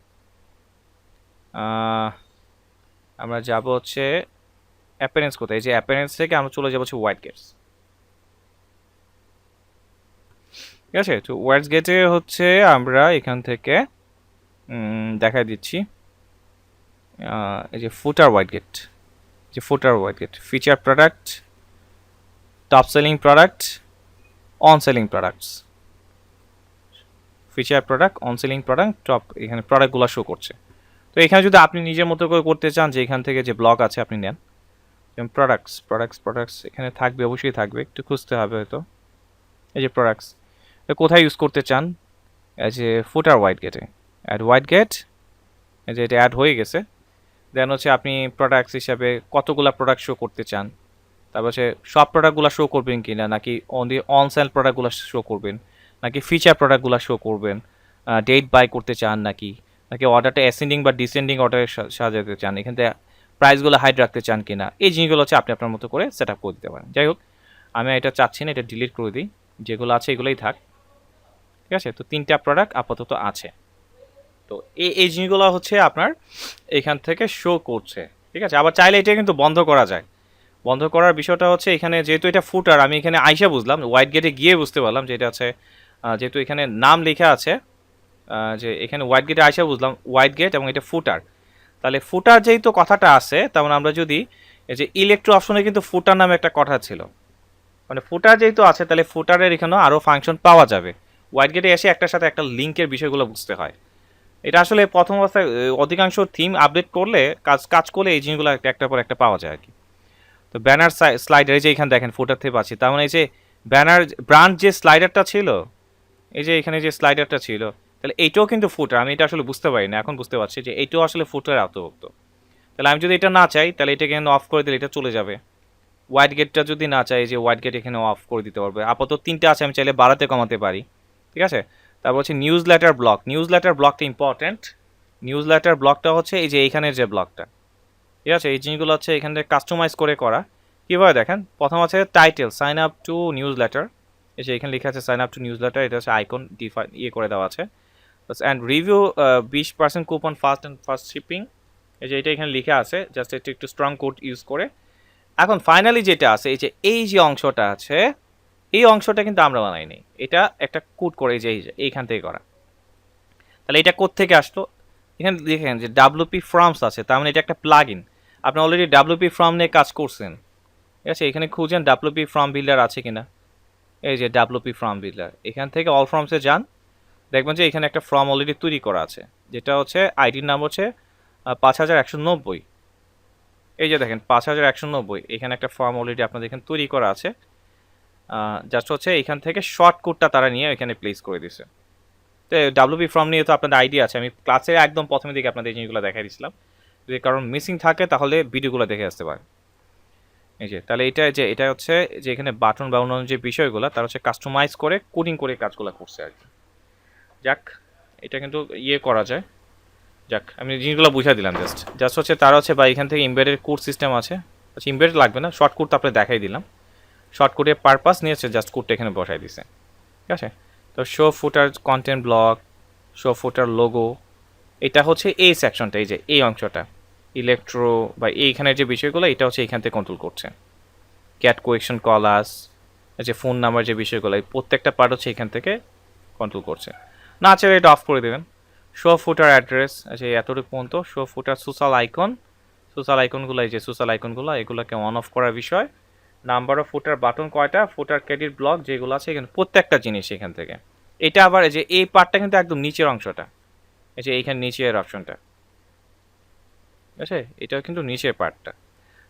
আমরা যাব হচ্ছে অ্যাপারেন্স কোথায়, এই যে অ্যাপারেন্স থেকে আমরা চলে যাবো হচ্ছে ওয়াইড গেটস। ঠিক আছে, তো ওয়াইড গেটে হচ্ছে আমরা এখান থেকে দেখাই দিচ্ছি এই যে ফুটার ওয়াইড গেট, যে footer widget, feature product, top selling product, on selling products, feature product, on selling product, top, এখানে প্রোডাক্টগুলো শো করছে। তো এখানে যদি আপনি নিজের মতো করে করতে চান যে এখান থেকে যে ব্লক আছে আপনি নেন, যেমন প্রোডাক্টস প্রোডাক্টস প্রোডাক্টস এখানে থাকবে, অবশ্যই থাকবে, একটু খুঁজতে হবে হয়তো। এই যে প্রোডাক্টস কোথায় ইউজ করতে চান, এই যে ফুটার ওয়াইড গেটে, অ্যাড ওয়াইড গেট, এই যে এটা অ্যাড হয়ে গেছে। দেন হচ্ছে আপনি প্রোডাক্টস হিসাবে কতগুলা প্রোডাক্ট শো করতে চান, তারপর হচ্ছে সব প্রোডাক্টগুলো শো করবেন কি না, নাকি অনলি অন সেল প্রোডাক্টগুলো শো করবেন, নাকি ফিচার প্রোডাক্টগুলো শো করবেন, ডেট বাই করতে চান নাকি, নাকি অর্ডারটা অ্যাসেন্ডিং বা ডিসেন্ডিং অর্ডারে সাজাতে চান, এখান থেকে প্রাইসগুলো হাইড রাখতে চান কি না, এই জিনিসগুলো হচ্ছে আপনি আপনার মতো করে সেট আপ করে দিতে পারেন। যাই হোক, আমি এটা চাচ্ছি না, এটা ডিলিট করে দিই, যেগুলো আছে এগুলোই থাক। ঠিক আছে, তো 3টা প্রোডাক্ট আপাতত আছে। তো এই জিনিসগুলো হচ্ছে আপনার এখান থেকে শো করছে। ঠিক আছে, আবার চাইলে এটা কিন্তু বন্ধ করা যায়। বন্ধ করার বিষয়টা হচ্ছে এখানে যেহেতু এটা ফুটার, আমি এখানে আইসা বুঝলাম, হোয়াইট গেটে গিয়ে বুঝতে পারলাম যে এটা আছে, যেহেতু এখানে নাম লেখা আছে, যে এখানে হোয়াইট গেটে আইসা বুঝলাম হোয়াইট গেট এবং এটা ফুটার। তাহলে ফুটার যেহেতু কথাটা আছে, তেমন আমরা যদি এই যে ইলেকট্রো অপশনে কিন্তু ফুটার নামে একটা কথা ছিল, মানে ফুটার যেহেতু আছে তাহলে ফুটারের এখানেও আরও ফাংশন পাওয়া যাবে। হোয়াইট গেটে এসে একটার সাথে একটা লিঙ্কের বিষয়গুলো বুঝতে হয়। এটা আসলে প্রথম অবস্থায় অধিকাংশ থিম আপডেট করলে কাজ করলে এই জিনিসগুলো একটার পর একটা পাওয়া যায় আর কি। তো ব্যানার স্লাইডার, এই যে এখানে দেখেন ফুটার থেকে পাচ্ছি, তার মানে এই যে ব্যানার ব্রান্ড যে স্লাইডারটা ছিল, এই যে এখানে যে স্লাইডারটা ছিল, তাহলে এইটাও কিন্তু ফুটার। আমি এটা আসলে বুঝতে পারি না, এখন বুঝতে পারছি যে এইটাও আসলে ফুটার আওতাভুক্ত। তাহলে আমি যদি এটা না চাই তাহলে এটাকে অফ করে দিলে এটা চলে যাবে। হোয়াইট গেটটা যদি না চাই, যে হোয়াইট গেট এখানে অফ করে দিতে পারবে। আপাতত 3টা আছে, আমি চাইলে বাড়াতে কমাতে পারি। ঠিক আছে, তারপর হচ্ছে news letter block. News letter ব্লকটা ইম্পর্টেন্ট। নিউজ লেটার ব্লকটা হচ্ছে এই যে এইখানের যে ব্লকটা। ঠিক আছে, এই জিনিসগুলো হচ্ছে এখান থেকে কাস্টমাইজ করে করা। কীভাবে দেখেন, প্রথম আছে title, sign up to newsletter, এই যে এখানে লেখা আছে sign up to newsletter, এটা হচ্ছে আইকন ডিফাইন করে দেওয়া আছে। And review 20% coupon fast and fast shipping, এই যে এটা এখানে লেখা আছে, জাস্ট একটু স্ট্রং কোড ইউজ করে। এখন ফাইনালি যেটা আছে, এই যে অংশটা আছে, এই অংশটা কিন্তু আমরা বানাইনি, এটা একটা কোড করে এই যে এইখান থেকে করা। তাহলে এটা কোত্থেকে আসলো, এখানে দেখেন যে ডাব্লুপি ফর্মস আছে, তার মানে এটা একটা প্লাগ ইন। আপনি অলরেডি ডাব্লুপি ফর্ম নিয়ে কাজ করছেন। ঠিক আছে, এখানে খুঁজেন ডাব্লুপি ফর্ম বিল্ডার আছে কিনা, এই যে ডাব্লুপি ফর্ম বিল্ডার, এখান থেকে অল ফর্মসে যান, দেখবেন যে এখানে একটা ফর্ম অলরেডি তৈরি করা আছে, যেটা হচ্ছে আইডির নাম হচ্ছে 5190। এই যে দেখেন 5190, এখানে একটা ফর্ম অলরেডি আপনাদের এখানে তৈরি করা আছে। জাস্ট হচ্ছে এখান থেকে শর্ট কোডটা তারা নিয়ে এখানে প্লেস করে দিছে। তো ডাব্লুপি ফর্ম নিয়ে তো আপনাদের আইডিয়া আছে, আমি ক্লাসের একদম প্রথমে দিকে আপনাদের এই জিনিসগুলো দেখাই দিয়েছিলাম। যদি কারণ মিসিং থাকে তাহলে ভিডিওগুলো দেখে আসতে পারেন। এই যে তাহলে এটা হচ্ছে যে এখানে বাটন বা অন্যান্য যে বিষয়গুলো তার হচ্ছে কাস্টমাইজ করে কোডিং করে কাজগুলো করছে আর কি। যাক, এটা কিন্তু করা যায়। যাক, আমি জিনিসগুলো বুঝা দিলাম জাস্ট হচ্ছে তারা হচ্ছে বা এখান থেকে ইমবেডেড কোড সিস্টেম আছে। আচ্ছা, ইমবেডেড লাগবে না, শর্ট কোড তো আপনাকে দেখাই দিলাম। শর্ট কোডের পারপাস নিয়েছে, জাস্ট কোডটা এখানে বসাই দিছে। ঠিক আছে, তো শো ফুটার কন্টেন্ট ব্লক, শো ফুটার লোগো, এটা হচ্ছে এই সেকশনটা, এই যে এই অংশটা ইলেকট্রো বা এইখানের যে বিষয়গুলো, এটা হচ্ছে এইখান থেকে কন্ট্রোল করছে। ক্যাট কোয়েকশন কলাস, যে ফোন নাম্বার যে বিষয়গুলো, প্রত্যেকটা পার্ট হচ্ছে এখান থেকে কন্ট্রোল করছে। না চাইলে এটা অফ করে দেবেন। শো ফুটার অ্যাড্রেস, আচ্ছা এতটুকু পর্যন্ত। শো ফুটার সোশ্যাল আইকন, সোশ্যাল আইকনগুলো, এই যে সোশ্যাল আইকনগুলো, এগুলোকে অন অফ করার বিষয়। নাম্বার অফ ফুটার বাটন কয়টা, ফুটার ক্রেডিট ব্লক যেগুলো আছে এখানে প্রত্যেকটা জিনিস এখান থেকে। এটা আবার এই যে এই পার্টটা কিন্তু একদম নিচের অংশটা, এই যে এইখানে নিচের অপশনটা, ঠিক আছে, এটা কিন্তু নিচের পার্টটা।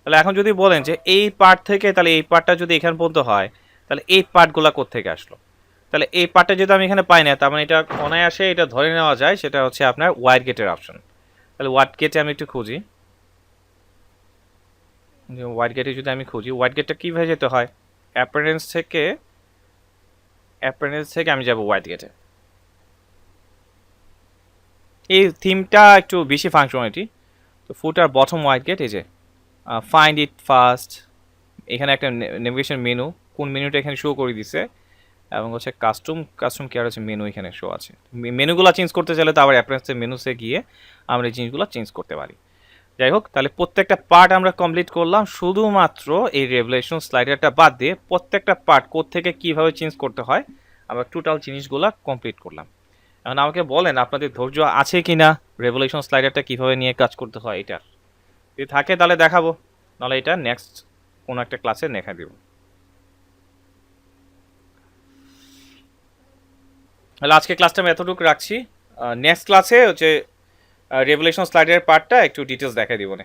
তাহলে এখন যদি বলেন যে এই পার্ট থেকে, তাহলে এই পার্টটা যদি এখান পর্যন্ত হয়, তাহলে এই পার্টগুলো কোত্থেকে আসলো, তাহলে এই পার্টটা যেহেতু আমি এখানে পাই না, তার মানে এটা অনায়াসে এটা ধরে নেওয়া যায় সেটা হচ্ছে আপনার ওয়াইড গেটের অপশন। তাহলে ওয়াইড গেটে আমি একটু খুঁজি, ওয়াইড গেটে যদি আমি খুঁজি, ওয়াইড গেটটা কীভাবে যেতে হয়, অ্যাপারেন্স থেকে আমি যাব ওয়াইড গেটে। এই থিমটা একটু বেশি ফাংশনালিটি। তো ফুটার বটম ওয়াইড গেট, এই যে ফাইন্ড ইট ফার্স্ট, এখানে একটা নেভিগেশন মেনু, কোন মেনুটা এখানে শো করে দিছে, এবং হচ্ছে কাস্টম কেয়ার হচ্ছে মেনু এখানে শো আছে। মেনুগুলো চেঞ্জ করতে চাইলে তো আবার অ্যাপারেন্সের মেনুসে গিয়ে আমরা এই জিনিসগুলো চেঞ্জ করতে পারি। যাই হোক, তাহলে প্রত্যেকটা পার্ট আমরা কমপ্লিট করলাম, শুধুমাত্র এই রেভুলেশন স্লাইডারটা বাদ দিয়ে প্রত্যেকটা পার্ট কোত্থেকে কীভাবে চেঞ্জ করতে হয় আমরা টোটাল জিনিসগুলো কমপ্লিট করলাম। এখন আমাকে বলেন আপনাদের ধৈর্য আছে কি না রেভুলেশন স্লাইডারটা কীভাবে নিয়ে কাজ করতে হয় এটা। যদি থাকে তাহলে দেখাবো, নাহলে এটা নেক্সট কোনো একটা ক্লাসে দেখা দেব। তাহলে আজকে ক্লাসটা আমি এতটুকু রাখছি, নেক্সট ক্লাসে হচ্ছে রেভুলেশন স্লাইডারের পার্টটা একটু ডিটেলস দেখাই দিব না।